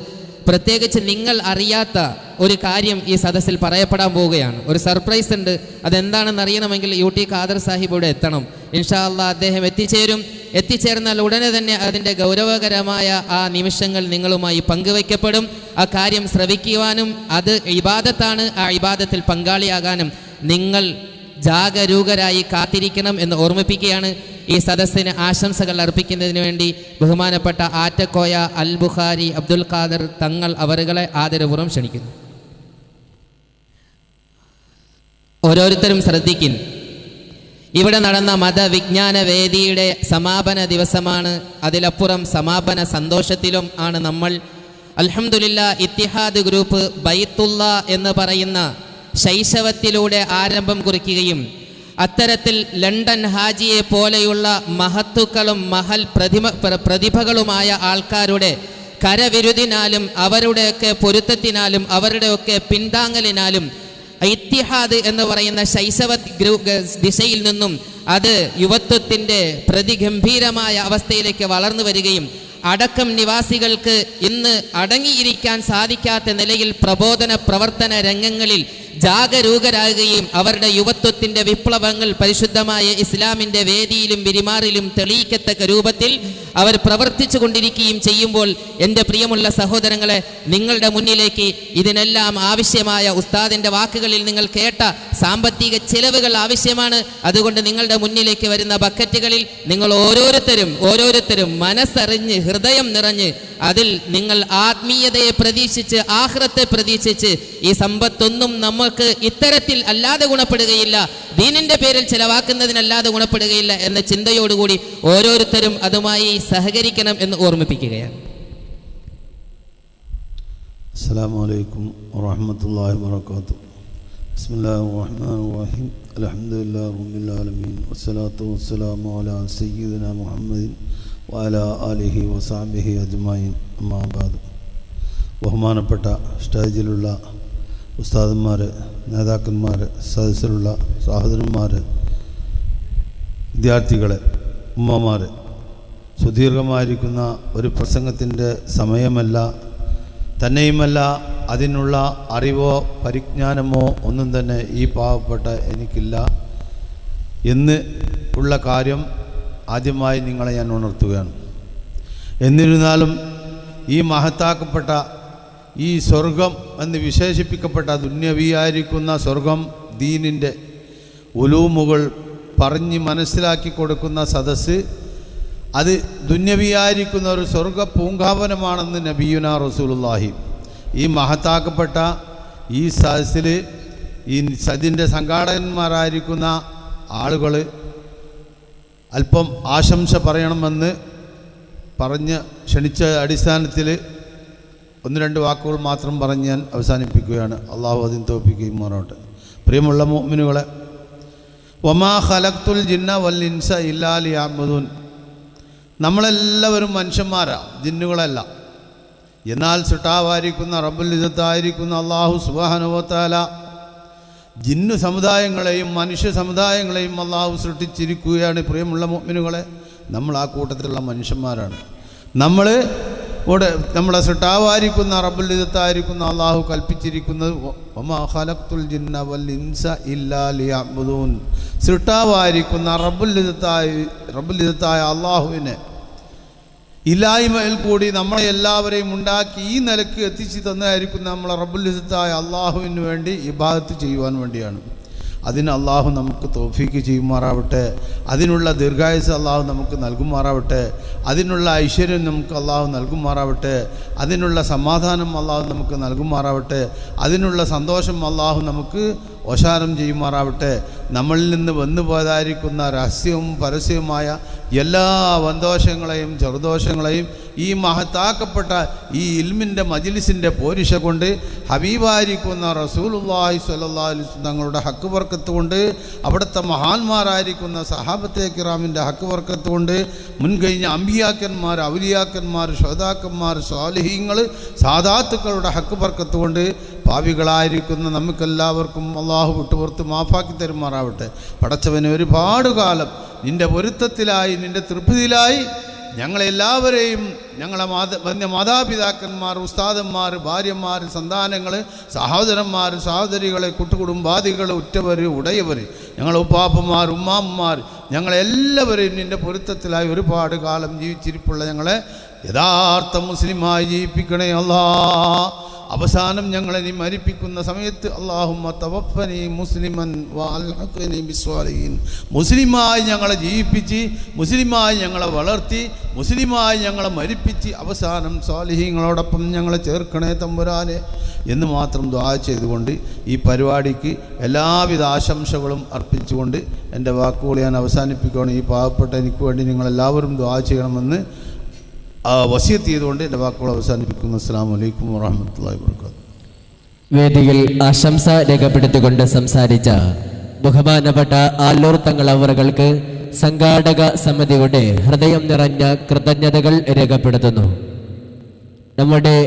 പ്രത്യേകിച്ച് നിങ്ങൾ അറിയാത്ത ഒരു കാര്യം ഈ സദസ്സിൽ പറയപ്പെടാൻ പോവുകയാണ്. ഒരു സർപ്രൈസ് ഉണ്ട്. അതെന്താണെന്ന് അറിയണമെങ്കിൽ UT ഖാദർ സാഹിബ് ഇവിടെ എത്തണം. ഇൻഷാ അല്ലാഹ് അദ്ദേഹം എത്തിച്ചേർന്നാൽ ഉടനെ തന്നെ അതിൻ്റെ ഗൗരവകരമായ ആ നിമിഷങ്ങൾ നിങ്ങളുമായി പങ്കുവയ്ക്കപ്പെടും. ആ കാര്യം ശ്രവിക്കുവാനും അത് ഇബാദത്താണ്, ആ ഇബാദത്തിൽ പങ്കാളിയാകാനും നിങ്ങൾ ജാഗരൂകരായി കാത്തിരിക്കണം എന്ന് ഓർമ്മിപ്പിക്കുകയാണ്. ഈ സദസ്സിന് ആശംസകൾ അർപ്പിക്കുന്നതിന് വേണ്ടി ബഹുമാനപ്പെട്ട ആറ്റക്കോയ അൽ ബുഖാരി അബ്ദുൽ ഖാദർ തങ്ങൾ അവരുകളെ ആദരപൂർവ്വം ക്ഷണിക്കുന്നു. ഓരോരുത്തരും ശ്രദ്ധിക്കും. ഇവിടെ നടന്ന മതവിജ്ഞാന വേദിയുടെ സമാപന ദിവസമാണ്. അതിലപ്പുറം സമാപന സന്തോഷത്തിലും ആണ് നമ്മൾ. അൽഹംദുലില്ലാഹ് ഇത്തിഹാദ് ഗ്രൂപ്പ് ബൈത്തുള്ള എന്ന് പറയുന്ന ശൈശവത്തിലൂടെ ആരംഭം കുറിക്കുകയും അത്തരത്തിൽ ലണ്ടൻ ഹാജിയെ പോലെയുള്ള മഹത്തുക്കളും മഹൽ പ്രതിഭകളുമായ ആൾക്കാരുടെ കരവിരുതിനാലും അവരുടെയൊക്കെ പൊരുത്തത്തിനാലും അവരുടെയൊക്കെ പിന്താങ്ങലിനാലും ഇത്തിഹാദ് എന്ന് പറയുന്ന ശൈശവ ദിശയിൽ നിന്നും അത് യുവത്വത്തിൻ്റെ പ്രതിഗംഭീരമായ അവസ്ഥയിലേക്ക് വളർന്നു വരികയും അടക്കം നിവാസികൾക്ക് ഇന്ന് അടങ്ങിയിരിക്കാൻ സാധിക്കാത്ത നിലയിൽ പ്രബോധന പ്രവർത്തന രംഗങ്ങളിൽ ജാഗരൂകരാകുകയും അവരുടെ യുവത്വത്തിൻ്റെ വിപ്ലവങ്ങൾ പരിശുദ്ധമായ ഇസ്ലാമിൻ്റെ വേദിയിലും വിരിമാറിലും തെളിയിക്കത്തക്ക രൂപത്തിൽ അവർ പ്രവർത്തിച്ചു കൊണ്ടിരിക്കുകയും ചെയ്യുമ്പോൾ എൻ്റെ പ്രിയമുള്ള സഹോദരങ്ങളെ, നിങ്ങളുടെ മുന്നിലേക്ക് ഇതിനെല്ലാം ആവശ്യമായ ഉസ്താദിൻ്റെ വാക്കുകളിൽ നിങ്ങൾ കേട്ട സാമ്പത്തിക ചിലവുകൾ ആവശ്യമാണ്. അതുകൊണ്ട് നിങ്ങളുടെ മുന്നിലേക്ക് വരുന്ന ബക്കറ്റുകളിൽ നിങ്ങൾ ഓരോരുത്തരും മനസ്സറിഞ്ഞ് ഹൃദയം നിറഞ്ഞ് അതിൽ നിങ്ങൾ ആത്മീയതയെ പ്രതീക്ഷിച്ച് ആഖിറത്തെ പ്രതീക്ഷിച്ച് ഈ സമ്പത്തൊന്നും നമുക്ക് ഇത്തരത്തിൽ അല്ലാതെ ഗുണപ്പെടുകയില്ല, ദീനിൻ്റെ പേരിൽ ചിലവാക്കുന്നതിനല്ലാതെ ഗുണപ്പെടുകയില്ല എന്ന ചിന്തയോടുകൂടി ഓരോരുത്തരും അതുമായി സഹകരിക്കണം എന്ന് ഓർമ്മിപ്പിക്കുകയാണ്. അസ്സലാമു അലൈക്കും വറഹ്മത്തുള്ളാഹി വബറകാതുഹു. ബിസ്മില്ലാഹിർ റഹ്മാനിർ റഹീം. അൽഹംദുലില്ലാഹി റബ്ബിൽ ആലമീൻ വസ്സലാത്തു വസ്സലാമു അലാ സയ്യിദിനാ മുഹമ്മദിൻ വഅലാ ആലിഹി വസഹ്ബിഹി അജ്മഈൻ. അമ്മാ ബഅദ്. ബഹുമാനപ്പെട്ട സ്റ്റേജിലുള്ള ഉസ്താദന്മാർ, നേതാക്കന്മാർ, സദസ്സിലുള്ള സഹോദരന്മാർ, വിദ്യാർത്ഥികളെ, ഉമ്മമാർ, സുദീർഘമായിരിക്കുന്ന ഒരു പ്രസംഗത്തിൻ്റെ സമയമല്ല, തന്നെയുമല്ല അതിനുള്ള അറിവോ പരിജ്ഞാനമോ ഒന്നും തന്നെ ഈ പാവപ്പെട്ട എനിക്കില്ല എന്ന് ഉള്ള കാര്യം ആദ്യമായി നിങ്ങളെ ഞാൻ ഉണർത്തുകയാണ്. എന്നിരുന്നാലും ഈ മഹത്താക്കപ്പെട്ട ഈ സ്വർഗം എന്ന് വിശേഷിപ്പിക്കപ്പെട്ട ദുന്യവിയായിരിക്കുന്ന സ്വർഗം, ദീനിൻ്റെ ഉലൂമുകൾ പറഞ്ഞ് മനസ്സിലാക്കി കൊടുക്കുന്ന സദസ്സ്, അത് ദുന്യവിയായിരിക്കുന്ന ഒരു സ്വർഗ പൂങ്കാവനമാണെന്ന് നബിയുനാ റസൂലുള്ളാഹി. ഈ മഹത്താക്കപ്പെട്ട ഈ സദസ്സിൽ ഈ സദിൻ്റെ സംഘാടകന്മാരായിരിക്കുന്ന ആളുകൾ അല്പം ആശംസ പറയണമെന്ന് പറഞ്ഞ് ക്ഷണിച്ച അടിസ്ഥാനത്തിൽ ഒന്ന് രണ്ട് വാക്കുകൾ മാത്രം പറഞ്ഞ് ഞാൻ അവസാനിപ്പിക്കുകയാണ്. അള്ളാഹു അതിന് തോൽപ്പിക്കുകയും മാറോട്ടെ. പ്രിയമുള്ള മുഅ്മിനുകളെ, വമാ ഖലഖ്തുൽ ജിന്ന വൽ ഇൻസ ഇല്ലാ ലിയഅ്ബുദൂൻ. നമ്മളെല്ലാവരും മനുഷ്യന്മാരാണ്, ജിന്നുകളല്ല. എന്നാൽ സൃഷ്ടാവായിരിക്കുന്ന റബ്ബുൽ ഇസ്സത്തായിരിക്കുന്ന അള്ളാഹു സുബ്ഹാനഹു വ തആല ജിന്നു സമുദായങ്ങളെയും മനുഷ്യ സമുദായങ്ങളെയും അള്ളാഹു സൃഷ്ടിച്ചിരിക്കുകയാണ്. പ്രിയമുള്ള മുഅ്മിനുകളെ, നമ്മൾ ആ കൂട്ടത്തിലുള്ള മനുഷ്യന്മാരാണ്. നമ്മുടെ സൃഷ്ടാവായിരിക്കുന്ന റബ്ബുൽ ഇസ്സത്തായിരിക്കുന്ന അള്ളാഹു കൽപ്പിച്ചിരിക്കുന്നത് വമാ ഖലഖ്തുൽ ജിന്ന വൽ ഇൻസ ഇല്ലാ ലിയഅ്ബുദൂൻ. സൃഷ്ടാവായിരിക്കുന്ന റബ്ബുൽ ഇസ്സത്തായ അള്ളാഹുവിനെ ഇല്ലായ്മയിൽ കൂടി നമ്മളെ എല്ലാവരെയും ഉണ്ടാക്കി ഈ നിലക്ക് എത്തിച്ചു തന്നതായിരിക്കുന്ന നമ്മളെ റബ്ബുൽ ഇസ്സത്തായ അള്ളാഹുവിന് വേണ്ടി ഇബാദത്ത് ചെയ്യുവാൻ വേണ്ടിയാണ്. അതിന് അള്ളാഹു നമുക്ക് തൗഫീക്ക് ചെയ്യുമാറാവട്ടെ. അതിനുള്ള ദീർഘായുസ് അള്ളാഹു നമുക്ക് നൽകുമാറാവട്ടെ. അതിനുള്ള ഐശ്വര്യം നമുക്ക് അള്ളാഹു നൽകുമാറാവട്ടെ. അതിനുള്ള സമാധാനം അള്ളാഹു നമുക്ക് നൽകുമാറാവട്ടെ. അതിനുള്ള സന്തോഷം അള്ളാഹു നമുക്ക് ഓശാരം ചെയ്യുമാറാവട്ടെ. നമ്മളിൽ നിന്ന് വന്നു പോയതായിരിക്കുന്ന രഹസ്യവും പരസ്യവുമായ എല്ലാ വൻദോഷങ്ങളെയും ചെറുദോഷങ്ങളെയും ഈ മഹത്താക്കപ്പെട്ട ഈ ഇൽമിൻ്റെ മജ്ലിസിൻ്റെ പോരിശ കൊണ്ട് ഹബീബായിരിക്കുന്ന റസൂലുള്ളാഹി സ്വല്ലല്ലാഹു അലൈഹി വസല്ലം തങ്ങളുടെ ഹക്ക് ബർക്കത്ത് കൊണ്ട്, അവിടുത്തെ മഹാന്മാരായിരിക്കുന്ന സഹാബത്തെ കിറാമിൻ്റെ ഹക്ക് ബർക്കത്ത് കൊണ്ട്, മുൻകഴിഞ്ഞ അമ്പിയാക്കന്മാർ, ഔലിയാക്കന്മാർ, ശുഹദാക്കന്മാർ, സ്വാലിഹീങ്ങൾ, സാദാത്തുക്കളുടെ ഹക്ക് ബർക്കത്ത് കൊണ്ട് പാപികളായിരിക്കുന്ന നമുക്കെല്ലാവർക്കും അള്ളാഹു വിട്ടുപുറത്ത് മാഫാക്കി തരുമാറാവട്ടെ. പടച്ചവനെ ഒരുപാട് കാലം നിൻ്റെ പൊരുത്തത്തിലായി, നിൻ്റെ തൃപ്തിയിലായി ഞങ്ങളെല്ലാവരെയും ഞങ്ങളെ മാതാപിതാക്കന്മാർ, ഉസ്താദന്മാർ, ഭാര്യമാർ, സന്താനങ്ങൾ, സഹോദരന്മാർ, സഹോദരികൾ, കുട്ടുകുടുംബാദികൾ, ഉറ്റവർ, ഉടയവർ, ഞങ്ങളെ ഉപ്പാപ്പന്മാർ, ഉമ്മാമ്മമാർ, ഞങ്ങളെല്ലാവരെയും നിൻ്റെ പൊരുത്തത്തിലായി ഒരുപാട് കാലം ജീവിച്ചിരിപ്പുള്ള ഞങ്ങളെ യഥാർത്ഥ മുസ്ലിമായി ജീവിപ്പിക്കണേ അല്ലാ. അവസാനം ഞങ്ങളെ നീ മരിപ്പിക്കുന്ന സമയത്ത് അല്ലാഹുമ്മ തവഫനി മുസ്ലിമൻ വഅൽഹഖ്നി ബിസ്വാലിഹീൻ, മുസ്ലിമായി ഞങ്ങളെ ജീവിപ്പിച്ച്, മുസ്ലിമായി ഞങ്ങളെ വളർത്തി, മുസ്ലിമായി ഞങ്ങളെ മരിപ്പിച്ച് അവസാനം സ്വാലിഹീങ്ങളോടൊപ്പം ഞങ്ങളെ ചേർക്കണേ തമ്പുരാനെ എന്ന് മാത്രം ദുആ ചെയ്തുകൊണ്ട് ഈ പരിപാടിക്ക് എല്ലാവിധ ആശംസകളും അർപ്പിച്ചുകൊണ്ട് എൻ്റെ വാക്കുകൾ ഞാൻ അവസാനിപ്പിക്കുകയാണ്. ഈ പാവപ്പെട്ട എനിക്ക് വേണ്ടി നിങ്ങളെല്ലാവരും ദുആ ചെയ്യണമെന്ന് വസിയത്ത് ചെയ്തുകൊണ്ട് എൻ്റെ വാക്കുകൾ അവസാനിപ്പിക്കുന്നു. അസ്സലാമു അലൈക്കും വറഹ്മത്തുള്ളാഹി വബറകാതുഹു. വേദിയിൽ ആശംസ രേഖപ്പെടുത്തിക്കൊണ്ട് സംസാരിച്ച ബഹുമാനപ്പെട്ട ആലൂർ തങ്ങൾ അവറുകൾക്ക് സംഘാടക സമിതിയുടെ ഹൃദയം നിറഞ്ഞ കൃതജ്ഞതകൾ രേഖപ്പെടുത്തുന്നു. നമ്മുടെ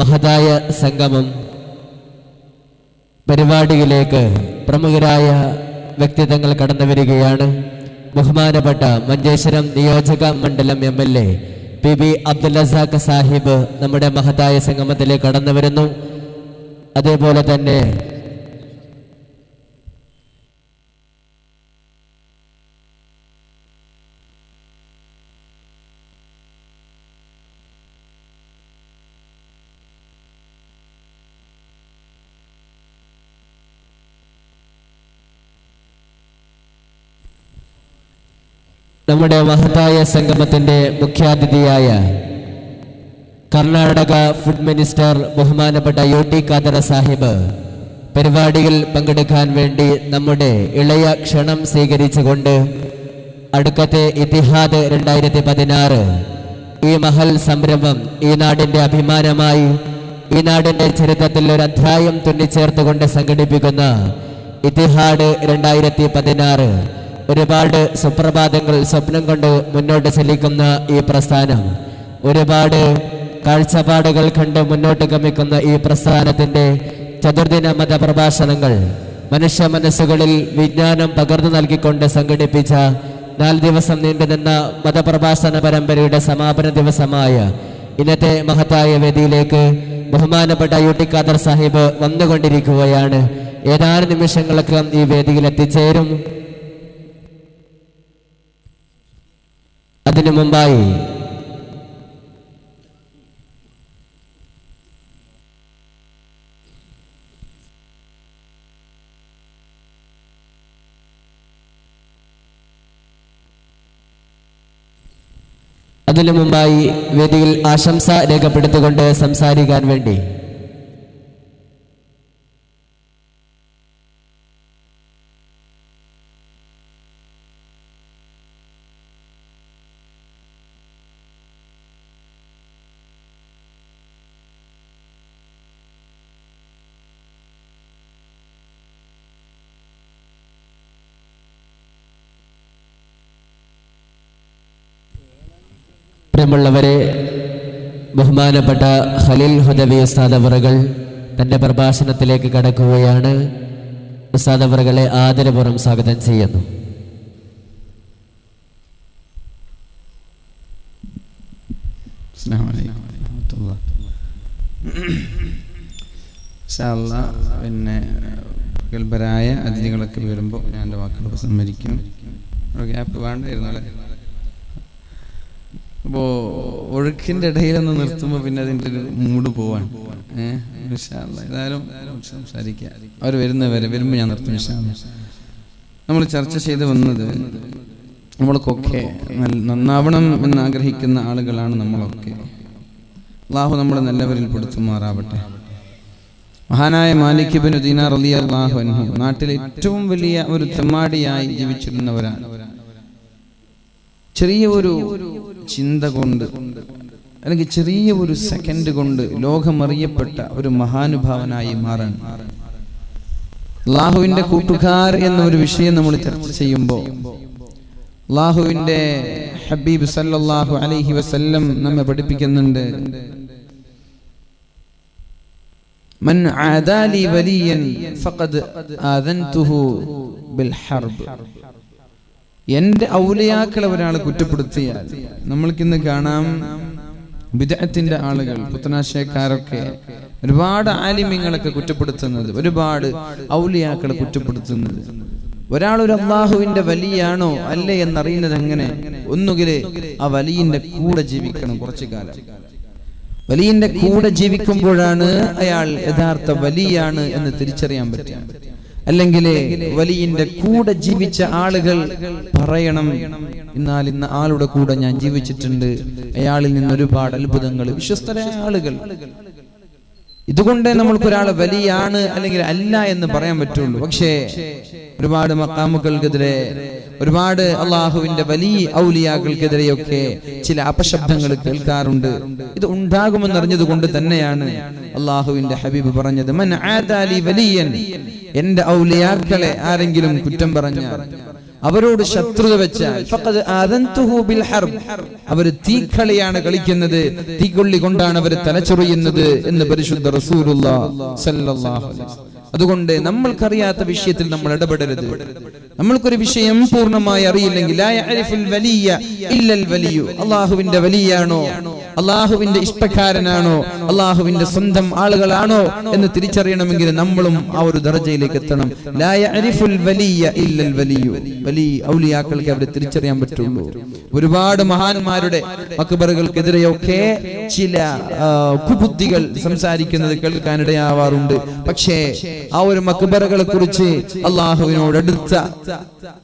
മഹതായ സംഗമം പരിപാടിയിലേക്ക് പ്രമുഖരായ വ്യക്തിത്വങ്ങൾ കടന്നു വരികയാണ്. ബഹുമാനപ്പെട്ട മഞ്ചേശ്വരം നിയോജക മണ്ഡലം MLA PB അബ്ദുൽ റസാഖ് സാഹിബ് നമ്മുടെ മഹതായ സംഗമത്തിലേക്ക് കടന്നു വരുന്നു. അതേപോലെ തന്നെ നമ്മുടെ മഹത്തായ സംഗമത്തിന്റെ മുഖ്യാതിഥിയായ കർണാടക ഫുഡ് മിനിസ്റ്റർ ബഹുമാനപ്പെട്ട UT ഖാദർ സാഹിബ് പരിപാടിയിൽ പങ്കെടുക്കാൻ വേണ്ടി നമ്മുടെ ഇളയ ക്ഷണം സ്വീകരിച്ചുകൊണ്ട് അടുക്കത്തെ ഇത്തിഹാദ് 2016 ഈ മഹൽ സംരംഭം ഈ നാടിന്റെ അഭിമാനമായി, ഈ നാടിന്റെ ചരിത്രത്തിൽ ഒരു അധ്യായം തുന്നിച്ചേർത്തുകൊണ്ട് സംഘടിപ്പിക്കുന്ന ഇത്തിഹാദ് 2016 ഒരുപാട് സുപ്രഭാതങ്ങൾ സ്വപ്നം കൊണ്ട് മുന്നോട്ട് ചലിക്കുന്ന ഈ പ്രസ്ഥാനം, ഒരുപാട് കാഴ്ചപ്പാടുകൾ കണ്ട് മുന്നോട്ട് ഗമിക്കുന്ന ഈ പ്രസ്ഥാനത്തിന്റെ ചതുർദിന മതപ്രഭാഷണങ്ങൾ മനുഷ്യ മനസ്സുകളിൽ വിജ്ഞാനം പകർന്നു നൽകിക്കൊണ്ട് സംഘടിപ്പിച്ച 4 ദിവസം നീണ്ടുനിന്ന മതപ്രഭാഷണ പരമ്പരയുടെ സമാപന ദിവസമായ ഇന്നത്തെ മഹത്തായ വേദിയിലേക്ക് ബഹുമാനപ്പെട്ട UT ഖാദർ സാഹിബ് വന്നുകൊണ്ടിരിക്കുകയാണ്. ഏതാനും നിമിഷങ്ങൾക്ക് ഈ വേദിയിൽ എത്തിച്ചേരും. അതിനു മുമ്പായി വേദിയിൽ ആശംസ രേഖപ്പെടുത്തിക്കൊണ്ട് സംസാരിക്കാൻ വേണ്ടി പ്രിയമുള്ളവരെ, ബഹുമാനപ്പെട്ട ഖലീൽ ഹുദവി ഉസ്താദ് അവറുകൾ തൻ്റെ പ്രഭാഷണത്തിലേക്ക് കടക്കുകയാണ്. ഉസ്താദ് അവറുകളെ ആദരപൂർവ്വം സ്വാഗതം ചെയ്യുന്നു. പിന്നെ പ്രഗത്ഭരായ അതിഥികളൊക്കെ വരുമ്പോൾ ഞാൻ എൻ്റെ വാക്കുകൾ സമ്മതിക്കും. ഗ്യാപ്പ് വേണ്ടായിരുന്നല്ലേ? അപ്പോൾ ഒഴുക്കിൻ്റെ ഇടയിലൊന്ന് നിർത്തുമ്പോൾ പിന്നെ അതിൻ്റെ ഒരു മൂഡ് പോവാൻ. ഏതായാലും സംസാരിക്കുക. അവർ വരുമ്പോൾ ഞാൻ നിർത്തും. നമ്മൾ ചർച്ച ചെയ്ത് വന്നത് നമ്മൾക്കൊക്കെ നന്നാവണം എന്നാഗ്രഹിക്കുന്ന ആളുകളാണ് നമ്മളൊക്കെ. അല്ലാഹു നമ്മളെ നല്ലവരിൽ പെടുത്തുമാറാവട്ടെ. മഹാനായ മാലിക് ഇബ്നു ദീനാർ റളിയല്ലാഹു അൻഹു നാട്ടിലെ ഏറ്റവും വലിയ ഒരു തെമ്മാടിയായി ജീവിച്ചിരുന്നവരാണ്. ചെറിയ ഒരു ചിന്ത കൊണ്ട് അല്ലെങ്കിൽ ചെറിയ ഒരു സെക്കൻഡ് കൊണ്ട് ലോകമറിയപ്പെട്ട ഒരു മഹാനുഭാവനായി മാറാൻ അല്ലാഹുവിന്റെ കൂട്ടുകാർ എന്നൊരു വിഷയം നമ്മൾ ചർച്ച ചെയ്യുമ്പോൾ അല്ലാഹുവിന്റെ ഹബീബ് സല്ലല്ലാഹു അലൈഹി വസല്ലം നമ്മെ പഠിപ്പിക്കുന്നുണ്ട്, മൻ ആദാലി വലിയൻ ഫഖദ് ആദൻതുഹു ബിൽ ഹർബ്. എന്റെ ഔലിയാക്കളെ ഒരാൾ കുറ്റപ്പെടുത്തിയാൽ, നമ്മൾക്കിന്ന് കാണാം ബിദ്അത്തിന്റെ ആളുകൾ, പുത്തനാശയക്കാരൊക്കെ ഒരുപാട് ആലിമ്യങ്ങളൊക്കെ കുറ്റപ്പെടുത്തുന്നത്, ഒരുപാട് ഔലിയാക്കളെ കുറ്റപ്പെടുത്തുന്നത്. ഒരാൾ ഒരു അള്ളാഹുവിന്റെ വലിയാണോ അല്ലേ എന്നറിയുന്നത് എങ്ങനെ? ഒന്നുകിൽ ആ വലിയന്റെ കൂടെ ജീവിക്കണം കുറച്ചു കാലം. വലിയന്റെ കൂടെ ജീവിക്കുമ്പോഴാണ് അയാൾ യഥാർത്ഥ വലിയാണ് എന്ന് തിരിച്ചറിയാൻ പറ്റുക. അല്ലെങ്കിൽ വലിയന്റെ കൂടെ ജീവിച്ച ആളുകൾ പറയണം, എന്നാൽ ഇന്ന ആളുടെ കൂടെ ഞാൻ ജീവിച്ചിട്ടുണ്ട്, അയാളിൽ നിന്ന് ഒരുപാട് അത്ഭുതങ്ങൾ, വിശ്വസ്തരായ ആളുകൾ. ഇതുകൊണ്ട് നമ്മൾക്കൊരാളെ വലിയാണ് അല്ലെങ്കിൽ അല്ല എന്ന് പറയാൻ പറ്റുള്ളൂ. പക്ഷേ ഒരുപാട് മഖാമുകൾക്കെതിരെ, ഒരുപാട് അള്ളാഹുവിന്റെ വലിയ ഔലിയാക്കൾക്കെതിരെയൊക്കെ ചില അപശബ്ദങ്ങൾ കേൾക്കാറുണ്ട്. ഇത് ഉണ്ടാകുമെന്നറിഞ്ഞത് കൊണ്ട് തന്നെയാണ് അള്ളാഹുവിന്റെ ഹബീബ് പറഞ്ഞത്, മൻ ആദാലി വലിയൻ, എന്റെ ഔലിയാക്കളെ ആരെങ്കിലും കുറ്റം പറഞ്ഞാൽ, അവരോട് ശത്രുത വെച്ചാൽ, ഫഖദ് ആദൻതുഹു ബിൽ ഹർബ്, അവർ തീക്കളിയാണ് കളിക്കുന്നത്, തീക്കൊള്ളി കൊണ്ടാണ് അവർ തലച്ചൊറിയുന്നത് എന്ന് പരിശുദ്ധ റസൂലുള്ളാഹി സ്വല്ലല്ലാഹു അലൈഹി വസല്ലം. അതുകൊണ്ട് നമ്മൾക്കറിയാത്ത വിഷയത്തിൽ നമ്മൾ ഇടപെടരുത്. നമ്മൾക്കൊരു വിഷയം പൂർണ്ണമായി അറിയില്ലെങ്കിൽ, ലാ യഅരിഫുൽ വലിയ ഇല്ലൽ വലിയു, അല്ലാഹുവിന്റെ വലിയാണോ, അള്ളാഹുവിന്റെ ഇഷ്ടക്കാരനാണോ, അള്ളാഹുവിന്റെ സ്വന്തം ആളുകളാണോ എന്ന് തിരിച്ചറിയണമെങ്കിൽ നമ്മളും ആ ഒരു ദർജയിലേക്ക് എത്തണം. ലാ യഅരിഫുൽ വലിയ ഇല്ലൽ വലിയു, വലിയ ഔലിയാക്കൾക്ക് അവരെ തിരിച്ചറിയാൻ പറ്റുള്ളൂ. ഒരുപാട് മഹാന്മാരുടെ മക്ബറുകൾക്കെതിരെയൊക്കെ ചില കുബുദ്ധികൾ സംസാരിക്കുന്നത് കേൾക്കാനിടയാവാറുണ്ട്. പക്ഷേ ആ ഒരു മക്ബറകളെ കുറിച്ച് അള്ളാഹുവിനോട് അടുത്ത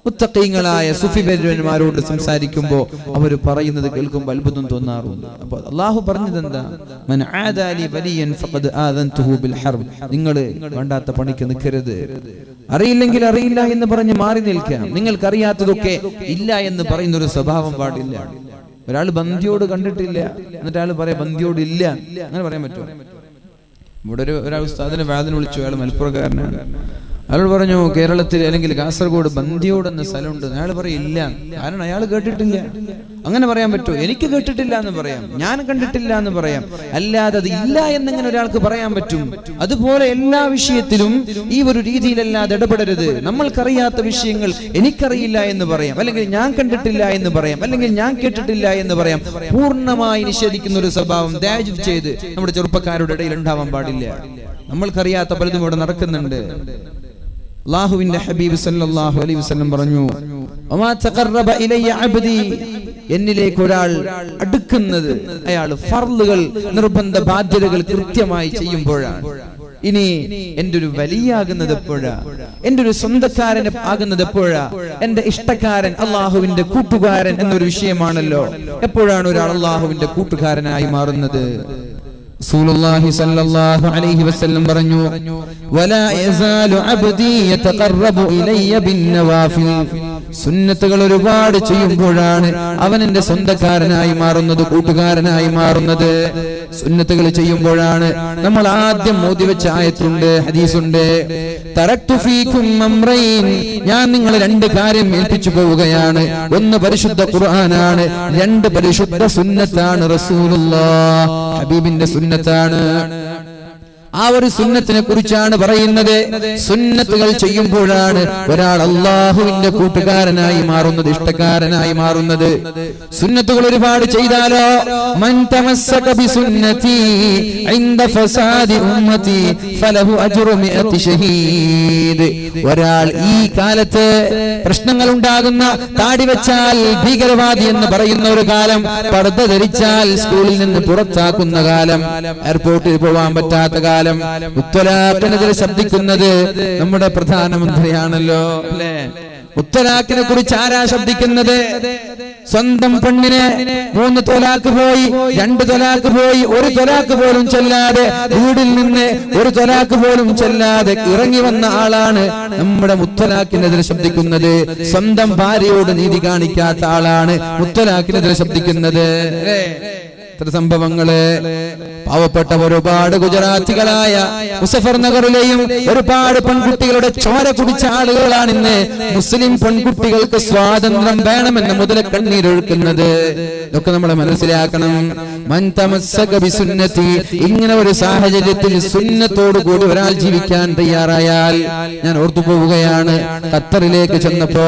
മുത്തഖീങ്ങളായ സുഫിബന്മാരോട് സംസാരിക്കുമ്പോ അവർ പറയുന്നത് കേൾക്കുമ്പോൾ അത്ഭുതം തോന്നാറുണ്ട്. അപ്പൊ അള്ളാഹു പറഞ്ഞത് എന്താ? മൻ ആദാലി വലിയൻ ഫഖദ് ആദൻതുഹു ബിൽ ഹർബ്, നിങ്ങൾ വേണ്ടാത്ത പണിക്ക് നിൽക്കരുത്. അറിയില്ലെങ്കിൽ അറിയില്ല എന്ന് പറഞ്ഞ് മാറി നിൽക്കാം. നിങ്ങൾക്കറിയാത്തതൊക്കെ ഇല്ല എന്ന് പറയുന്ന ഒരു സ്വഭാവം പാടില്ല. ഒരാൾ ബന്ധിയോട് കണ്ടിട്ടില്ല എന്നിട്ട് ആൾ പറയാം ബന്ധിയോട് ഇല്ല, അങ്ങനെ പറയാൻ പറ്റുമോ? ഇവിടെ ഒരാൾ ഉസ്താദിനെ വാദിന് വിളിച്ചു, അയാൾ മലപ്പുറക്കാരനാണ്. അയാൾ പറഞ്ഞു കേരളത്തിൽ അല്ലെങ്കിൽ കാസർഗോഡ് ബന്ധിയോട് എന്ന സ്ഥലമുണ്ട്. അയാൾ പറയും ഇല്ല, കാരണം അയാൾ കേട്ടിട്ടില്ല. അങ്ങനെ പറയാൻ പറ്റുമോ? എനിക്ക് കേട്ടിട്ടില്ല എന്ന് പറയാം, ഞാൻ കണ്ടിട്ടില്ല എന്ന് പറയാം, അല്ലാതെ അത് ഇല്ല എന്നെങ്ങനെ ഒരാൾക്ക് പറയാൻ പറ്റും? അതുപോലെ എല്ലാ വിഷയത്തിലും ഈ ഒരു രീതിയിലല്ലാതെ ഇടപെടരുത്. നമ്മൾക്കറിയാത്ത വിഷയങ്ങൾ എനിക്കറിയില്ല എന്ന് പറയാം, അല്ലെങ്കിൽ ഞാൻ കണ്ടിട്ടില്ല എന്ന് പറയാം, അല്ലെങ്കിൽ ഞാൻ കേട്ടിട്ടില്ല എന്ന് പറയാം. പൂർണ്ണമായി നിഷേധിക്കുന്ന ഒരു സ്വഭാവം ദയവ് ചെയ്ത് നമ്മുടെ ചെറുപ്പക്കാരുടെ ഇടയിൽ ഉണ്ടാവാൻ പാടില്ല. നമ്മൾക്കറിയാത്ത പലതും ഇവിടെ നടക്കുന്നുണ്ട്. അല്ലാഹുവിന്റെ ഹബീബ് സല്ലല്ലാഹു അലൈഹി വസല്ലം പറഞ്ഞു, വമാ തഖറബ ഇലയ്യ അബ്ദി, എന്നിലേക്ക് ഒരാൾ അടുക്കുന്നത് അയാൾ ഫർളുകൾ, നിർബന്ധ ബാധ്യതകൾ കൃത്യമായി ചെയ്യുമ്പോഴാണ്. ഇനി എന്റെ ഒരു വലിയാകുന്നത് എപ്പോഴാ? എന്റെ ഒരു സ്വന്തക്കാരൻ ആകുന്നത് എപ്പോഴാ? എന്റെ ഇഷ്ടക്കാരൻ, അള്ളാഹുവിന്റെ കൂട്ടുകാരൻ എന്നൊരു വിഷയമാണല്ലോ. എപ്പോഴാണ് ഒരാൾ അള്ളാഹുവിന്റെ കൂട്ടുകാരനായി മാറുന്നത്? റസൂലുള്ളാഹി സ്വല്ലല്ലാഹു അലൈഹി വസല്ലം പറഞ്ഞു, വലാ യസാലു അബ്ദി യതഖറബു ഇലയ്യ ബിന്നവാഫിൽ, സുന്നത്തുകൾ ഒരുപാട് ചെയ്യുമ്പോഴാണ് അവൻ എന്റെ സ്വന്തക്കാരനായി മാറുന്നത്, കൂട്ടുകാരനായി മാറുന്നത്. സുന്നത്തുകൾ ചെയ്യുമ്പോഴാണ്. നമ്മൾ ആദ്യം ഓതി വെച്ച ആയത്തുണ്ട്, ഹദീസുണ്ട്, തറക്തു ഫീകും അംറൈൻ, ഞാൻ നിങ്ങളെ രണ്ട് കാര്യം ഏൽപ്പിച്ചു പോവുകയാണ്. ഒന്ന് പരിശുദ്ധ ഖുർആനാണ്, രണ്ട് പരിശുദ്ധ സുന്നത്താണ്, റസൂലുള്ളാഹ് ഹബീബിന്റെ സുന്നത്താണ്. ആ ഒരു സുന്നത്തിനെ കുറിച്ചാണ് പറയുന്നത്. സുന്നത്തുകൾ ചെയ്യുമ്പോഴാണ് ഒരാൾ അള്ളാഹുവിന്റെ കൂട്ടുകാരനായി മാറുന്നത്, ഇഷ്ടക്കാരനായി മാറുന്നത്. സുന്നത്തുകൾ ഒരുപാട് ചെയ്താലോ, മൻ തമസ്സക ബിസുന്നതി ഇൻദ ഫസാദി ഉമ്മതി ഫലഹു അജ്റു മിഅതി ഷഹീദ്. ഒരാൾ ഈ കാലത്ത് പ്രശ്നങ്ങൾ ഉണ്ടാകുന്ന, താടി വെച്ചാൽ ഭീകരവാദി എന്ന് പറയുന്ന ഒരു കാലം, പർദ്ദ ധരിച്ചാൽ സ്കൂളിൽ നിന്ന് പുറത്താക്കുന്ന കാലം, എയർപോർട്ടിൽ പോവാൻ പറ്റാത്ത കാലം, മുത്തലാഖിനെതിരെ ശബ്ദിക്കുന്നത് നമ്മുടെ പ്രധാനമന്ത്രിയാണല്ലോ, അല്ലേ? മുത്തലാഖിനെ കുറിച്ച് ആരാ ശബ്ദിക്കുന്നത്? സ്വന്തം പെണ്ണിനെ 3 തൊലാക്ക് പോയി, 2 തൊലാക്ക് പോയി, 1 തൊലാക്ക് പോലും ചെല്ലാതെ, വീടിൽ നിന്ന് 1 തൊലാക്ക് പോലും ചെല്ലാതെ ഇറങ്ങി വന്ന ആളാണ് നമ്മുടെ മുത്തലാഖിനെതിരെ ശബ്ദിക്കുന്നത്. സ്വന്തം ഭാര്യയോട് നീതി കാണിക്കാത്ത ആളാണ് മുത്തലാഖിനെതിരെ ശബ്ദിക്കുന്നത്. ഇത്ര സംഭവങ്ങള്. പാവപ്പെട്ട ഒരുപാട് ഗുജറാത്തികളായ മുസഫർ നഗറിലെയും ഒരുപാട് പെൺകുട്ടികളുടെ ചോര കുടിച്ച ആളുകളാണ് ഇന്ന് മുസ്ലിം പെൺകുട്ടികൾക്ക് സ്വാതന്ത്ര്യം വേണമെന്ന് മുതൽ കണ്ണീരൊഴുക്കുന്നത്. ഇതൊക്കെ നമ്മൾ മനസ്സിലാക്കണം. മൻ തമസ്സക ബിസുന്നതി, ഇങ്ങനെ ഒരു സാഹചര്യത്തിൽ സുന്നത്തോടു കൂടി ഒരാൾ ജീവിക്കാൻ തയ്യാറായാൽ, ഞാൻ ഓർത്തു പോവുകയാണ്, ഖത്തറിലേക്ക് ചെന്നപ്പോ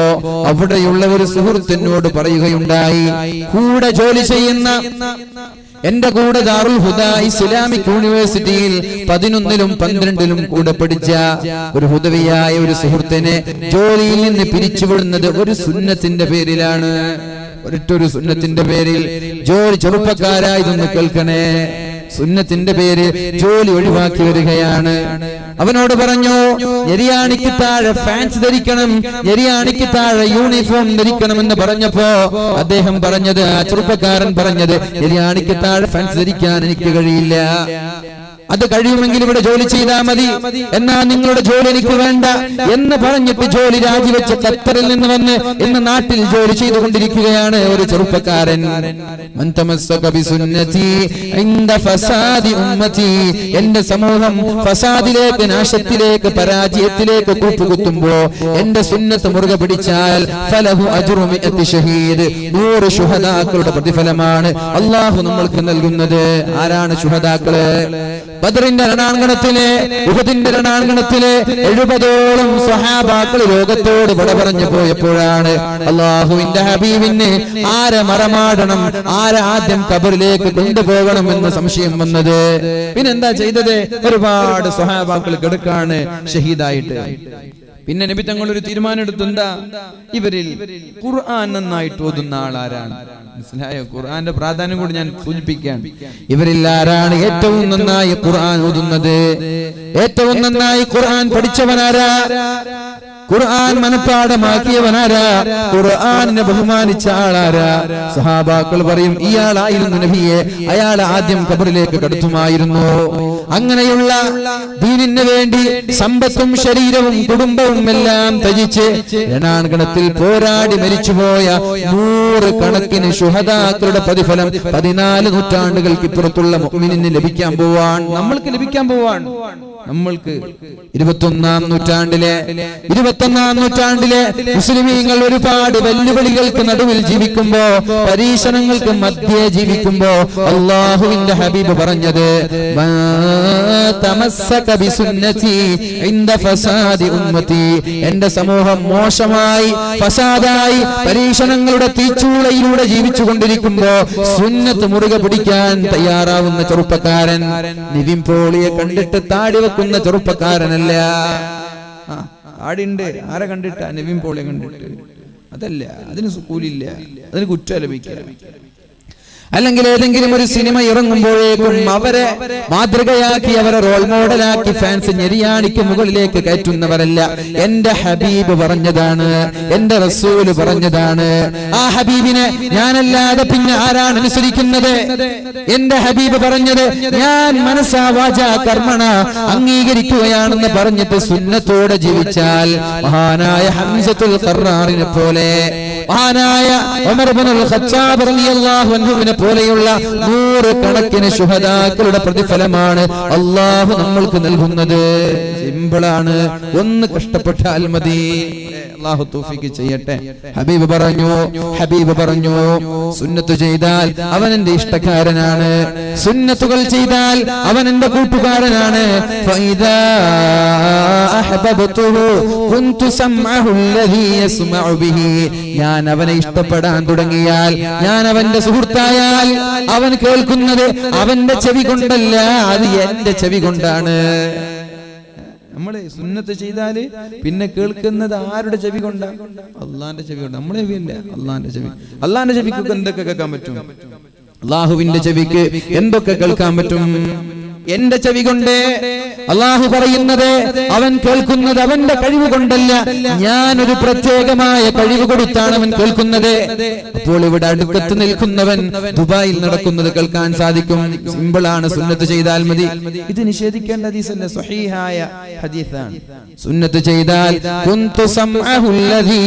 അവിടെയുള്ള ഒരു സുഹൃത്തിനോട് പറയുകയുണ്ടായി, കൂടെ ജോലി ചെയ്യുന്ന എന്റെ കൂടെ ദാറുൽ ഹുദ ഇസ്ലാമിക് യൂണിവേഴ്സിറ്റിയിൽ 11ലും 12ലും കൂടെ പഠിച്ച ഒരു ഹുദവിയായ ഒരു സുഹൃത്തിനെ ജോലിയിൽ നിന്ന് പിരിച്ചുവിടുന്നത് ഒരു സുന്നത്തിന്റെ പേരിലാണ്. ഒരൊറ്റൊരു സുന്നത്തിന്റെ പേരിൽ ജോലി. ചെറുപ്പക്കാരായി ഇതൊന്ന് കേൾക്കണേ, സുന്നത്തിന്റെ പേര് ജോലി ഒഴിവാക്കി വരികയാണ്. അവനോട് പറഞ്ഞു, എരിയാണിക്ക് താഴെ ഫാൻസ് ധരിക്കണം, എരിയാണിക്ക് താഴെ യൂണിഫോം ധരിക്കണം എന്ന് പറഞ്ഞപ്പോ അദ്ദേഹം പറഞ്ഞത്, ആ ചെറുപ്പക്കാരൻ പറഞ്ഞത്, എരിയാണിക്ക് താഴെ ഫാൻസ് ധരിക്കാൻ എനിക്ക് കഴിയില്ല, അത് കഴിയുമെങ്കിൽ ഇവിടെ ജോലി ചെയ്താൽ മതി, എന്നാ നിങ്ങളുടെ ജോലി എനിക്ക് വേണ്ട എന്ന് പറഞ്ഞിട്ട് ജോലി രാജിവെച്ച് ഖത്തറിൽ നിന്ന് വന്ന് ഇന്ന് നാട്ടിൽ ജോലി ചെയ്തുകൊണ്ടിരിക്കുകയാണ് ഒരു ചെറുപ്പക്കാരൻ. എന്റെ സമൂഹം ഫസാദിലേക്ക്, നാശത്തിലേക്ക്, പരാജയത്തിലേക്ക് കൂപ്പുകുത്തുമ്പോ എന്റെ സുന്നത്ത് മുറുകെ പിടിച്ചാൽ ഫലഹു അജ്റു മിഅത്തി ഷഹീദ്, 100 ശുഹദാക്കളുടെ പ്രതിഫലമാണ് അല്ലാഹു നമ്മൾക്ക് നൽകുന്നത്. ആരാണ് ശുഹദാക്കള്? ബദറിന്റെ രണാങ്കണത്തിലെ, ഉഹദിന്റെ രണാങ്കണത്തിലെ 70ഓളം സ്വഹാബാക്കൾ ലോകത്തോട് വിട പറഞ്ഞു പോയപ്പോഴാണ് അല്ലാഹുവിന്റെ ഹബീബിനെ ആരെ മറമാടണം, ആരെ ആദ്യം ഖബറിലേക്ക് കൊണ്ടുപോകണം എന്ന് സംശയം വന്നത്. പിന്നെന്താ ചെയ്തത്? ഒരുപാട് സ്വഹാബാക്കൾ കിടക്കാണ് ഷഹീദായിട്ട്. പിന്നെ നബി തങ്ങൾ ഒരു തീരുമാനം എടുത്തു. എന്താ? ഇവരിൽ ഖുർആൻ നന്നായിട്ട് ഓതുന്ന ആളാരാണ്? മനസ്സിലായോ? ഖുർആന്റെ പ്രാധാന്യം കൂടി ഞാൻ സൂചിപ്പിക്കാൻ. ഇവരിൽ ആരാണ് ഏറ്റവും നന്നായി ഖുർആൻ ഓതുന്നത്? ഏറ്റവും നന്നായി ഖുർആൻ പഠിച്ചവനാരാ? ഖുർആൻ മനഃപ്പാഠമാക്കിയവനാരാ? ഖുർആനിനെ ബഹുമാനിച്ച ആളാരാ? സഹാബാക്കൾ പറയും, ഇയാളായിരുന്നു നബിയെ, അയാൾ ആദ്യം ഖബറിലേക്ക് കടത്തുമായിരുന്നു. അങ്ങനെയുള്ള ദീനിന് വേണ്ടി സമ്പത്തും ശരീരവും കുടുംബവും എല്ലാം ത്യജിച്ച് രണാങ്കണത്തിൽ പോരാടി മരിച്ചുപോയ 100 കണക്കിന് ശുഹദാക്കളുടെ പ്രതിഫലം 14 നൂറ്റാണ്ടുകൾക്ക് ഇപ്പുറത്തുള്ള മുഅ്മിനിന് ലഭിക്കാൻ പോവാൻ, നമ്മൾക്ക് ലഭിക്കാൻ പോവാൻ. നമ്മൾക്ക് 21ാം നൂറ്റാണ്ടിലെ മുസ്ലിമീങ്ങൾ ഒരുപാട് വെല്ലുവിളികൾക്ക് നടുവിൽ ജീവിക്കുമ്പോ, പരീക്ഷണങ്ങൾക്ക് മധ്യേ ജീവിക്കുമ്പോ അല്ലാഹുവിന്റെ ഹബീബ് പറഞ്ഞത്, തമസ്സക ബിസുന്നതി ഇൻദ ഫസാദി ഉമ്മതി, എന്റെ സമൂഹം മോശമായി, ഫസാദായി, പരീക്ഷണങ്ങളുടെ തീച്ചൂളയിലൂടെ ജീവിച്ചുകൊണ്ടിരിക്കുമ്പോ സുന്നത്ത് മുറുകെ പിടിക്കാൻ തയ്യാറാവുന്ന ചെറുപ്പക്കാരൻ നിവിൻ പോളിയെ കണ്ടിട്ട് താടി വെക്കുന്ന ചെറുപ്പക്കാരനല്ല. ആടിണ്ട്, ആരെ കണ്ടിട്ടാ? നിവിൻ പോളിയെ കണ്ടിട്ട്. അതല്ല, അതിന് കൂലില്ല, അതിന് കുറ്റം ലഭിക്കില്ല. അല്ലെങ്കിൽ ഏതെങ്കിലും ഒരു സിനിമ ഇറങ്ങുമ്പോഴേക്കും അവരെ മാതൃകയാക്കി, അവരെ റോൾ മോഡലാക്കി ഫാൻസ് ഞെരിയാണിക്ക് മുകളിലേക്ക് കയറ്റുന്നവരല്ല. എന്റെ ഹബീബ് പറഞ്ഞതാണ്, എന്റെ റസൂല് പറഞ്ഞതാണ്. ആ ഹബീബിനെ ഞാനല്ലാതെ പിന്നെ ആരാണ് അനുസരിക്കുന്നത്? എന്റെ ഹബീബ് പറഞ്ഞത് ഞാൻ മനസ്സാ വാചാ കർമ്മണ അംഗീകരിക്കുകയാണെന്ന് പറഞ്ഞിട്ട് സുന്നത്തോടെ ജീവിച്ചാൽ മഹാനായ ഹംസത്തുൽ ഖറാറിനെ പോലെ, മഹാനായ ഉമർ ഇബ്നുൽ ഖത്താബ് റളിയല്ലാഹു അൻഹുവിനെ പോലെയുള്ള 100 കണക്കിന് ശുഹദാക്കളുടെ പ്രതിഫലമാണ് അല്ലാഹു നമ്മൾക്ക് നൽകുന്നത്. സിമ്പിളാണ്, ഒന്ന് കഷ്ടപ്പെട്ടാൽ മതി. അല്ലാഹു തൗഫീഖ് ചെയ്യട്ടെ. ഹബീബ് പറഞ്ഞു സുന്നത്ത് ചെയ്താൽ അവൻ എന്റെ ഇഷ്ടക്കാരനാണ്, സുന്നത്തുകൾ ചെയ്താൽ അവൻ എന്റെ കൂട്ടുകാരനാണ്. ഫഇദാ അഹ്ബബ്തുഹു കുൻതു സമഅഹു അല്ലദീ യസ്മഉ ബിഹി, ഞാൻ അവനെ ഇഷ്ടപ്പെടാൻ തുടങ്ങിയാൽ, ഞാൻ അവന്റെ സുഹൃത്തായാൽ, അവൻ കേൾക്കുന്നത് അവന്റെ ചെവി കൊണ്ടല്ല, അത് എന്റെ ചെവി കൊണ്ടാണ്. നമ്മള് സുന്നത്ത് ചെയ്താല് പിന്നെ കേൾക്കുന്നത് ആരുടെ ചെവി കൊണ്ടാണ്? അള്ളാന്റെ ചെവി കൊണ്ട്. നമ്മളെ ചെവിയല്ല, അള്ളാന്റെ ചെവി. അള്ളാന്റെ ചെവിക്ക് എന്തൊക്കെ കേൾക്കാൻ പറ്റും? അള്ളാഹുവിന്റെ ചെവിക്ക് എന്തൊക്കെ കേൾക്കാൻ പറ്റും? എന്റെ ചെവി കൊണ്ട്. അള്ളാഹു പറയുന്നത് അവൻ കേൾക്കുന്നത് അവന്റെ കഴിവ് കൊണ്ടല്ല, ഞാനൊരു പ്രത്യേകമായ കഴിവ് കൊടുത്താണ് അവൻ കേൾക്കുന്നത്. അപ്പോൾ ഇവിടെ അടുക്കത്ത് നിൽക്കുന്നവൻ ദുബായിൽ നടക്കുന്നത് കേൾക്കാൻ സാധിക്കും. സിമ്പിളാണ്, സുന്നത്ത് ചെയ്താൽ മതി. ഇത് നിഷേധിക്കേണ്ട ഹദീസല്ല, സ്വഹീഹായ ഹദീസാണ്. സുന്നത്ത് ചെയ്താൽ കുന്തു സമഅഹു അല്ലദീ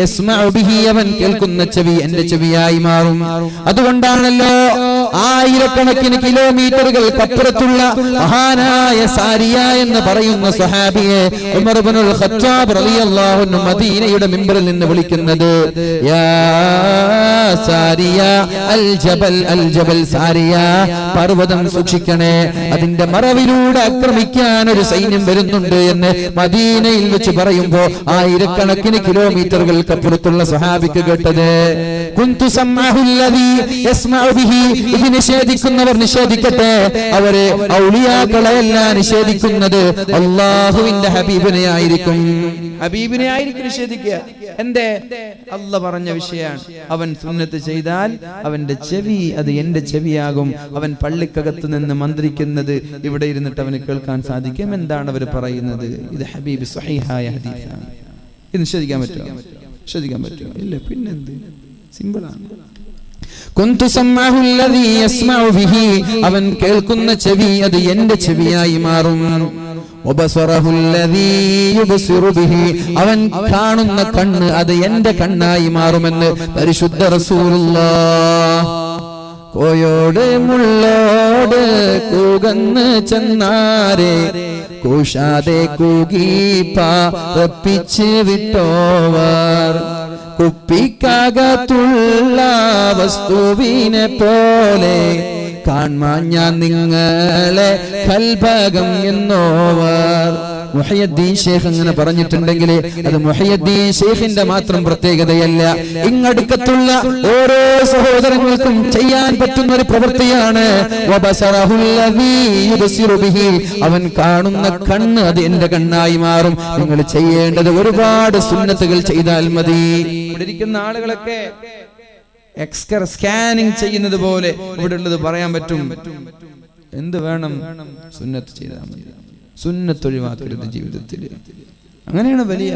യസ്മഉ ബിഹി, അവൻ കേൾക്കുന്ന ചെവി എന്റെ ചെവിയായി മാറും. അതുകൊണ്ടാണല്ലോ ആയിരക്കണക്കിന് കിലോമീറ്ററുകൾക്കപ്പുറത്തുള്ള മഹാനായ സാരിയ എന്ന് പറയുന്ന സ്വഹാബിയെ ഉമർ ഇബ്നുൽ ഖത്താബ് റളിയല്ലാഹു അൻഹു മദീനയുടെ മിമ്പറിൽ നിന്ന് വിളിക്കുന്നത് യാ സാരിയ അൽ ജബൽ സാരിയ, പർവ്വതം സൂക്ഷിക്കണേ, അതിന്റെ മറവിലൂടെ ആക്രമിക്കാൻ ഒരു സൈന്യം വരുന്നുണ്ട് എന്ന് മദീനയിൽ വെച്ച് പറയുമ്പോ ആയിരക്കണക്കിന് കിലോമീറ്ററുകൾക്കപ്പുറത്തുള്ള സ്വഹാബിക്ക് കേട്ടത് കുന്തു സമ്മഅഹുല്ലദീ യസ്മഉ ബിഹി, ഇത് നിഷേധിക്കുന്നവർ നിഷേധിക്കട്ടെ, അവരെ ഔലിയാക്കളെയല്ല നിഷേധിക്കുന്നത് അല്ലാഹുവിന്റെ ഹബീബിനെ ആയിരിക്കും, ഹബീബിനെ ആയിരിക്കും നിഷേധിക്കുക. എന്തേ? അല്ലാഹ് പറഞ്ഞ വിഷയമാണ്. അവൻ സുന്നത്ത് ചെയ്താൽ അവന്റെ ചെവി അത് എന്റെ ചെവിയാകും. അവൻ പള്ളിക്കകത്ത് നിന്ന് മന്ത്രിക്കുന്നത് ഇവിടെ ഇരുന്നിട്ട് അവന് കേൾക്കാൻ സാധിക്കും. എന്താണ് അവർ പറയുന്നത്? ഇത് ഹബീബ് സ്വഹീഹായ ഹദീസാണ്. ഇത് നിഷേധിക്കാൻ പറ്റുമോ? നിഷേധിക്കാൻ പറ്റുമോ? ഇല്ല. പിന്നെന്ത്? സിമ്പിളാണ്. കുന്തു സമ്മഅഹുല്ലദീ യസ്മഉ ബിഹി, അവൻ കേൾക്കുന്ന ചെവി അത് എന്റെ ചെവിയായി മാറും. വബസറഹുല്ലദീ യുബ്സിറു ബിഹി, അവൻ കാണുന്ന കണ്ണ് അത് എന്റെ കണ്ണായി മാറുമെന്ന് പരിശുദ്ധ റസൂലുള്ളാഹ്. കോയോട് മുള്ളോട് കൂകന്ന് ചെന്നാരെ കൂഷാതെ കൂകി പാർപ്പിച്ച് വിട്ടോവർ, കുപ്പിക്കകത്തുള്ള വസ്തുവിനെ പോലെ കാൺമാൻ ഞാൻ നിങ്ങളെ കൽഭകം എന്നോവർ. മുഹയ്യദ്ദീൻ ശൈഖ് അങ്ങനെ പറഞ്ഞിട്ടുണ്ടെങ്കിൽ അത് മുഹയ്യദ്ദീൻ ശൈഖിന്റെ മാത്രം പ്രത്യേകതയല്ല, ഇങ്ങടുക്കത്തുള്ള ഓരോ സഹോദരങ്ങൾക്കും ചെയ്യാൻ പറ്റുന്ന ഒരു പ്രവൃത്തിയാണ്. അവൻ കാണുന്ന കണ്ണ് അത് എന്റെ കണ്ണായി മാറും. നിങ്ങൾ ചെയ്യേണ്ടത് ഒരുപാട് സുന്നത്തുകൾ ചെയ്താൽ മതി. ഇവിടെ ഇരിക്കുന്ന ആളുകളൊക്കെ എക്സ്റേ സ്കാനിങ് ചെയ്യുന്നത് പോലെ ഇവിടെ ഉള്ളത് പറയാൻ പറ്റും. എന്ത് വേണം? സുന്നത്ത് ചെയ്താൽ മതി. സുന്നത്ത് ഒഴിവാക്കരുത് ജീവിതത്തിൽ. അങ്ങനെയാണ് വലിയ.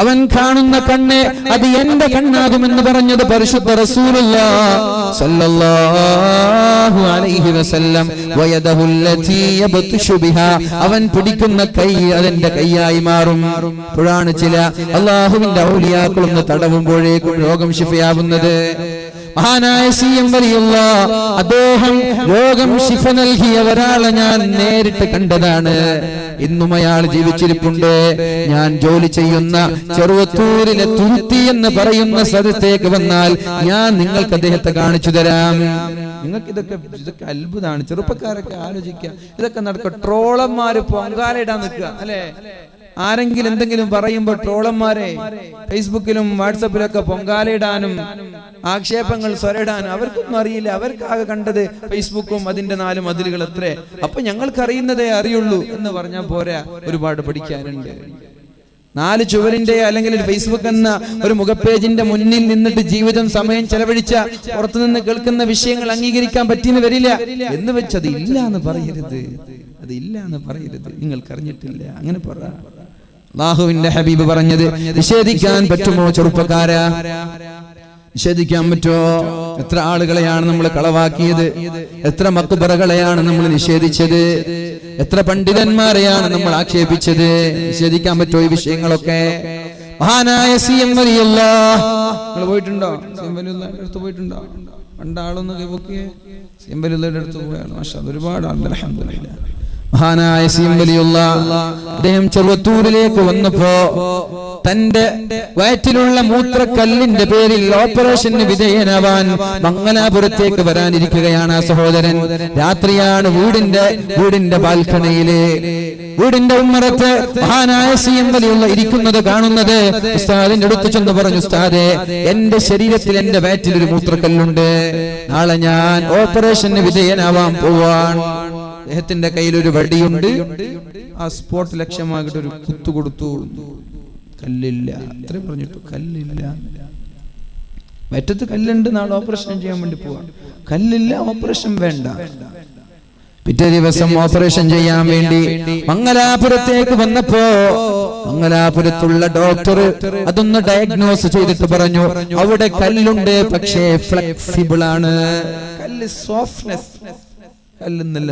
അവൻ കാണുന്ന കണ്ണ് അത് എന്റെ കണ്ണാകുമെന്ന് പറഞ്ഞത് പരിശുദ്ധ റസൂലുള്ളാഹി സ്വല്ലല്ലാഹു അലൈഹി വസല്ലം. വയദഹുല്ലതി യബ്തുഷു ബിഹാ, അവൻ പിടിക്കുന്ന കൈ അതെന്റെ കൈയായി മാറും. അപ്പോഴാണ് ചില അല്ലാഹുവിന്റെ ഔലിയാക്കളൊന്ന് തടവുമ്പോഴേക്കും രോഗം ശിഫയാവുന്നത്. മഹാനായ സി.എം. വലിയുള്ളാഹ് അദ്ദേഹം രോഗം ശിഫ നൽകിയ ഒരാളെ ഞാൻ നേരിട്ട് കണ്ടതാണ്. ഇന്നും അയാൾ ജീവിച്ചിരിപ്പുണ്ട്. ഞാൻ ജോലി ചെയ്യുന്ന ചെറുവത്തൂരിലെ തുരുത്തി എന്ന് പറയുന്ന സ്ഥലത്തേക്ക് വന്നാൽ ഞാൻ നിങ്ങൾക്ക് അദ്ദേഹത്തെ കാണിച്ചു തരാം. നിങ്ങൾക്ക് ഇതൊക്കെ അത്ഭുതമാണ്. ചെറുപ്പക്കാരൊക്കെ ആലോചിക്കുക, ഇതൊക്കെ നടക്കുക. ട്രോളന്മാര് പൊങ്കാലയിടാൻ നിൽക്കുക അല്ലെ? ആരെങ്കിലും എന്തെങ്കിലും പറയുമ്പോൾ ട്രോളന്മാരെ ഫേസ്ബുക്കിലും വാട്സപ്പിലൊക്കെ പൊങ്കാലയിടാനും ആക്ഷേപങ്ങൾ സ്വരയിടാനും അവർക്കൊന്നും അറിയില്ല. അവർക്കാകെ കണ്ടത് ഫേസ്ബുക്കും അതിന്റെ 4 മതിലുകൾ അത്രേ. അപ്പൊ ഞങ്ങൾക്ക് അറിയുന്നതേ അറിയുള്ളൂ എന്ന് പറഞ്ഞാൽ പോരാ, ഒരുപാട് പഠിക്കാനുണ്ട്. 4 ചുവരിന്റെ അല്ലെങ്കിൽ ഫേസ്ബുക്ക് എന്ന ഒരു മുഖപ്പേജിന്റെ മുന്നിൽ നിന്നിട്ട് ജീവിതം സമയം ചെലവഴിച്ച പുറത്തുനിന്ന് കേൾക്കുന്ന വിഷയങ്ങൾ അംഗീകരിക്കാൻ പറ്റിയെന്ന് വരില്ല. എന്ന് വെച്ച് അത് ഇല്ല എന്ന് പറയരുത്, അത് ഇല്ല എന്ന് പറയരുത്. നിങ്ങൾക്ക് അറിഞ്ഞിട്ടില്ല അങ്ങനെ പറ. അല്ലാഹുവിന്റെ ഹബീബ് പറഞ്ഞത് നിഷേധിക്കാൻ പറ്റുമോ ചെറുപ്പക്കാരാ? നിഷേധിക്കാൻ പറ്റുമോ? എത്ര ആളുകളെയാണ് നമ്മൾ കളവാക്കിയത്? എത്ര മക്ബറകളെയാണ് നമ്മൾ നിഷേധിച്ചത്? എത്ര പണ്ഡിതന്മാരെയാണ് നമ്മൾ ആക്ഷേപിച്ചത്? നിഷേധിക്കാൻ പറ്റുമോ ഈ വിഷയങ്ങളൊക്കെ? മഹാനായ സി.എം. വലിയുള്ളാഹ് നിങ്ങൾ പോയിട്ടുണ്ടോ? സി.എം. വലിയുള്ളാഹിന്റെ അടുത്ത് പോയിട്ടുണ്ടോ? രണ്ടാളൊന്ന് കൈവക്കിയേ. സി.എം. വലിയുള്ളാഹിന്റെ അടുത്ത് പോയാണ്. മാഷാ അല്ലാഹ്, ഒരുപാട് ആളുകൾ അൽഹംദുലില്ലാഹ്. മഹാനായ സി.എം. വലിയുള്ളാഹ് അദ്ദേഹം ചെറുവത്തൂരിലേക്ക് വന്നപ്പോ തന്റെ വയറ്റിലുള്ള മൂത്രക്കല്ലിന്റെ പേരിൽ ഓപ്പറേഷന് വിധേയനാവാൻ മംഗലാപുരത്തേക്ക് വരാനിരിക്കുകയാണ് ആ സഹോദരൻ. രാത്രിയാണ്. വീടിന്റെ ബാൽക്കണിയില്, വീടിന്റെ ഉമ്മറത്ത് മഹാനായ സി.എം. വലിയുള്ള ഇരിക്കുന്നത് കാണുന്നത്. ഉസ്താദിന്റെ അടുത്ത് ചെന്ന് പറഞ്ഞു, ഉസ്താദേ, എന്റെ ശരീരത്തിൽ എന്റെ വയറ്റിൽ ഒരു മൂത്രക്കല്ലുണ്ട്. നാളെ ഞാൻ ഓപ്പറേഷന് വിധേയനാവാൻ പോവാൻ. അദ്ദേഹത്തിന്റെ കയ്യിൽ ഒരു വടിയുണ്ട്. ആ സ്പോട്ട് ലക്ഷ്യമാക്കിട്ട് ഒരു കുത്തു കൊടുത്തു. കല്ലില്ല, അത്രേ പറഞ്ഞിട്ടു. കല്ലില്ല, വയറ്റത്ത് കല്ലുണ്ട്. നാളെ ഓപ്പറേഷൻ ചെയ്യാൻ വേണ്ടി പോവാ. കല്ലില്ല, ഓപ്പറേഷൻ വേണ്ട. പിറ്റേ ദിവസം ഓപ്പറേഷൻ ചെയ്യാൻ വേണ്ടി മംഗലാപുരത്തേക്ക് വന്നപ്പോ മംഗലാപുരത്തുള്ള ഡോക്ടർ അതൊന്ന് ഡയഗ്നോസ് ചെയ്തിട്ട് പറഞ്ഞു, അവിടെ കല്ലുണ്ട്, പക്ഷേ ഫ്ലെക്സിബിൾ ആണ്. കല്ല് സോഫ്റ്റ്നെസ്, കല്ലെന്നല്ല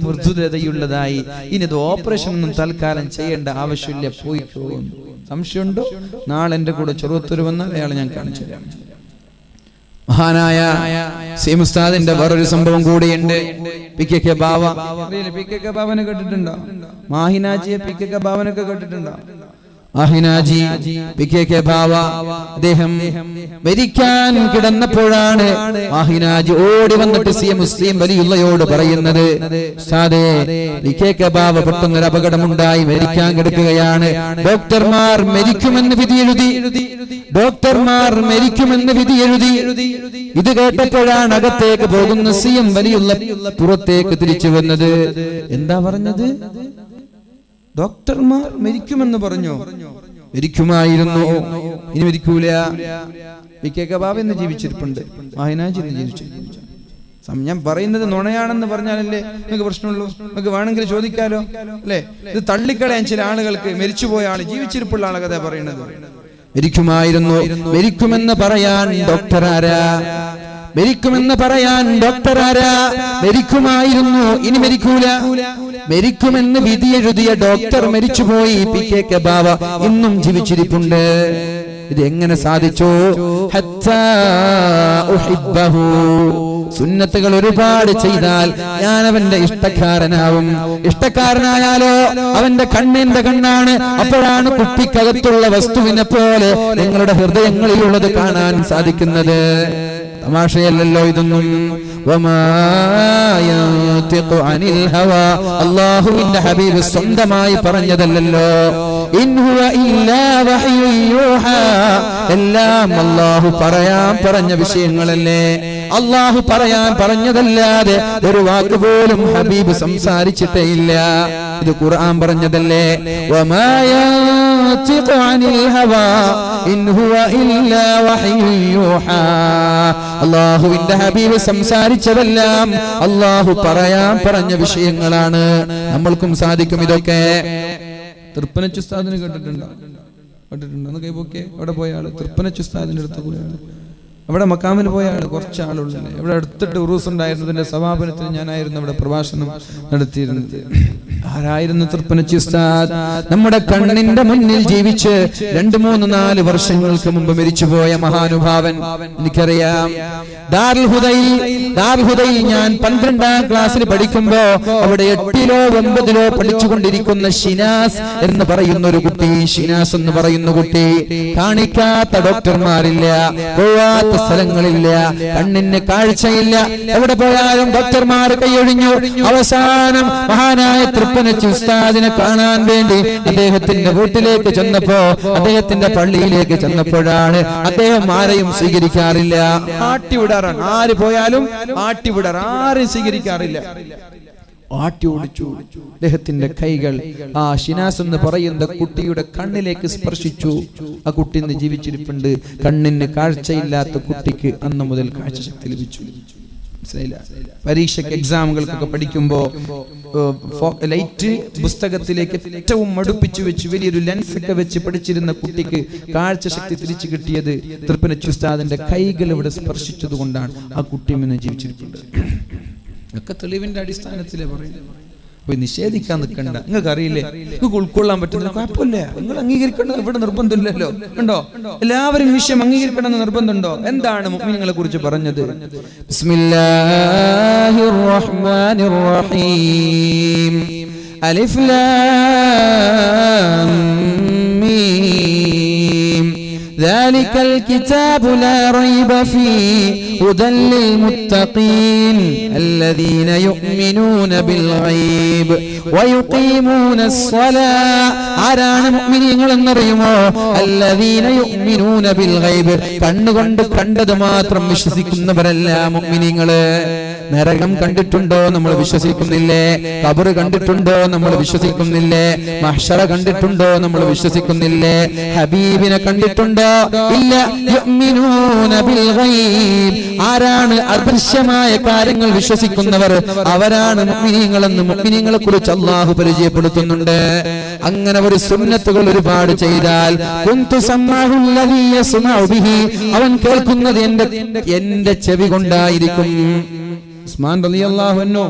മൃദുലതയുള്ളതായി. ഇനി ഇത് ഓപ്പറേഷൻ ഒന്നും തൽക്കാലം ചെയ്യേണ്ട ആവശ്യമില്ല, പോയി പോകും. സംശയമുണ്ടോ? നാളെ എന്റെ കൂടെ ചെറുവത്തൂർ വന്നാൽ അയാളെ ഞാൻ കാണിച്ചു തരാം. മഹാനായ സീം ഉസ്താദിന്റെ വേറൊരു സംഭവം കൂടിയുണ്ട്. PKK ബാവ, PKK ബാവനെ കേട്ടിട്ടുണ്ടോ? മാഹിനാജിയെ PKK ബാവനൊക്കെ കേട്ടിട്ടുണ്ടോ? മാഹിനാജി PKK ബാവ അദ്ദേഹം മരിക്കാൻ കിടന്നപ്പോഴാണ് മാഹിനാജി ഓടി വന്നിട്ട് മുസ്ലിം വലിയുള്ളയോട് പറയുന്നത്, ഉസ്താദേ, PKK ബാവ പെട്ടെന്നൊരു അപകടമുണ്ടായി മരിക്കാൻ കിടക്കുകയാണ്. ഡോക്ടർമാർ മരിക്കുമെന്ന് വിധിയെഴുതി. ഇത് കേട്ടപ്പോഴാണ് അകത്തേക്ക് പോകുന്ന CM വലിയുള്ള പുറത്തേക്ക് തിരിച്ചു വന്നത്. എന്താ പറഞ്ഞത്? ഡോക്ടർമാർ മരിക്കുമെന്ന് പറഞ്ഞു. മരിക്കുമായിരുന്നു, ഇനി മരിക്കൂല. PKK ബാവ എന്ന് ജീവിച്ചിരിപ്പുണ്ട്, മാഹിനാജി എന്ന് ജീവിച്ചിരിപ്പുണ്ട്. ഞാൻ പറയുന്നത് നുണയാണെന്ന് പറഞ്ഞാലല്ലേ നിങ്ങൾക്ക് പ്രശ്നമുള്ളൂ. നിങ്ങൾക്ക് വേണമെങ്കിൽ ചോദിക്കാലോ, അല്ലേ? ഇത് തള്ളിക്കളയാൻ ചില ആളുകൾക്ക് മരിച്ചുപോയ ആള് ജീവിച്ചിരിപ്പുള്ള ആളെ കഥ പറയുന്നത്. മരിക്കുമായിരുന്നു, മരിക്കുമെന്ന് പറയാൻ ഡോക്ടർ ആരാ? മരിക്കുമായിരുന്നു, ഇനി മരിക്കൂല. മരിക്കുമെന്ന് വിധി എഴുതിയ ഡോക്ടർ മരിച്ചുപോയി. PKK ബാവ ഇന്നും ജീവിച്ചിരിപ്പുണ്ട്. ഇത് എങ്ങനെ സാധിച്ചു? സുന്നത്തുകൾ ഒരുപാട് ചെയ്താൽ ഞാൻ അവന്റെ ഇഷ്ടക്കാരനാവും. ഇഷ്ടക്കാരനായാലോ അവന്റെ കണ്ണിന്റെ കണ്ണാണ്. അപ്പോഴാണ് കുപ്പിക്കകത്തുള്ള വസ്തുവിനെ പോലെ നിങ്ങളുടെ ഹൃദയങ്ങളിലുള്ളത് കാണാൻ സാധിക്കുന്നത്. തമാശയല്ലല്ലോ ഇതൊന്നും. അല്ലാഹുവിന്റെ ഹബീബ് സ്വന്തമായി പറഞ്ഞതല്ലല്ലോ. എല്ലാം അല്ലാഹു പറയാൻ പറഞ്ഞ വിഷയങ്ങളല്ലേ. അല്ലാഹു പറയാൻ പറഞ്ഞതല്ലാതെ ഒരു വാക്ക് പോലും ഹബീബ് സംസാരിച്ചിട്ടേ ഇല്ല. ഇത് ഖുർആൻ പറഞ്ഞതല്ലേ. അല്ലാഹുവിന്റെ ഹബീബ് സംസാരിച്ചതെല്ലാം അല്ലാഹു പറയാൻ പറഞ്ഞ വിഷയങ്ങളാണ്. നമ്മൾക്കും സാധിക്കും ഇതൊക്കെ. തൃപ്പനച്ച് ഉസ്താദിനെ കേട്ടിട്ടുണ്ടോ? ഒന്ന് കൈപോക്കെ. അവിടെ പോയ ആള് തൃപ്പനച്ച് ഉസ്താദിന്റെ അടുത്ത് പോയ ആള്, അവിടെ മക്കാമിന് പോയ ആള്, കുറച്ച് ആളുള്ളൂ. ഇവിടെ അടുത്തിട്ട് ഉറൂസ് ഉണ്ടായിരുന്നതിന്റെ സമാപനത്തിന് ഞാനായിരുന്നു അവിടെ പ്രഭാഷണം നടത്തിയിരുന്നത്. ആരായിരുന്നു തൃപ്പനച്ചി ഉസ്താദ്? നമ്മുടെ കണ്ണിന്റെ മുന്നിൽ ജീവിച്ച് 2, 3, 4 വർഷങ്ങൾക്ക് മുമ്പ് മരിച്ചുപോയ മഹാനുഭാവൻ. എനിക്കറിയാം. ദാറുൽ ഹുദയിൽ ഞാൻ 12ാം ക്ലാസ്സിൽ പഠിക്കുമ്പോ അവിടെ 8ലോ 9ലോ പഠിച്ചുകൊണ്ടിരിക്കുന്ന ഷിനാസ് എന്ന് പറയുന്ന ഒരു കുട്ടി, ഷിനാസ് എന്ന് പറയുന്ന കുട്ടി, കാണിക്കാത്ത ഡോക്ടർമാരില്ല, പോവാത്ത സ്ഥലങ്ങളില്ല, കണ്ണിന് കാഴ്ചയില്ല. എവിടെ പോയാലും ഡോക്ടർമാർ കൈയൊഴിഞ്ഞു. അവസാനം മഹാനായ തൃപ്പനച്ചി ഉസ്താദിനെ കാണാൻ വേണ്ടി അദ്ദേഹത്തിന്റെ വീട്ടിലേക്ക് ചെന്നപ്പോ, അദ്ദേഹത്തിന്റെ പള്ളിയിലേക്ക് ചെന്നപ്പോഴാണ് അദ്ദേഹം ആരെയും സ്വീകരിക്കാറില്ല. ആട്ടിവിടാറാണ്. ആര് പോയാലും ആട്ടിവിടാറ്, ആരെയും സ്വീകരിക്കാറില്ല. ആട്ടി ഓടിച്ചു. അദ്ദേഹത്തിന്റെ കൈകൾ ആ ഷിനാസ് എന്ന് പറയുന്ന കുട്ടിയുടെ കണ്ണിലേക്ക് സ്പർശിച്ചു. ആ കുട്ടി ഇന്ന് ജീവിച്ചിരിപ്പുണ്ട്. കണ്ണിന് കാഴ്ചയില്ലാത്ത കുട്ടിക്ക് അന്ന് മുതൽ കാഴ്ചശക്തി ലഭിച്ചു. പരീക്ഷയ്ക്ക് എക്സാമുകൾക്കൊക്കെ പഠിക്കുമ്പോ ലൈറ്റ് പുസ്തകത്തിലേക്ക് ഏറ്റവും മടുപ്പിച്ചു വെച്ച് വലിയൊരു ലെൻസ് ഒക്കെ വെച്ച് പഠിച്ചിരുന്ന കുട്ടിക്ക് കാഴ്ചശക്തി തിരിച്ചു കിട്ടിയത് തൃപ്പനച്ചി ഉസ്താദിന്റെ കൈകൾ ഇവിടെ സ്പർശിച്ചത് കൊണ്ടാണ്. ആ കുട്ടി ഇന്ന് ജീവിച്ചിരിപ്പുണ്ട്. ഒക്കെ തെളിവിന്റെ അടിസ്ഥാനത്തിലേ പറയുന്നത്. പോയി നിഷേധിക്കാൻ നിൽക്കണ്ട. നിങ്ങൾക്ക് അറിയില്ലേ, നിങ്ങൾക്ക് ഉൾക്കൊള്ളാൻ പറ്റുന്ന കുഴപ്പമില്ല. നിങ്ങൾ അംഗീകരിക്കേണ്ടത് ഇവിടെ നിർബന്ധമില്ലല്ലോ. ഉണ്ടോ? എല്ലാവരും വിഷയം അംഗീകരിക്കണമെന്ന് നിർബന്ധമുണ്ടോ? എന്താണ് മുഅ്മിനീങ്ങളെ കുറിച്ച് പറഞ്ഞത്? ബിസ്മില്ലാഹിർ റഹ്മാനിർ റഹീം. അലിഫ് ലാം മീം. ذلك الكتاب لا ريب فيه هدى للمتقين الذين يؤمنون بالغيب ويقيمون الصلاة. ആരാണ് മുഅ്മിനീങ്ങൾ എന്നറിയുമോ? الذين يؤمنون بالغيب. കണ്ണുകൊണ്ട് കണ്ടത് മാത്രം വിശ്വസിക്കുന്നവരല്ല മുഅ്മിനീങ്ങള്. നരകം കണ്ടിട്ടുണ്ടോ? നമ്മൾ വിശ്വസിക്കുന്നില്ലേ? ഖബർ കണ്ടിട്ടുണ്ടോ? നമ്മൾ വിശ്വസിക്കുന്നില്ലേ? മഹ്ശറ കണ്ടിട്ടുണ്ടോ? നമ്മൾ വിശ്വസിക്കുന്നില്ലേ? ഹബീബിനെ കണ്ടിട്ടുണ്ടോ? ഇല്ല. യുഅ്മിനൂന ബിൽ ഗൈബ്. ആരാണ് അദൃശ്യമായ കാര്യങ്ങൾ വിശ്വസിക്കുന്നവർ? അവരാണ് മുഅ്മിനീങ്ങൾ എന്ന് മുഅ്മിനീങ്ങളെ കുറിച്ച് അല്ലാഹു പരിചയപ്പെടുത്തുന്നുണ്ട്. അങ്ങനെ ഒരു സുന്നത്തുകൾ ഒരുപാട് ചെയ്താൽ കുന്തു സമ്മഅഹു അല്ലദീ യസ്മഉ ബിഹി. അവൻ കേൾക്കുന്നത് എന്റെ ചെവി കൊണ്ടായിരിക്കും. ഉസ്മാൻ റളിയല്ലാഹു അൻഹു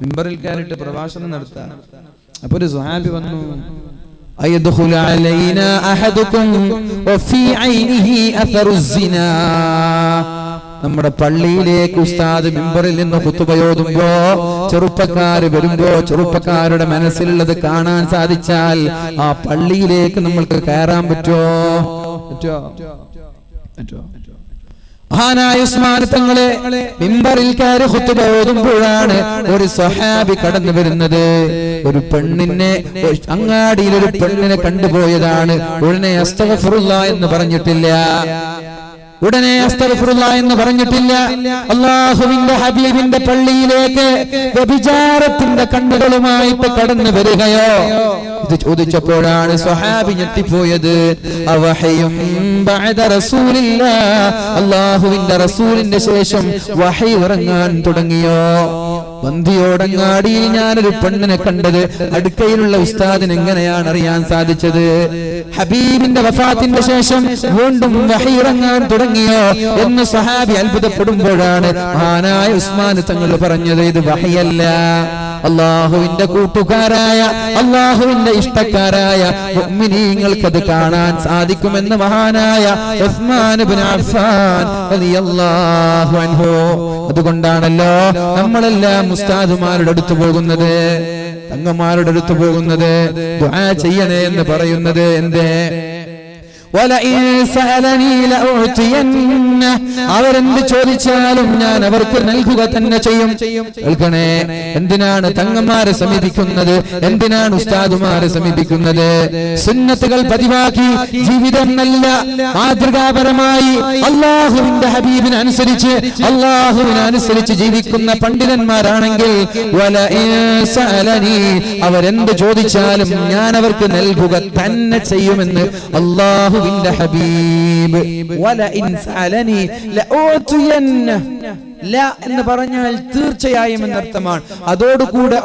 മിമ്പറിൽ കയറിയിട്ട് പ്രഭാഷണം നടത്താൻ. അപ്പോൾ ഒരു സ്വഹാബി വന്നു. അയദ്ഖുല അലൈനാ അഹദുകും വഫീ ഐനിഹി അഥറു സിനാ. നമ്മുടെ പള്ളിയിലേക്ക് ഉസ്താദ് മിമ്പറിൽ നിന്ന് ഖുതുബയോതുമ്പോ ചെറുപ്പക്കാര് വരുമ്പോ ചെറുപ്പക്കാരുടെ മനസ്സിലുള്ളത് കാണാൻ സാധിച്ചാൽ ആ പള്ളിയിലേക്ക് നമ്മൾക്ക് കയറാൻ പറ്റുമോ? മഹാനായ ഉസ്മാൻ തങ്ങളെ മിമ്പറിൽ കയറി ഖുതുബ ഓതുമ്പോഴാണ് ഒരു സ്വഹാബി കടന്നു വരുന്നത്. ഒരു പെണ്ണിനെ, അങ്ങാടിയിൽ ഒരു പെണ്ണിനെ കണ്ടുപോയതാണ്. ഉടനെ അസ്തഗ്ഫിറുല്ലാഹ് എന്ന് പറഞ്ഞിട്ടില്ല, ഉടനെ അസ്തഗ്ഫിറുല്ലാഹ് എന്ന് പറഞ്ഞിട്ടില്ല. അല്ലാഹുവിന്റെ ഹബീബിന്റെ പള്ളിയിലേക്ക് വ്യഭിചാരത്തിന്റെ കണ്ണുകളുമായിട്ട് കടന്നു വരികയോ? ഇത് ചോദിച്ചപ്പോഴാണ് സ്വഹാബി ഞെട്ടിപ്പോയത്. അവഹയും ബഅദ റസൂലില്ലാഹ്, അല്ലാഹുവിന്റെ റസൂലിന്റെ ശേഷം വഹി ഇറങ്ങാൻ തുടങ്ങിയോ? ബന്ധിയോടങ്ങാടിയിൽ ഞാനൊരു പെണ്ണിനെ കണ്ടത് അടുക്കയിലുള്ള ഉസ്താദിന് എങ്ങനെയാണ് അറിയാൻ സാധിച്ചത്? ഹബീബിന്റെ വഫാത്തിന്റെ ശേഷം വീണ്ടും വഹി ഇറങ്ങാൻ തുടങ്ങിയോ എന്ന് സ്വഹാബി അത്ഭുതപ്പെടുമ്പോഴാണ് മഹാനായ ഉസ്മാൻ തങ്ങൾ പറഞ്ഞത്, ഇത് വഹിയല്ല, അല്ലാഹുവിന്റെ കൂട്ടുകാരായ, അല്ലാഹുവിന്റെ ഇഷ്ടക്കാരായ മുഅ്മിനീങ്ങൾക്കത് കാണാൻ സാധിക്കുമെന്ന് മഹാനായ ഉസ്മാൻ ഇബ്നു അഫ്ഫാൻ റളിയല്ലാഹു അൻഹു. അതുകൊണ്ടാണല്ലോ നമ്മളെല്ലാം ഉസ്താദുമാരുടെ അടുത്ത് പോകുന്നത്, തങ്ങന്മാരുടെ അടുത്ത് പോകുന്നത്, ദുആ ചെയ്യണേ എന്ന് പറയുന്നത്. എന്തേ? അവരെന്ത് ചോദിച്ചാലും ഞാൻ അവർക്ക് നൽകുക തന്നെ ചെയ്യും. കേൾക്കണേ, എന്തിനാണ് തങ്ങന്മാരെ സമീപിക്കുന്നത്? എന്തിനാണ് ഉസ്താദുമാരെ സമീപിക്കുന്നത്? സുന്നത്തുകൾ പതിവാക്കി ജീവിതം നല്ല മാതൃകാപരമായി അല്ലാഹുവിന്റെ ഹബീബിനനുസരിച്ച്, അല്ലാഹുവിനനുസരിച്ച് ജീവിക്കുന്ന പണ്ഡിതന്മാരാണെങ്കിൽ അവരെന്ത് ചോദിച്ചാലും ഞാൻ അവർക്ക് നൽകുക തന്നെ ചെയ്യുമെന്ന് അല്ലാഹു ഹബീബ്. എന്ന് പറഞ്ഞാൽ തീർച്ചയായും എന്നർത്ഥമാണ്. അതോടുകൂടെ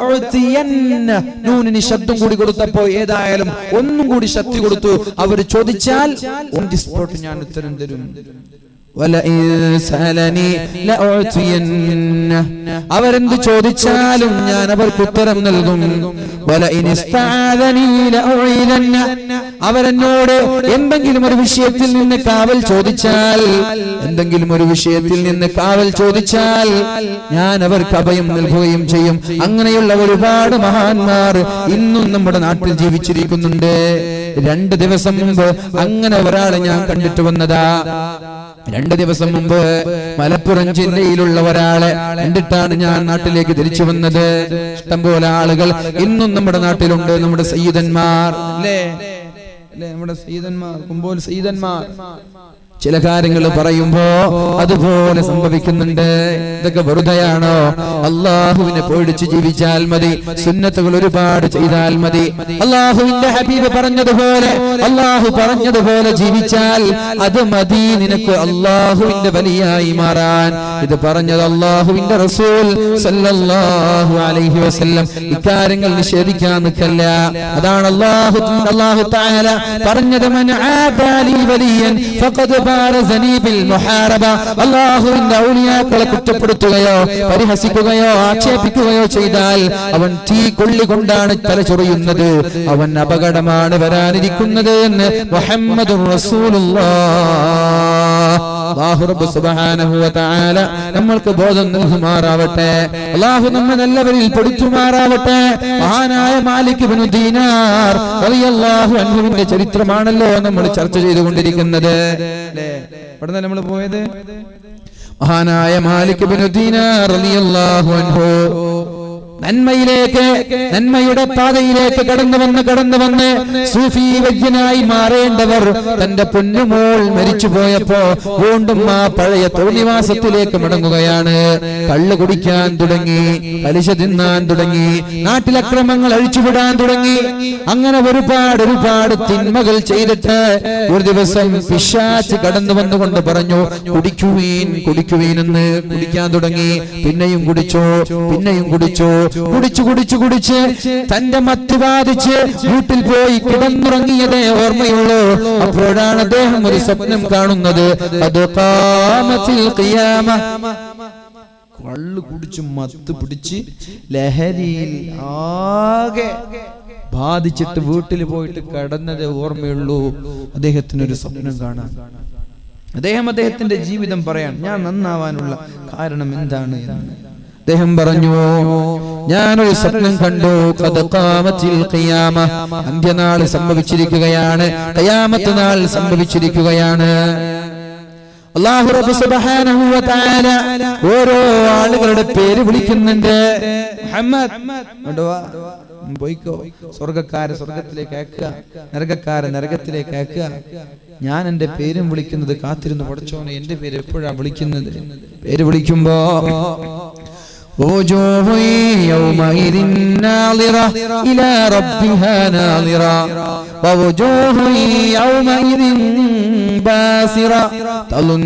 നൂനിന് ശബ്ദം കൂടി കൊടുത്തപ്പോ ഏതായാലും ഒന്നും കൂടി ശക്തി കൊടുത്തു. അവർ ചോദിച്ചാൽ ഓൺ ദി സ്പോട്ട് ഞാൻ ഉത്തരം തരും. അവരെന്ത് ചോദിച്ചാലും ഞാൻ അവർക്ക് ഉത്തരം നൽകും. അവരെന്നോട് എന്തെങ്കിലും ഒരു വിഷയത്തിൽ നിന്ന് കാവൽ ചോദിച്ചാൽ, എന്തെങ്കിലും ഒരു വിഷയത്തിൽ നിന്ന് കാവൽ ചോദിച്ചാൽ ഞാൻ അവർക്ക് അഭയം നൽകുകയും ചെയ്യും. അങ്ങനെയുള്ള ഒരുപാട് മഹാന്മാർ ഇന്നും നമ്മുടെ നാട്ടിൽ ജീവിച്ചിരിക്കുന്നുണ്ട്. 2 ദിവസം മുമ്പ് അങ്ങനെ ഒരാളെ ഞാൻ കണ്ടിട്ട് വന്നതാ. 2 ദിവസം മുമ്പ് മലപ്പുറം ജില്ലയിലുള്ള ഒരാളെ കണ്ടിട്ടാണ് ഞാൻ നാട്ടിലേക്ക് തിരിച്ചു വന്നത്. ഇഷ്ടംപോലെ ആളുകൾ ഇന്നും നമ്മുടെ നാട്ടിലുണ്ട്. നമ്മുടെ സയ്യിദന്മാർ അല്ലേ, നമ്മുടെ സയ്യിദന്മാർ, കുമ്പോൾ സയ്യിദന്മാർ ചില കാര്യങ്ങൾ പറയുമ്പോ അതുപോലെ സംഭവിക്കുന്നുണ്ട്. ഇതൊക്കെ വെറുതെയാണോ? അള്ളാഹുവിനെ പേടിച്ച് ജീവിച്ചാൽ മതി, സുന്നത്തുകൾ ഒരുപാട് ചെയ്താൽ മതി. അള്ളാഹുവിന്റെ ഹബീബ് പറഞ്ഞതുപോലെ, അള്ളാഹു പറഞ്ഞതുപോലെ ജീവിച്ചാൽ അത് മതി നിനക്ക് അള്ളാഹുവിന്റെ വലിയായി മാറാൻ. ഇത് പറഞ്ഞത് അള്ളാഹുവിന്റെ റസൂൽ സല്ലല്ലാഹു അലൈഹി വസല്ലം. ഇക്കാര്യങ്ങൾ നിഷേധിക്കാൻ നിൽക്കല്ല. അതാണ് അല്ലാഹു തആല പറഞ്ഞത്, മൻ ആദാലി വലിയൻ ഫഖദ് ബാറസനി ബിൽ മുഹാറബ. അല്ലാഹുവിന്റെ ഔലിയാക്കളെ കുറ്റപ്പെടുത്തുകയോ പരിഹസിക്കുകയോ ആക്ഷേപിക്കുകയോ ചെയ്താൽ അവൻ തീ കൊള്ളിക്കൊണ്ടാണ് തലചൊറിയുന്നത്, അവൻ അപകടമാണ് വരാനിരിക്കുന്നത് എന്ന് മുഹമ്മദുർ റസൂലുള്ളാഹ്. അല്ലാഹു റബ്ബ് സുബ്ഹാനഹു വ തആല നമ്മൾക്ക് ബോധം നൽകുമാറാവട്ടെ. അല്ലാഹു നമ്മെ നല്ലവരിൽ പെടുത്തുമാറാവട്ടെ. മഹാനായ മാലിക് ഇബ്നു ദീനാർ റളിയല്ലാഹു അൻഹുവിന്റെ ചരിത്രമാണല്ലോ നമ്മൾ ചർച്ച ചെയ്തുകൊണ്ടിരിക്കുന്നത്. ഇവിടെ നമ്മൾ പോയത് മഹാനായ മാലിക് ഇബ്നു ദീനാർ റളിയല്ലാഹു അൻഹു നന്മയിലേക്ക്, നന്മയുടെ പാതയിലേക്ക് കടന്നു വന്ന് സൂഫി വൈദ്യനായി മാറേണ്ടവർ തന്റെ പൊന്നുമോൾ മരിച്ചു പോയപ്പോ വീണ്ടും ആ പഴയ തോന്നിവാസത്തിലേക്ക് മടങ്ങുകയാണ്. കള്ള് കുടിക്കാൻ തുടങ്ങി, പലിശ തിന്നാൻ തുടങ്ങി, നാട്ടിലക്രമങ്ങൾ അഴിച്ചുവിടാൻ തുടങ്ങി. അങ്ങനെ ഒരുപാട് തിന്മകൾ ചെയ്തിട്ട് ഒരു ദിവസം പിശാച് കടന്നു വന്നുകൊണ്ട് പറഞ്ഞു, കുടിക്കുവീൻ എന്ന്. കുടിക്കാൻ തുടങ്ങി. പിന്നെയും കുടിച്ചു. കുടിച്ച് തന്റെ മത്ത് ബാധിച്ച് വീട്ടിൽ പോയി കിടന്നുറങ്ങിയതേ ഓർമ്മയുള്ളൂ. അപ്പോഴാണ് അദ്ദേഹം ഒരു സ്വപ്നം കാണുന്നത്. അത് ഖാമത്തിൽ ഖിയാമ. കള്ളു കുടിച്ച് മത്ത് പിടിച്ച് ലഹരിയിൽ ആകെ ബാധിച്ചിട്ട് വീട്ടിൽ പോയിട്ട് കിടന്നതേ ഓർമ്മയുള്ളൂ. അദ്ദേഹത്തിനൊരു സ്വപ്നം കാണാൻ. അദ്ദേഹത്തിന്റെ ജീവിതം പറയാൻ, ഞാൻ നന്നാവാനുള്ള കാരണം എന്താണ് എന്ന്. അദ്ദേഹം പറഞ്ഞു, ഞാനൊരു സ്വപ്നം കണ്ടു, ഖദ് ഖാമത്തിൽ ഖിയാമ, അന്ത്യനാൾ സംഭവിച്ചിരിക്കുകയാണ്, ഖിയാമത്ത് നാൾ സംഭവിച്ചിരിക്കുകയാണ്. അല്ലാഹു റബ്ബ് സുബ്ഹാനഹു വ തആല ഓരോ ആളുകളുടെ പേര് വിളിക്കുന്നുണ്ട്. മുഹമ്മദ് പോയിക്കോ, സ്വർഗ്ഗക്കാരെ സ്വർഗ്ഗത്തിലേക്ക് അയക്കുക, നരകക്കാരെ നരകത്തിലേക്ക് അയക്കുക. ഞാൻ എന്റെ പേരും വിളിക്കുന്നത് കാത്തിരുന്ന് പഠിച്ചോനെ, എന്റെ പേര് എപ്പോഴാ വിളിക്കുന്നത്? പേര് വിളിക്കുമ്പോ وجوه يومئذ ناظرة إلى ربها ناظرة ووجوه يومئذ باسرة تظن.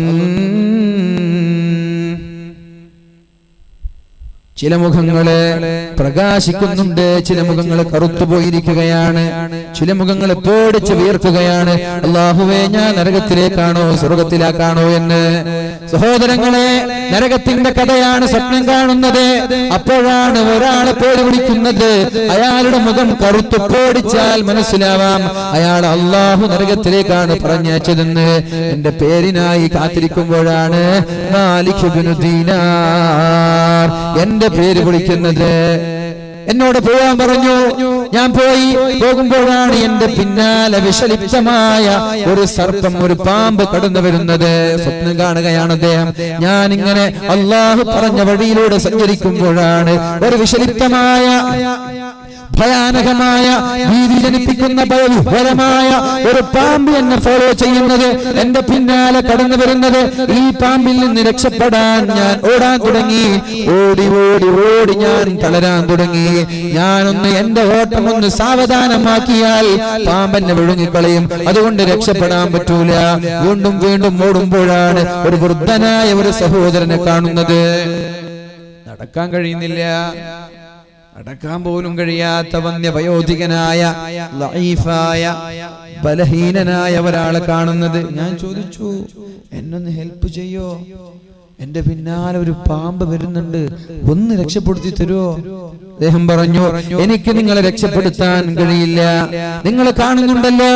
ചില മുഖങ്ങളെ പ്രകാശിക്കുന്നുണ്ട്, ചില മുഖങ്ങൾ കറുത്തുപോയിരിക്കുകയാണ്, ചില മുഖങ്ങൾ പേടിച്ച് വീർക്കുകയാണ്. അല്ലാഹുവേ, ഞാൻ നരകത്തിലേക്കാണോ സ്വർഗത്തിലേക്കാണോ എന്ന്. സഹോദരങ്ങളെ, നരകത്തിന്റെ കഥയാണ് സ്വപ്നം കാണുന്നത്. അപ്പോഴാണ് ഒരാളെ പേര് വിളിക്കുന്നത്. അയാളുടെ മുഖം കറുത്തു പേടിച്ചാൽ മനസ്സിലാവാം അയാൾ അല്ലാഹു നരകത്തിലേക്കാണ് പറഞ്ഞയച്ചതെന്ന്. എന്റെ പേരിനായി കാത്തിരിക്കുമ്പോഴാണ് മാലിക് ഇബ്നു ദീനാർ എന്റെ പേര് വിളിക്കുന്നത്. എന്നോട് പോകാൻ പറഞ്ഞു. ഞാൻ പോകുമ്പോഴാണ് എന്റെ പിന്നാലെ വിഷലിപ്തമായ ഒരു സർപ്പം, ഒരു പാമ്പ് കടന്നു വരുന്നത്. സ്വപ്നം കാണുകയാണ് അദ്ദേഹം. ഞാൻ ഇങ്ങനെ അല്ലാഹു പറഞ്ഞ വഴിയിലൂടെ സഞ്ചരിക്കുമ്പോഴാണ് ഒരു വിഷലിപ്തമായ ഭയാനകമായ ഭീതി ജനിപ്പിക്കുന്ന ഭയവിഹ്വലമായ ഒരു പാമ്പ് എന്നെ ഫോളോ ചെയ്യുന്നത്, എന്റെ പിന്നാലെ കടന്നു വരുന്നത്. ഈ പാമ്പിൽ നിന്ന് രക്ഷപ്പെടാൻ ഞാൻ ഓടാൻ തുടങ്ങി. ഓടി ഓടി ഓടി ഞാൻ തളരാൻ തുടങ്ങി. ഞാനൊന്ന് എന്റെ ഓട്ടം ഒന്ന് സാവധാനമാക്കിയാൽ പാമ്പെന്നെ വിഴുങ്ങിക്കളയും. അതുകൊണ്ട് രക്ഷപ്പെടാൻ പറ്റൂല. വീണ്ടും വീണ്ടും ഓടുമ്പോഴാണ് ഒരു വൃദ്ധനായ ഒരു സഹോദരനെ കാണുന്നത്. നടക്കാൻ കഴിയുന്നില്ല, അടക്കാൻ പോലും കഴിയാത്ത വന്യവയോധികനായ ലഈഫായ ബലഹീനനായ ഒരാളെ കാണുന്നത്. ഞാൻ ചോദിച്ചു, എന്നൊന്ന് ഹെൽപ്പ് ചെയ്യോ? എന്റെ പിന്നാലെ ഒരു പാമ്പ് വരുന്നുണ്ട്, ഒന്ന് രക്ഷപ്പെടുത്തി തരുമോ? അദ്ദേഹം പറഞ്ഞു, എനിക്ക് നിങ്ങളെ രക്ഷപ്പെടുത്താൻ കഴിയില്ല. നിങ്ങൾ കാണുന്നുണ്ടല്ലോ,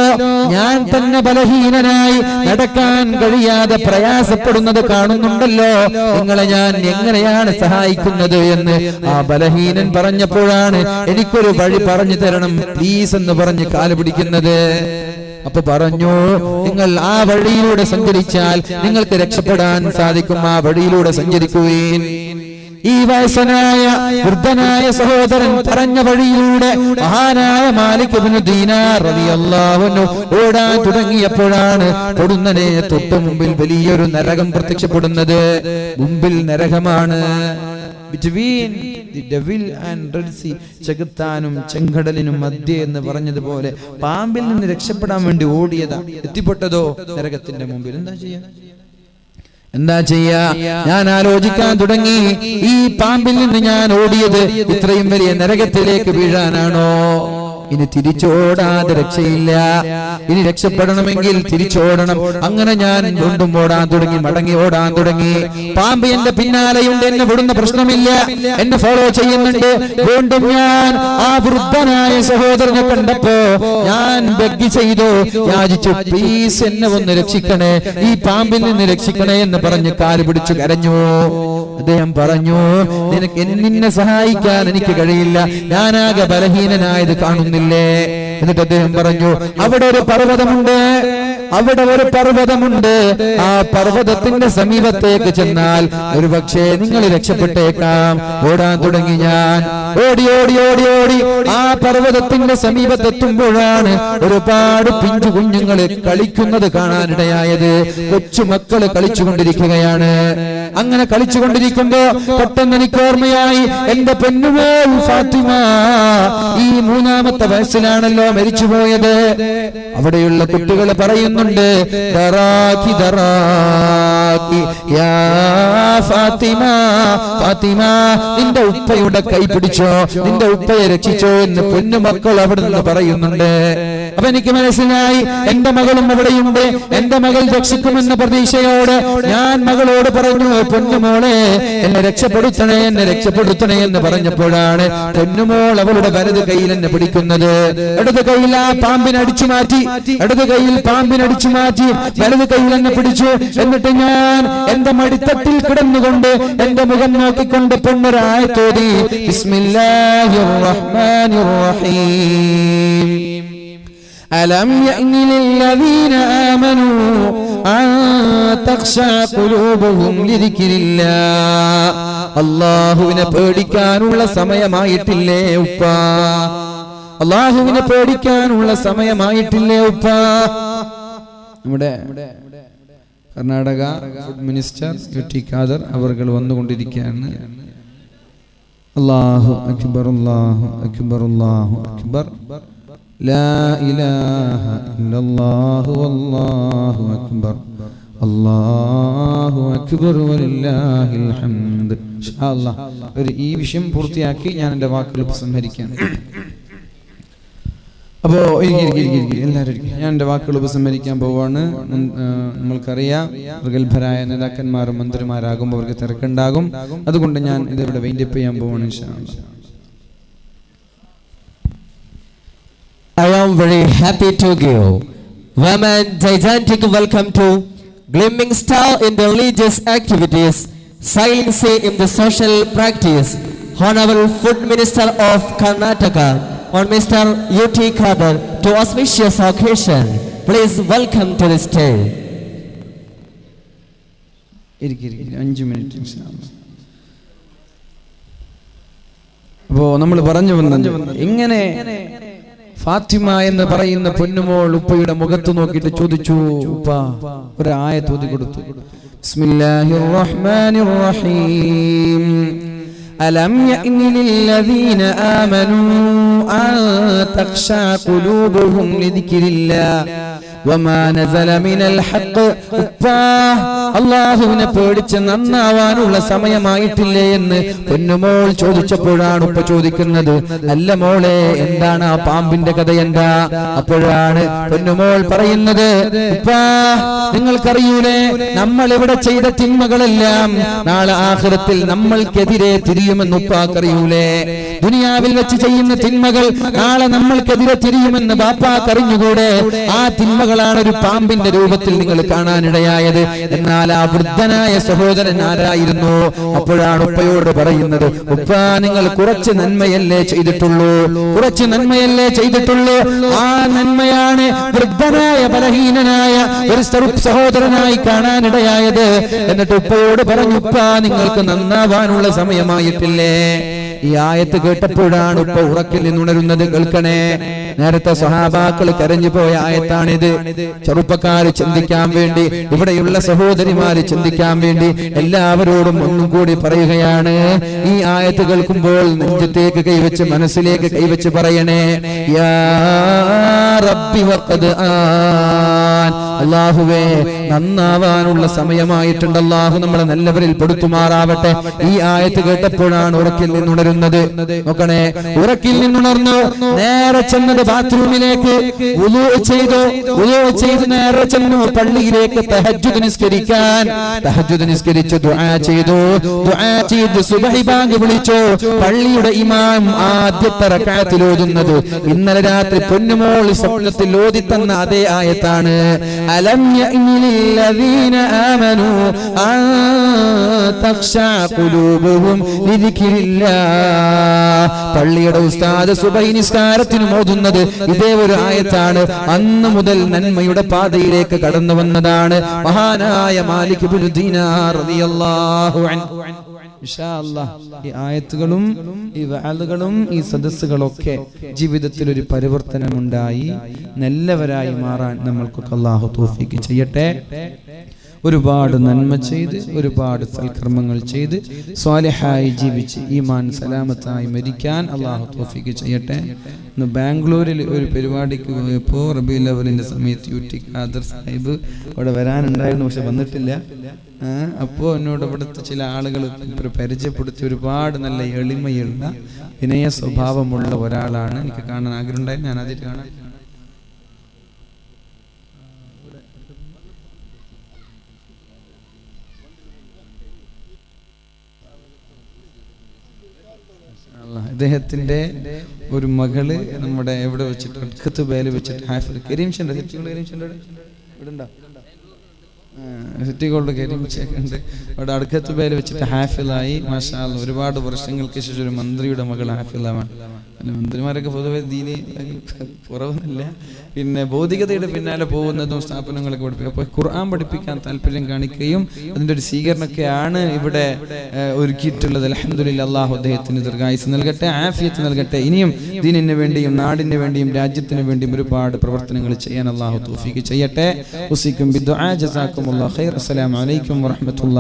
ഞാൻ തന്നെ ബലഹീനനായി നടക്കാൻ കഴിയാതെ പ്രയാസപ്പെടുന്നത് കാണുന്നുണ്ടല്ലോ, നിങ്ങളെ ഞാൻ എങ്ങനെയാണ് സഹായിക്കുന്നത് എന്ന് ആ ബലഹീനൻ പറഞ്ഞപ്പോഴാണ് എനിക്കൊരു വഴി പറഞ്ഞു തരണം പ്ലീസ് എന്ന് പറഞ്ഞ് കാല് പിടിക്കുന്നത്. അപ്പൊ പറഞ്ഞു, നിങ്ങൾ ആ വഴിയിലൂടെ സഞ്ചരിച്ചാൽ നിങ്ങൾക്ക് രക്ഷപ്പെടാൻ സാധിക്കും, ആ വഴിയിലൂടെ സഞ്ചരിക്കുകയും. ഈ വയസ്സനായ വൃദ്ധനായ സഹോദരൻ പറഞ്ഞ വഴിയിലൂടെ മഹാനായ മാലിക് ഇബ്നു ദീനാർ റളിയല്ലാഹു അൻഹു ഓടാൻ തുടങ്ങിയപ്പോഴാണ് പൊടുന്നനെ തൊട്ടു മുമ്പിൽ വലിയൊരു നരകം പ്രത്യക്ഷപ്പെടുന്നത്. മുമ്പിൽ നരകമാണ്. Between the devil and Red Sea, ചെകുത്താനും ചെങ്കടലിനും മധ്യേ എന്ന് പറഞ്ഞതുപോലെ പാമ്പിൽ നിന്ന് രക്ഷപ്പെടാൻ വേണ്ടി ഓടിയതാ. എത്തിപ്പെട്ടതോ നരകത്തിന്റെ മുമ്പിൽ. എന്താ ചെയ്യാ? ഞാൻ ആലോചിക്കാൻ തുടങ്ങി, ഈ പാമ്പിൽ നിന്ന് ഞാൻ ഓടിയത് ഇത്രയും വലിയ നരകത്തിലേക്ക് വീഴാനാണോ? ഇനി തിരിച്ചോടാതെ രക്ഷയില്ല. ഇനി രക്ഷപ്പെടണമെങ്കിൽ തിരിച്ചോടണം. അങ്ങനെ ഞാൻ വീണ്ടും ഓടാൻ തുടങ്ങി, മടങ്ങി ഓടാൻ തുടങ്ങി. പാമ്പ് എന്റെ പിന്നാലെയുണ്ട്, എന്നെ വിടുന്ന പ്രശ്നമില്ല, എന്നെ ഫോളോ ചെയ്യുന്നുണ്ട്. വീണ്ടും ഞാൻ ആ വൃദ്ധനായ സഹോദരനെ കണ്ടപ്പോ ഞാൻ ബെഗ് ചെയ്തു, യാചിച്ചു, പ്ലീസ് എന്നെ ഒന്ന് രക്ഷിക്കണേ, ഈ പാമ്പിൽ നിന്ന് രക്ഷിക്കണേ എന്ന് പറഞ്ഞ് കാല് പിടിച്ചു കരഞ്ഞു. അദ്ദേഹം പറഞ്ഞു, നിന്നെ സഹായിക്കാൻ എനിക്ക് കഴിയില്ല, ഞാനാകെ ബലഹീനനായത് കാണുന്നില്ലേ. എന്നിട്ട് അദ്ദേഹം പറഞ്ഞു, അവിടെ ഒരു പർവ്വതമുണ്ട്, അവിടെ ഒരു പർവ്വതമുണ്ട്. ആ പർവ്വതത്തിന്റെ സമീപത്തേക്ക് ചെന്നാൽ ഒരു പക്ഷേ നിങ്ങൾ രക്ഷപ്പെട്ടേക്കാം. ഓടാൻ തുടങ്ങി ഞാൻ. ഓടി ഓടി ഓടി ഓടി ആ പർവ്വതത്തിന്റെ സമീപത്തെത്തുമ്പോഴാണ് ഒരുപാട് പിഞ്ചു കുഞ്ഞുങ്ങൾ കളിക്കുന്നത് കാണാനിടയായത്. കൊച്ചുമക്കള് കളിച്ചുകൊണ്ടിരിക്കുകയാണ്. അങ്ങനെ കളിച്ചുകൊണ്ടിരിക്കുമ്പോ പെട്ടെന്ന് എനിക്ക് ഓർമ്മയായി, എന്റെ പൊന്നുമോൾ ഫാത്തിമ ഈ 3-ാമത്തെ വയസ്സിലാണല്ലോ മരിച്ചുപോയത്. അവിടെയുള്ള കുട്ടികൾ പറയുന്നുണ്ട്, ദറാക്കി ദറാക്കി യാ ഫാത്തിമ, ഫാത്തിമ നിന്റെ ഉപ്പയുടെ കൈ പിടിച്ചോ, നിന്റെ ഉപ്പയെ രക്ഷിച്ചോ എന്ന് പൊന്നുമക്കൾ അവിടെ നിന്ന് പറയുന്നുണ്ട്. അപ്പൊ എനിക്ക് മനസ്സിലായി എന്റെ മകളും അവിടെയുണ്ട്, എന്റെ മകൾ രക്ഷിക്കുമെന്ന പ്രതീക്ഷയോട് ഞാൻ മകളോട് പറഞ്ഞു, പൊന്നുമോളെ എന്നെ രക്ഷപ്പെടുത്തണേ, എന്നെ രക്ഷപ്പെടുത്തണേ എന്ന് പറഞ്ഞപ്പോഴാണ് പൊന്നുമോൾ അവളുടെ വലത് കയ്യിൽ എന്നെ പിടിക്കുന്നത്. ഇടത് കയ്യിൽ ആ പാമ്പിനടിച്ചു മാറ്റി, ഇടത് കയ്യിൽ പാമ്പിനടിച്ചു മാറ്റി വലത് കയ്യിൽ എന്നെ പിടിച്ചു. എന്നിട്ട് ഞാൻ എന്റെ മടിത്തട്ടിൽ കിടന്നുകൊണ്ട് എന്റെ മുഖം നോക്കിക്കൊണ്ട് പൊന്നൊരായത്തോതി, ബിസ്മില്ലാഹിർ റഹ്മാനിർ റഹീം, അലം യഅനി ലില്ലദീന ആമനൂ അൻ തഖ്ശഅ ഖുലൂബുഹും ലിദിക്രില്ലാഹ്. അല്ലാഹുവിനെ പേടിക്കാനുള്ള സമയമായിട്ടില്ലേ ഉപ്പ? അല്ലാഹുവിനെ പേടിക്കാനുള്ള സമയമായിട്ടില്ലേ ഉപ്പ? നമ്മുടെ Karnataka food minister T Khader അവർ വന്നുകൊണ്ടിരിക്കുകയാണ്. അല്ലാഹു അക്ബർ, അല്ലാഹു അക്ബർ, അല്ലാഹു അക്ബർ, ലാ ഇലാഹ ഇല്ലല്ലാഹു വല്ലാഹു അക്ബർ, അല്ലാഹു അക്ബർ വലില്ലാഹിൽ ഹംദ്. ഇൻഷാ അല്ലാഹ് ഈ വിഷയം പൂർത്തിയാക്കി ഞാൻ എൻ്റെ വാക്കുകൾ ഉപസംഹരിക്കുകയാണ്. അപ്പോ എല്ലാവരും ഞാൻ എൻ്റെ വാക്കുകൾ ഉപസംഹരിക്കാൻ പോവാണ്. നമ്മൾക്കറിയാം പ്രഗത്ഭരായ നേതാക്കന്മാരും മന്ത്രിമാരാകുമ്പോൾ അവർക്ക് തിരക്കുണ്ടാകും. അതുകൊണ്ട് ഞാൻ ഇതിവിടെ വൈൻഡപ്പ് ചെയ്യാൻ പോവാണ്. ഇൻഷാ അല്ലാഹ്. I am very happy to give warm and gigantic welcome to gleaming star in the religious activities, silency in the social practice, Honorable Food Minister of Karnataka, on Mr. U.T. Khadar, to auspicious occasion. Please welcome to the stage. 5 minute. അപ്പോ നമ്മൾ പറഞ്ഞു വന്നത് ഇങ്ങനെ ഫാത്തിമ എന്ന് പറയുന്ന പൊന്നുമോൾ ഉപ്പയുടെ മുഖത്ത് നോക്കിയിട്ട് ചോദിച്ചു, ഉപ്പ ഒരു ആയത്ത് ഓതി കൊടുത്തു. ബിസ്മില്ലാഹിർ റഹ്മാനിർ റഹീം, അലം യഅനി ലില്ലദീന ആമനൂ അൻ തഖ്ശഅ ഖുലൂബുഹും ലിദിക്രില്ലാഹ് വമാ നസല മിനൽ ഹഖ്. അല്ലാഹുവിനെ പേടിച്ച് നന്നാവാനുള്ള സമയമായിട്ടില്ലേ എന്ന് പൊന്നുമോൾ ചോദിച്ചപ്പോഴാണ് ഉപ്പ ചോദിക്കുന്നത്, അല്ല മോളെ എന്താണ് ആ പാമ്പിന്റെ കഥ എന്താ? അപ്പോഴാണ് പൊന്നുമോൾ പറയുന്നത്, ഉപ്പാ നിങ്ങൾക്കറിയൂലേ നമ്മൾ ഇവിടെ ചെയ്ത തിന്മകളെല്ലാം നാളെ ആഖിറത്തിൽ നമ്മൾക്കെതിരെ തിരിയുമെന്ന് ഉപ്പാക്കറിയൂലേ? ദുനിയാവിൽ വെച്ച് ചെയ്യുന്ന തിന്മകൾ നാളെ നമ്മൾക്കെതിരെ തിരിയുമെന്ന് ബാപ്പാക്കറിഞ്ഞുകൂടെ? ആ തിന്മകളാണ് ഒരു പാമ്പിന്റെ രൂപത്തിൽ നിങ്ങൾ കാണാനിടയായത്. എന്നാൽ ആ വൃദ്ധനായ സഹോദരൻ ആരായിരുന്നു? അപ്പോഴാണ് ഉപ്പയോട് പറയുന്നത്, ഉപ്പ നിങ്ങൾ കുറച്ച് നന്മയല്ലേ ചെയ്തിട്ടുള്ളൂ, കുറച്ച് നന്മയല്ലേ ചെയ്തിട്ടുള്ളൂ. ആ നന്മയാണ് വൃദ്ധനായ ബലഹീനനായ ഒരു സഹോദരനായി കാണാനിടയായത്. എന്നിട്ട് ഉപ്പയോട് പറഞ്ഞു, ഉപ്പ നിങ്ങൾക്ക് നന്നാവാനുള്ള സമയമായിട്ടില്ലേ? ഈ ആയത്ത് കേട്ടപ്പോഴാണ് ഉപ്പ ഉറക്കിൽ നിന്നുണരുന്നത്. കേൾക്കണേ, നേരത്തെ സഹാബാക്കൾ കരഞ്ഞു പോയ ആയത്താണിത്. ചെറുപ്പക്കാര് ചിന്തിക്കാൻ വേണ്ടി, ഇവിടെയുള്ള സഹോദരിമാര് ചിന്തിക്കാൻ വേണ്ടി എല്ലാവരോടും ഒന്നും കൂടി പറയുകയാണ്. ഈ ആയത്ത് കേൾക്കുമ്പോൾ നെഞ്ചത്തേക്ക് കൈവച്ച് മനസ്സിലേക്ക് കൈവച്ച് പറയണേ, യാ റബ്ബി വഖദ് ആൻ. അല്ലാഹുവേ നന്നാവാനുള്ള സമയമായിട്ടുണ്ട്. അല്ലാഹു നമ്മളെ നല്ലവരിൽ പെടുത്തുമാറാവട്ടെ. ഈ ആയത്ത് കേട്ടപ്പോഴാണ് ഉറക്കിൽ നിന്നുണരുന്നത്. നോക്കണേ, ഉറക്കിൽ നിന്നുണർന്നു നേരെ ചെന്നത് ബാത്റൂമിലേക്ക്, വുളൂ ചെയ്ത് നേരെ ചെന്നു പള്ളിയിലേക്ക് തഹജ്ജുദ് നിസ്കരിക്കാൻ. തഹജ്ജുദ് നിസ്കരിച്ചു, ദുആ ചെയ്ത് സുബ്ഹി ബാങ്ക് വിളിച്ചു. പള്ളിയുടെ ഇമാം ആദ്യത്തെ റക്അത്തിൽ ഓതുന്നത് ഇന്നലെ രാത്രി പൊന്നുമോൾ സ്വപ്നത്തിൽ ഓതി തന്ന അതേ ആയത്താണ്. അലം യഅനി ലില്ലദീന ആമനൂ അൻ തഖ്ശഅ ഖുലൂബുഹും ലിദിക്രില്ലാഹ്. പള്ളിയുടെ ഉസ്താദ് സുബ്ഹി നിസ്കാരത്തിന് ഓതുന്നത് ഇതേ ഒരു ആയത്താണ്. അന്ന് മുതൽ നന്മയുടെ പാതയിലേക്ക് കടന്നു വന്നതാണ് മഹാനായ മാലിക് ഇബ്നു ദീനാർ റളിയല്ലാഹു അൻഹു. ഇൻഷാ അല്ലാഹ് ഈ ആയത്തുകളും ഈ വഅലുകളും ഈ സദസ്സുകളൊക്കെ ജീവിതത്തിൽ ഒരു പരിവർത്തനമുണ്ടായി നല്ലവരായി മാറാൻ നമ്മൾക്കൊക്കെ അല്ലാഹു തൗഫീഖ് ചെയ്യട്ടെ. ഒരുപാട് നന്മ ചെയ്ത് ഒരുപാട് സൽക്കർമ്മങ്ങൾ ചെയ്ത് സ്വാലിഹായി ജീവിച്ച് ഈമാൻ സലാമത്തായി മരിക്കാൻ അല്ലാഹു തൗഫീഖ് ചെയ്യട്ടെ. ഇന്ന് ബാംഗ്ലൂരിൽ ഒരു പരിപാടിക്ക് പോയപ്പോൾ റബീഉൽ അവ്വലിന്റെ സമയത്ത് യൂടി ഖാദർ സാഹിബ് അവിടെ വരാനുണ്ടായിരുന്നു, പക്ഷെ വന്നിട്ടില്ല. അപ്പോൾ എന്നോട് ഇവിടുത്തെ ചില ആളുകൾ പരിചയപ്പെടുത്തി. ഒരുപാട് നല്ല എളിമയുള്ള വിനയ സ്വഭാവമുള്ള ഒരാളാണ്. എനിക്ക് കാണാൻ ആഗ്രഹം ഉണ്ടായിരുന്നു. ഞാൻ അതിൽ കാണാൻ അദ്ദേഹത്തിന്റെ ഒരു മകള് നമ്മുടെ എവിടെ വെച്ചിട്ട് ഖത്തുബയിൽ വെച്ചിട്ട് ഹാഫിൽ കരീം ഷെൻ്റെ ഇവിടെ ഉണ്ടോ സിറ്റിഗോൾഡ് കരീംചേക്കുണ്ട് അവിടെ അടുക്കത്തുബയിൽ വെച്ചിട്ട് ഹാഫിലായി മാഷാ അല്ലാഹ്. ഒരുപാട് വർഷങ്ങൾക്ക് ശേഷം ഒരു മന്ത്രിയുടെ മകൾ ഹാഫിലാണ്. മന്ത്രിമാരൊക്കെ പൊതുവെ ദീനി കുറവൊന്നുമില്ല, പിന്നെ ഭൗതികതയുടെ പിന്നാലെ പോകുന്നതും സ്ഥാപനങ്ങളൊക്കെ പഠിപ്പിക്കും. അപ്പോൾ ഖുർആൻ പഠിപ്പിക്കാൻ താല്പര്യം കാണിക്കുകയും അതിൻ്റെ ഒരു സ്വീകരണമൊക്കെയാണ് ഇവിടെ ഒരുക്കിയിട്ടുള്ളത്. അൽഹംദുലില്ലാഹ്, അല്ലാഹു അദ്ദേഹത്തിന് ദീർഘായുസ്സ് നൽകട്ടെ, ആഫിയത്ത് നൽകട്ടെ. ഇനിയും ദീനിന് വേണ്ടിയും നാടിന് വേണ്ടിയും രാജ്യത്തിന് വേണ്ടിയും ഒരുപാട് പ്രവർത്തനങ്ങൾ ചെയ്യാൻ അല്ലാഹു തൗഫീഖ് ചെയ്യട്ടെ. ഉസിക്കും ബിദുആ. ജസാക്കുമുല്ലാഹു ഖൈർ. അസ്സലാമു അലൈക്കും വറഹ്മത്തുള്ളാഹി